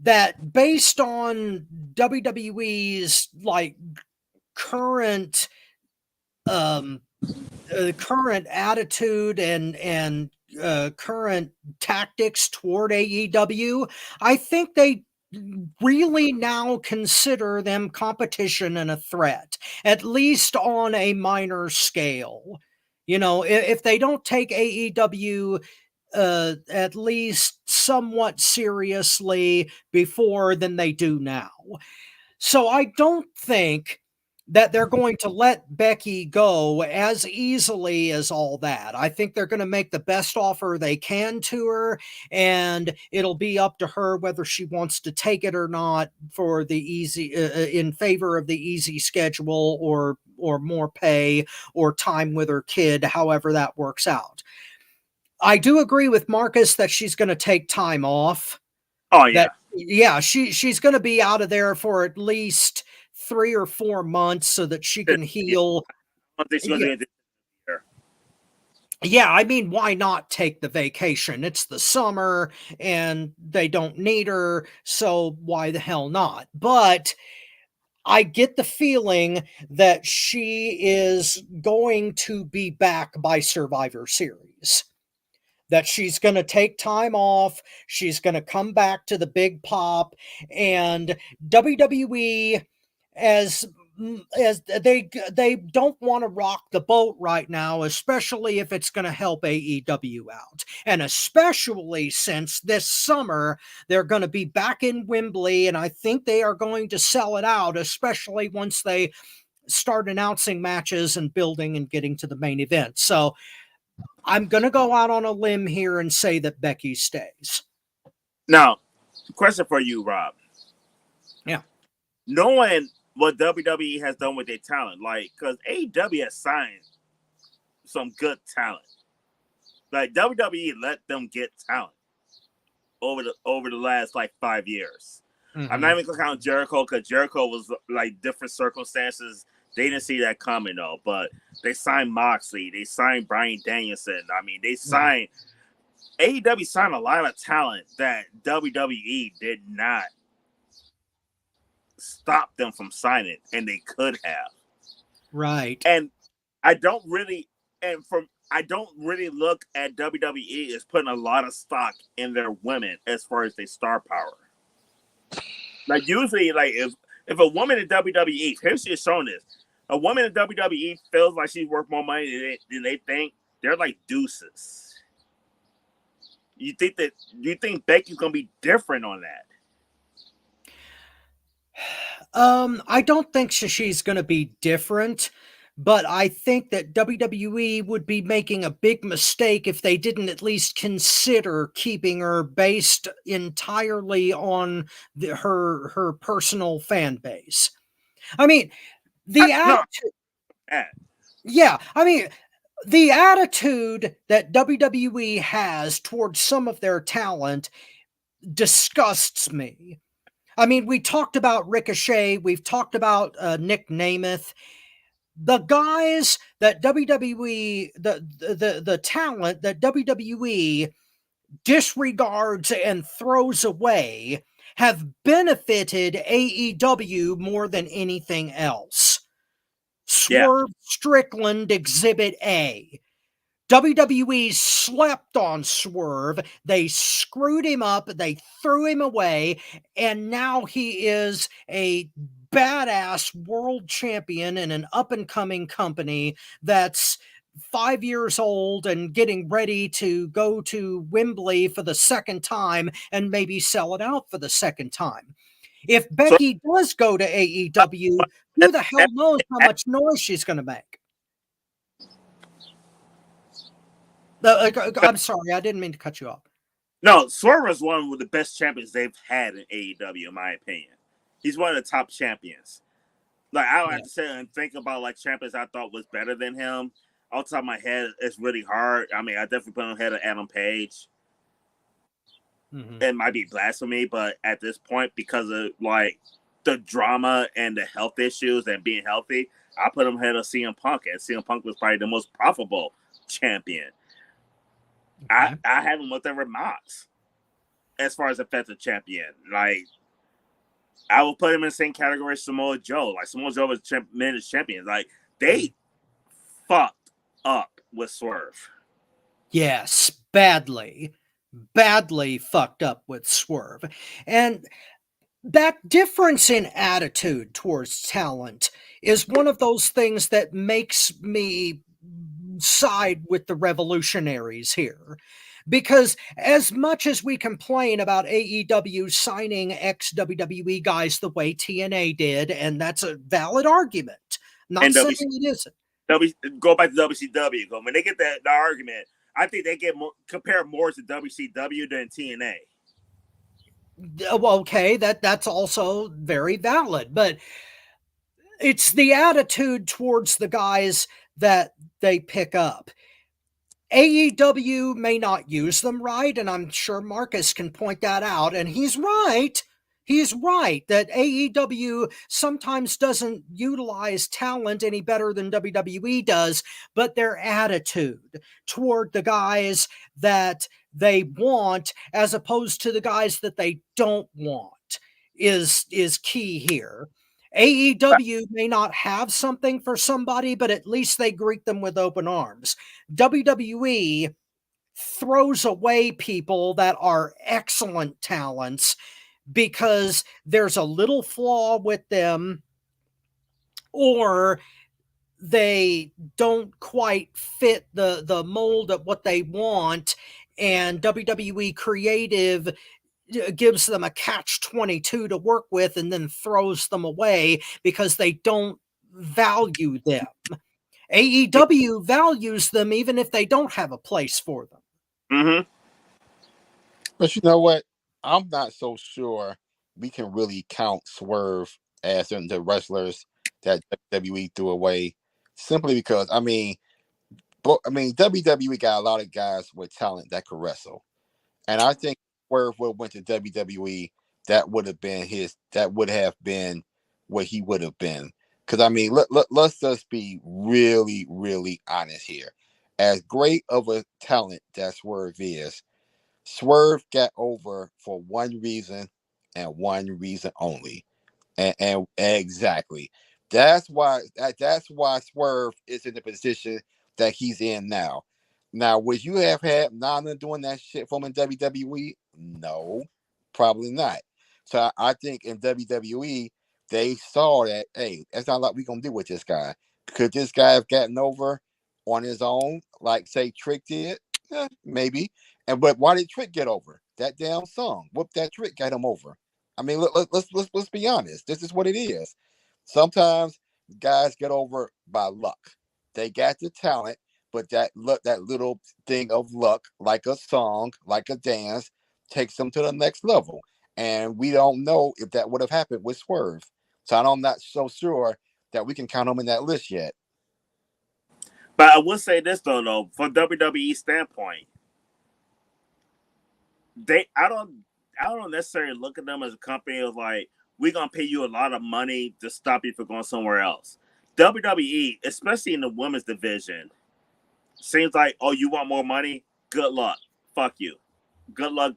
that based on WWE's like current current attitude and current tactics toward AEW, I think they really now consider them competition and a threat, at least on a minor scale. You know, if they don't take AEW at least somewhat seriously before than they do now. So I don't think that they're going to let Becky go as easily as all that. I think they're going to make the best offer they can to her, and it'll be up to her whether she wants to take it or not for the easy, in favor of the easy schedule or more pay or time with her kid, however that works out. I do agree with Marcus that she's going to take time off. Oh, yeah. She's going to be out of there for at least 3 or 4 months so that she can heal. I think she's going to do it this year. Yeah, I mean, why not take the vacation? It's the summer and they don't need her, so why the hell not? But I get the feeling that she is going to be back by Survivor Series. That she's going to take time off, she's going to come back to the big pop, and WWE, as they don't want to rock the boat right now, especially if it's going to help AEW out, and especially since this summer they're going to be back in Wembley, and I think they are going to sell it out, especially once they start announcing matches and building and getting to the main event. So I'm going to go out on a limb here and say that Becky stays. Now, question for you, Rob. knowing what WWE has done with their talent, like, because AEW has signed some good talent. Like, WWE let them get talent over the last like 5 years. Mm-hmm. I'm not even gonna count Jericho, because Jericho was like different circumstances. They didn't see that coming though. But they signed Moxley, they signed Bryan Danielson. I mean, they signed AEW signed a lot of talent that WWE did not stop them from signing, and they could have. Right. And I don't really look at WWE as putting a lot of stock in their women as far as their star power. Like, usually, like, if a woman in WWE, history has shown this, a woman in WWE feels like she's worth more money than they think, they're like deuces. You think Becky's gonna be different on that? I don't think she's going to be different, but I think that WWE would be making a big mistake if they didn't at least consider keeping her based entirely on her personal fan base. I mean, the attitude. Yeah, I mean, the attitude that WWE has towards some of their talent disgusts me. I mean, we talked about Ricochet. We've talked about Nick Namath. The guys that WWE, the talent that WWE disregards and throws away have benefited AEW more than anything else. Swerve Strickland, Exhibit A. WWE slept on Swerve. They screwed him up. They threw him away. And now he is a badass world champion in an up and coming company that's 5 years old and getting ready to go to Wembley for the second time and maybe sell it out for the second time. If Becky does go to AEW, who the hell knows how much noise she's going to make? I'm sorry, I didn't mean to cut you off. No, Swerve is one of the best champions they've had in AEW, in my opinion. He's one of the top champions. Like, I don't have to sit and think about like champions I thought was better than him. Off the top of my head, it's really hard. I mean, I definitely put him ahead of Adam Page. It might be blasphemy, but at this point, because of like the drama and the health issues and being healthy, I put him ahead of CM Punk, and CM Punk was probably the most profitable champion. I have him with the Mox as far as effective champion. Like, I will put him in the same category as Samoa Joe. Like, Samoa Joe was men's champion. Like, they fucked up with Swerve. Yes, badly fucked up with Swerve. And that difference in attitude towards talent is one of those things that makes me side with the revolutionaries here. Because as much as we complain about AEW signing ex-WWE guys the way TNA did, and that's a valid argument, not saying it isn't. Go back to WCW. When they get that argument, I think they get compare more to WCW than TNA. Okay, that's also very valid, but it's the attitude towards the guys that they pick up. AEW may not use them right, and I'm sure Marcus can point that out, and he's right. He's right that AEW sometimes doesn't utilize talent any better than WWE does, but their attitude toward the guys that they want as opposed to the guys that they don't want is key here. AEW may not have something for somebody, but at least they greet them with open arms. WWE throws away people that are excellent talents because there's a little flaw with them, or they don't quite fit the mold of what they want, and WWE Creative gives them a catch-22 to work with and then throws them away because they don't value them. AEW values them even if they don't have a place for them. But you know what? I'm not so sure we can really count Swerve as the wrestlers that WWE threw away, simply because WWE got a lot of guys with talent that could wrestle, and I think Swerve would went to WWE, that would have been what he would have been. Because let's just be really, really honest here. As great of a talent that Swerve is, Swerve got over for one reason and one reason only. And exactly. That's why Swerve is in the position that he's in now. Now, would you have had Nana doing that shit from in WWE? No, probably not. So I think in WWE they saw that, hey, that's not a lot we gonna do with this guy. Could this guy have gotten over on his own, like say Trick did? Maybe. But why did Trick get over? That damn song. Whoop, that Trick got him over. I mean, let's be honest. This is what it is. Sometimes guys get over by luck. They got the talent, but that little thing of luck, like a song, like a dance, takes them to the next level. And we don't know if that would have happened with Swerve. So I'm not so sure that we can count him in that list yet. But I will say this though, from WWE standpoint, I don't necessarily look at them as a company of like, we're gonna pay you a lot of money to stop you from going somewhere else. WWE, especially in the women's division, seems like, oh, you want more money? Good luck. Fuck you. Good luck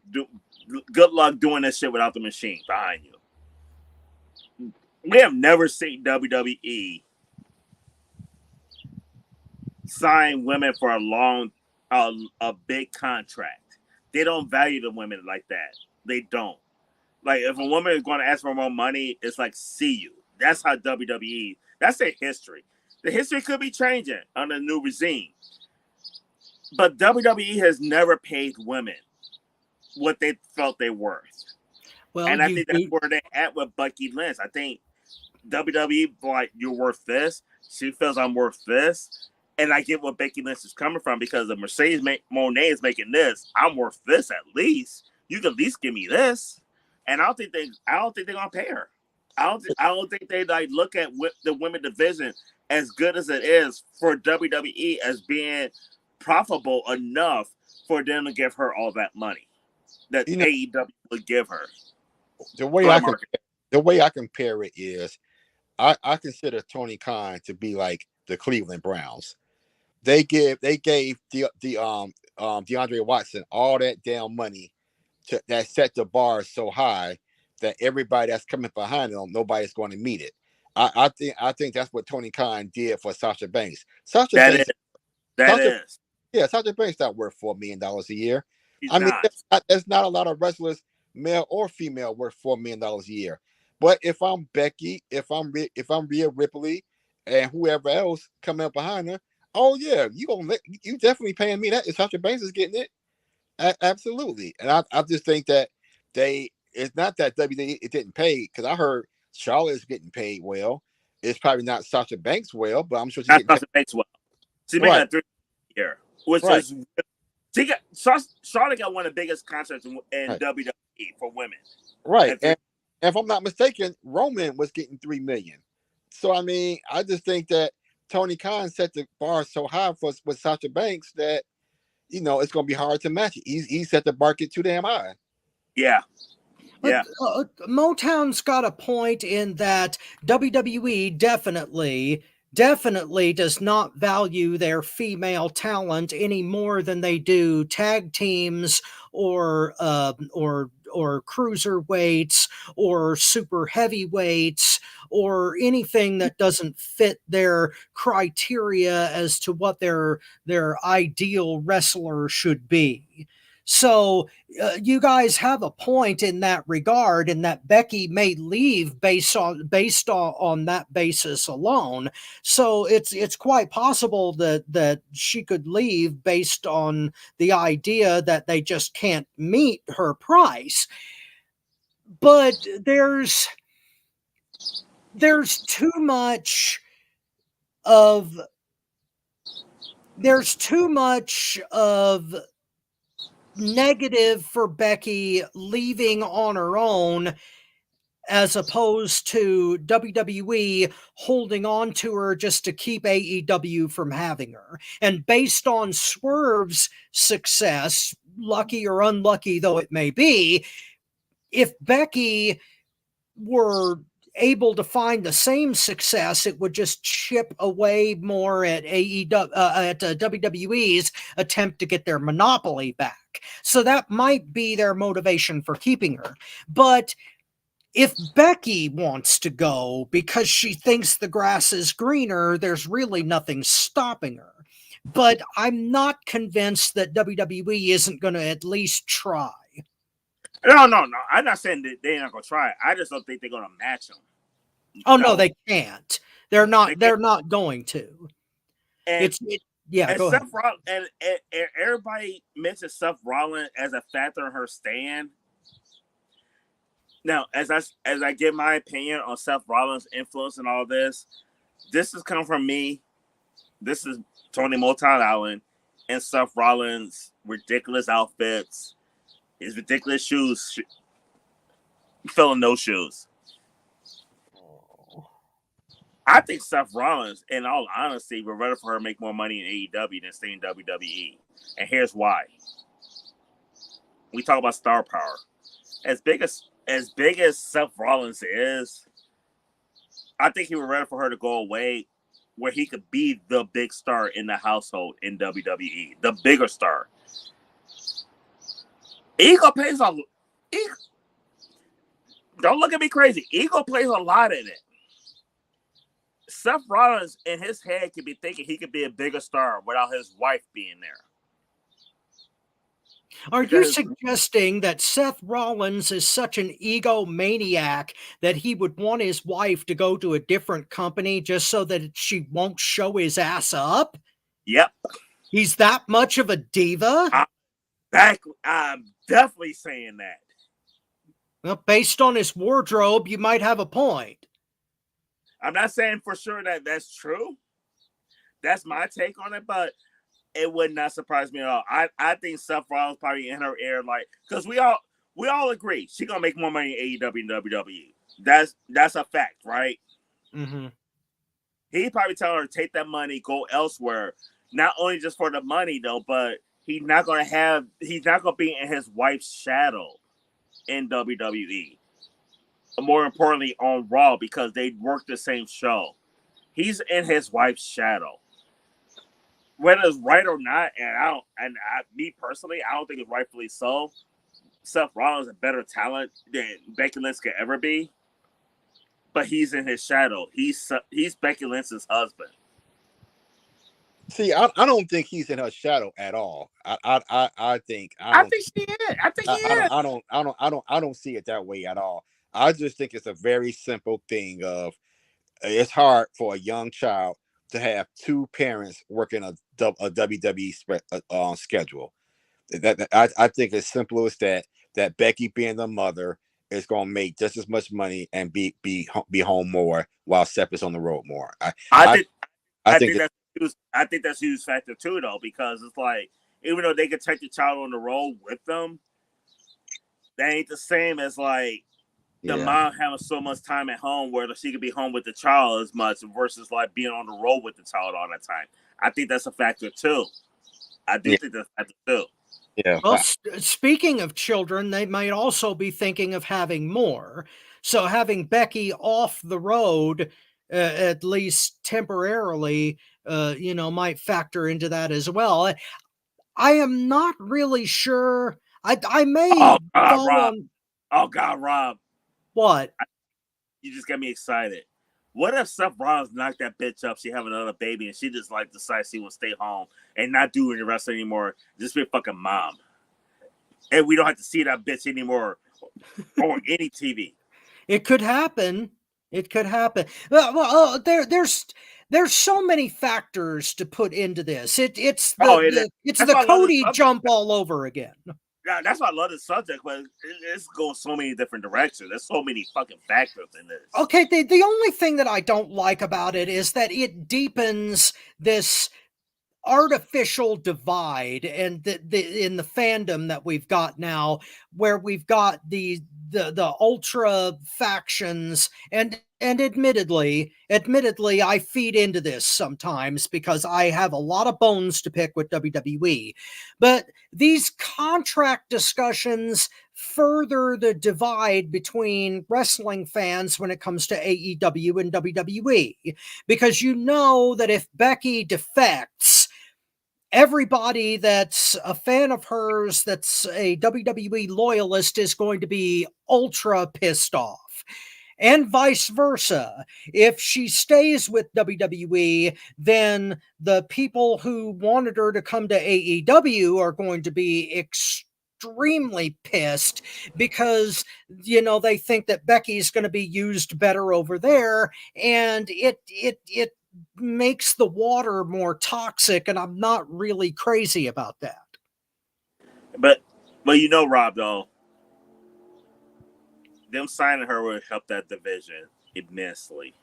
doing this shit without the machine behind you. We have never seen WWE sign women for a big contract. They don't value the women like that. They don't. Like, if a woman is going to ask for more money, it's like, see you. That's how WWE, that's their history. The history could be changing under the new regime. But WWE has never paid women what they felt they were worth. Well, and I think that's where they're at with Becky Lynch. I think WWE, like, you're worth this. She feels I'm worth this. And I get where Becky Lynch is coming from, because if Mercedes Moné is making this, I'm worth this at least. You can at least give me this. And I don't think they're gonna pay her. I don't think they like look at the women division, as good as it is, for WWE as being profitable enough for them to give her all that money that AEW would give her. The way I compare it is, I consider Tony Khan to be like the Cleveland Browns. They gave DeAndre Watson all that damn money that set the bar so high that everybody that's coming behind them, nobody's going to meet it. I think that's what Tony Khan did for Sasha Banks. Sasha Banks not worth $4 million a year. There's not a lot of wrestlers, male or female, worth $4 million a year. But if I'm Becky, if I'm Rhea Ripley, and whoever else coming up behind her, oh yeah, you definitely paying me that. If Sasha Banks is getting it, absolutely. And I just think that it's not that WWE it didn't pay, because I heard Charlotte is getting paid well. It's probably not Sasha Banks well, but I'm sure she's getting Sasha Banks well. She made that 3 year, which is Charlotte got one of the biggest contracts in WWE for women. Right, and if I'm not mistaken, Roman was getting $3 million. So I mean, I just think that Tony Khan set the bar so high with Sasha Banks that it's going to be hard to match it. He set the bar too damn high. Yeah. But Motown's got a point in that WWE definitely does not value their female talent any more than they do tag teams or cruiserweights or super heavyweights or anything that doesn't fit their criteria as to what their ideal wrestler should be. So you guys have a point in that regard, in that Becky may leave based on that basis alone. So it's quite possible that she could leave based on the idea that they just can't meet her price. But there's too much of negative for Becky leaving on her own as opposed to WWE holding on to her just to keep AEW from having her. And based on Swerve's success, lucky or unlucky though it may be, if Becky were able to find the same success, it would just chip away more at WWE's attempt to get their monopoly back. So that might be their motivation for keeping her. But if Becky wants to go because she thinks the grass is greener, there's really nothing stopping her. But I'm not convinced that WWE isn't going to at least try. No. I'm not saying that they're not gonna try it. I just don't think they're gonna match them. Oh no, they can't. They're not going to. And, yeah, go ahead. And everybody mentions Seth Rollins as a factor in her stand. Now, as I give my opinion on Seth Rollins' influence and all this has come from me. This is Tony Motown Allen and Seth Rollins' ridiculous outfits, his ridiculous shoes, filling those shoes. I think Seth Rollins, in all honesty, would rather for her make more money in AEW than stay in WWE. And here's why. We talk about star power. As big as Seth Rollins is, I think he would rather for her to go away where he could be the big star in the household in WWE, the bigger star. Ego plays a don't look at me crazy. Ego plays a lot in it. Seth Rollins in his head could be thinking he could be a bigger star without his wife being there. Are you suggesting that Seth Rollins is such an egomaniac that he would want his wife to go to a different company just so that she won't show his ass up? Yep. He's that much of a diva? I'm definitely saying that. Well, based on his wardrobe, you might have a point. I'm not saying for sure that that's true. That's my take on it, but it would not surprise me at all. I think Seth Rollins probably in her ear, like, because we all agree she's gonna make more money in AEW and WWE. That's a fact, right? Mm-hmm. He probably tell her to take that money, go elsewhere. Not only just for the money though, but he's not gonna be in his wife's shadow in WWE. More importantly, on Raw, because they work the same show. He's in his wife's shadow. Whether it's right or not, me personally, I don't think it's rightfully so. Seth Rollins is a better talent than Becky Lynch could ever be, but he's in his shadow. He's Becky Lynch's husband. See, I don't think he's in her shadow at all. I think she is. I think he is. I don't see it that way at all. I just think it's a very simple thing of it's hard for a young child to have two parents working a WWE schedule. I think as simple as that Becky being the mother is going to make just as much money and be home more while Seth is on the road more. I think that's a huge factor too, though, because it's like even though they could take the child on the road with them, that ain't the same as like the mom having so much time at home where she could be home with the child as much versus like being on the road with the child all that time. I think that's a factor too. I do think that's a factor too. Yeah. Well, speaking of children, they might also be thinking of having more. So having Becky off the road, at least temporarily, might factor into that as well. I am not really sure. I may fall on. Oh God, Rob. What? You just got me excited. What if Seth Rollins knocked that bitch up? She have another baby and she just like decides she will stay home and not do any wrestling anymore. Just be a fucking mom. And we don't have to see that bitch anymore on any TV. It could happen. It could happen. Well, there's so many factors to put into this. It's the Cody jump all over again. Yeah, that's why I love this subject, but it's going so many different directions. There's so many fucking factors in this. Okay, the only thing that I don't like about it is that it deepens this artificial divide and in the fandom that we've got now, where we've got the the ultra factions, and admittedly, I feed into this sometimes because I have a lot of bones to pick with WWE. But these contract discussions further the divide between wrestling fans when it comes to AEW and WWE, because you know that if Becky defects, everybody that's a fan of hers, that's a WWE loyalist, is going to be ultra pissed off. And vice versa. If she stays with WWE, then the people who wanted her to come to AEW are going to be extremely pissed because, you know, they think that Becky's going to be used better over there, and it makes the water more toxic, and I'm not really crazy about that. But you know, Rob, though, them signing her would help that division immensely.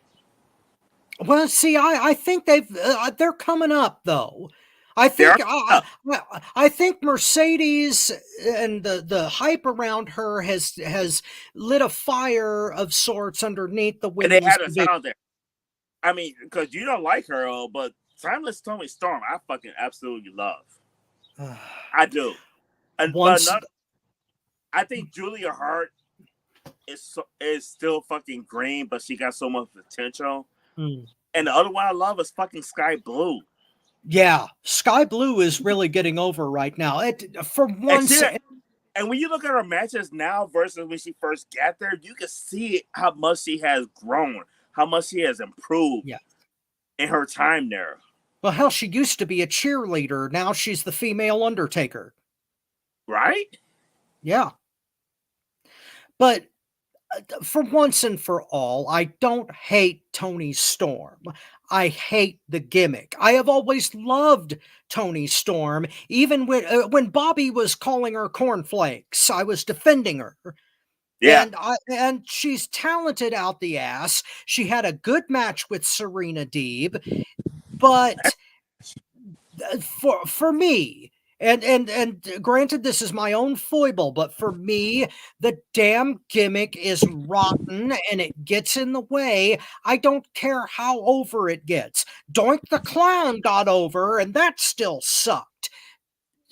Well, see, I think they're coming up though. I think Mercedes and the hype around her has lit a fire of sorts underneath the women's And they had a division. sound there. I mean, because you don't like her, but Timeless Toni Storm, I fucking absolutely love. I do. And I think Julia Hart is still fucking green, but she got so much potential. And the other one I love is fucking Sky Blue. Yeah, Sky Blue is really getting over right now. And when you look at her matches now versus when she first got there, you can see how much she has grown, how much she has improved in her time there. Well, hell, she used to be a cheerleader. Now she's the female Undertaker. Right? Yeah. But for once and for all, I don't hate Toni Storm. I hate the gimmick. I have always loved Toni Storm. Even when Bobby was calling her cornflakes, I was defending her. Yeah. And she's talented out the ass. She had a good match with Serena Deeb. But for me, and granted, this is my own foible, but for me, the damn gimmick is rotten and it gets in the way. I don't care how over it gets. Doink the Clown got over, and that still sucked.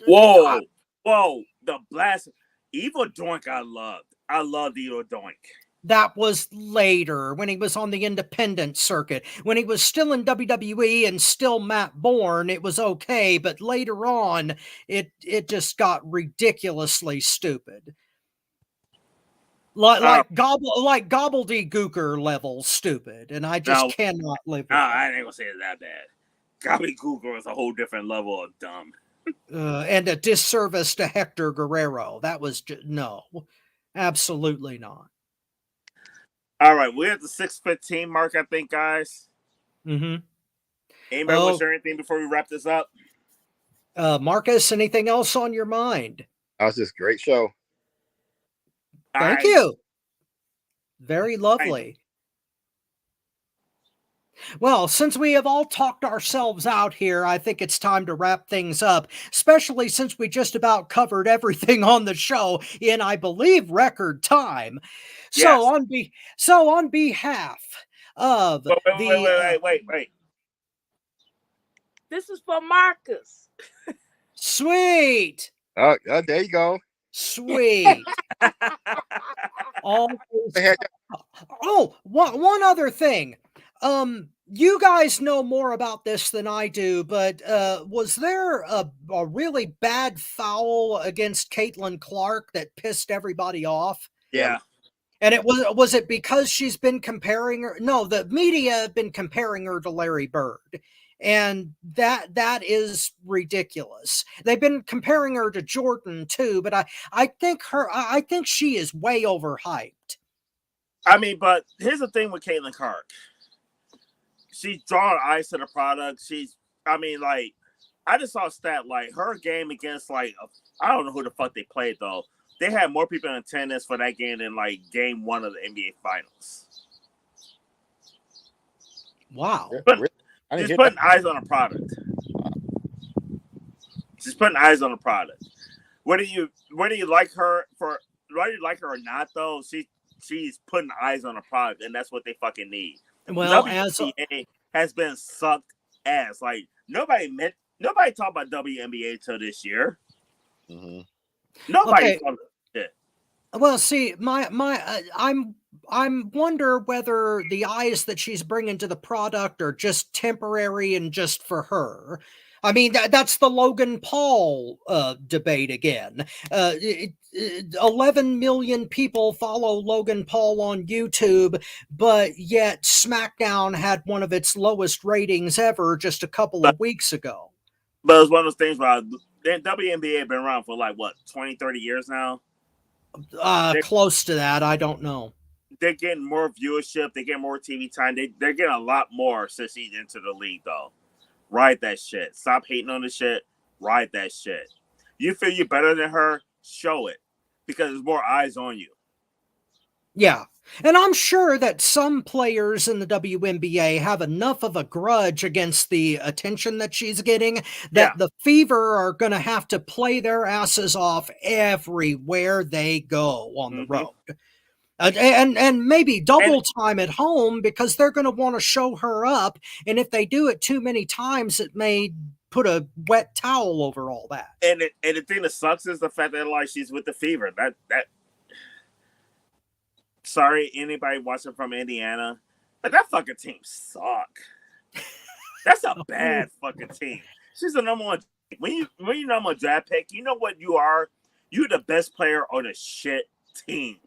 Whoa, the blast. Evil Doink I loved. I loved Evil Doink. That was later, when he was on the independent circuit. When he was still in WWE and still Matt Bourne, it was okay, but later on, it just got ridiculously stupid. Like gobbledygooker level stupid, and I just cannot live with it. I ain't gonna say it's that bad. Gobbledygooker is a whole different level of dumb. And a disservice to Hector Guerrero. That was no, absolutely not. All right, we're at the 6:15 mark, I think, guys. Mm-hmm. Anybody want to share anything before we wrap this up? Marcus, anything else on your mind? That was just a great show. Thank you. Very lovely. Well, since we have all talked ourselves out here, I think it's time to wrap things up, especially since we just about covered everything on the show in, I believe, record time. Yes. So on behalf of Wait. This is for Marcus. Sweet. Oh, there you go. Sweet. One other thing. You guys know more about this than I do, but was there a really bad foul against Caitlin Clark that pissed everybody off? Yeah. And was it because she's been comparing her? No, the media have been comparing her to Larry Bird. And that is ridiculous. They've been comparing her to Jordan too, but I think she is way overhyped. I mean, but here's the thing with Caitlin Clark. She's drawing eyes to the product. I just saw a stat, like, her game against, like, I don't know who the fuck they played, though. They had more people in attendance for that game than, like, game 1 of the NBA Finals. Wow. Just putting eyes on a product. Just putting eyes on a product. Whether you like her for whether you like her or not, though, she's putting eyes on a product, and that's what they fucking need. Well, WNBA has been sucked ass. Like nobody talked about WNBA till this year. Mm-hmm. Nobody Okay. talked about it. Well, see, I'm wonder whether the eyes that she's bringing to the product are just temporary and just for her. I mean, that's the Logan Paul debate again. 11 million people follow Logan Paul on YouTube, but yet SmackDown had one of its lowest ratings ever just a couple of weeks ago. But it's one of those things where WNBA been around for like, what, 20, 30 years now? Close to that. I don't know. They're getting more viewership. They get more TV time. They're getting a lot more since he's into the league, though. Ride that shit. Stop hating on the shit. Ride that shit. You feel you're better than her? Show it. Because there's more eyes on you. Yeah. And I'm sure that some players in the WNBA have enough of a grudge against the attention that she's getting that the Fever are going to have to play their asses off everywhere they go on the road. And maybe double time at home because they're going to want to show her up. And if they do it too many times, it may put a wet towel over all that. And the thing that sucks is the fact that like she's with the Fever. That sorry, anybody watching from Indiana, but that fucking team suck. That's a bad fucking team. She's the number one. When you number one draft pick, you know what you are. You're the best player on a shit team.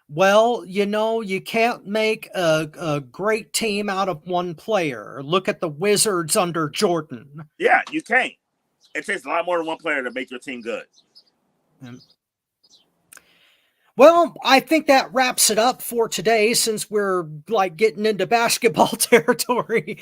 Well, you can't make a great team out of one player. Look at the Wizards under Jordan. Yeah, you can't. It takes a lot more than one player to make your team good. Well, I think that wraps it up for today since we're like getting into basketball territory.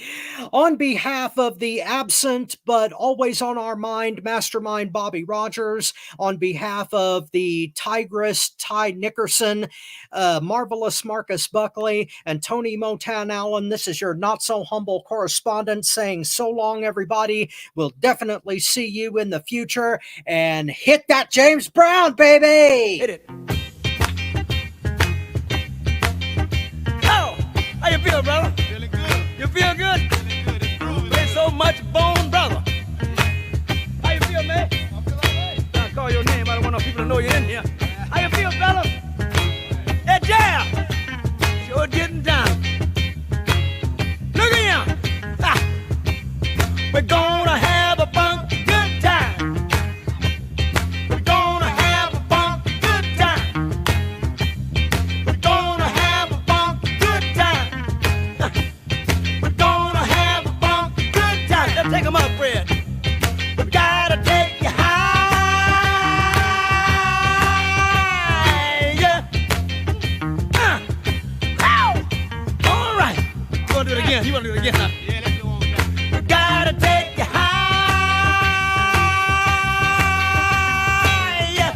On behalf of the absent but always on our mind mastermind Bobby Rogers, on behalf of the Tigress Ty Nickerson, Marvelous Marcus Buckley, and Tony Motown Allen, this is your not so humble correspondent saying so long, everybody. We'll definitely see you in the future, and hit that James Brown, baby! Hit it. How you feel, brother? Feeling good. You feel good? Feeling good. It's groovy. Play so much bone, brother. How you feel, man? I feel all right. I call your name. I don't want no people to know you're in here. How you feel, fella? Hey, Jam! Sure getting down. Look at him. Ha. We're gonna have a funky good time. We're gonna have a funky good time. We're gonna have a funky good time. We're gonna have a funky good time. Let's take them up, Fred. We gotta take you high. Yeah. All right. You wanna do it again? You wanna do it again, huh? Yeah, let's do it one more time. We gotta take you high. Yeah.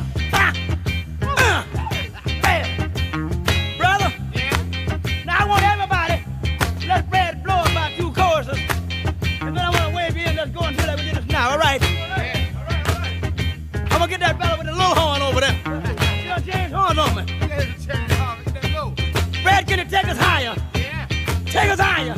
Hey. Brother. Yeah. Now I want everybody. Let Fred blow about 2 choruses. And then I want to wave you in. Let's go and do that. We did this now. All right. Yeah. All right. I'm going to get that fella with the little horn over there. You done change horns on me. Fred, can you take us higher? Yeah. Take us higher.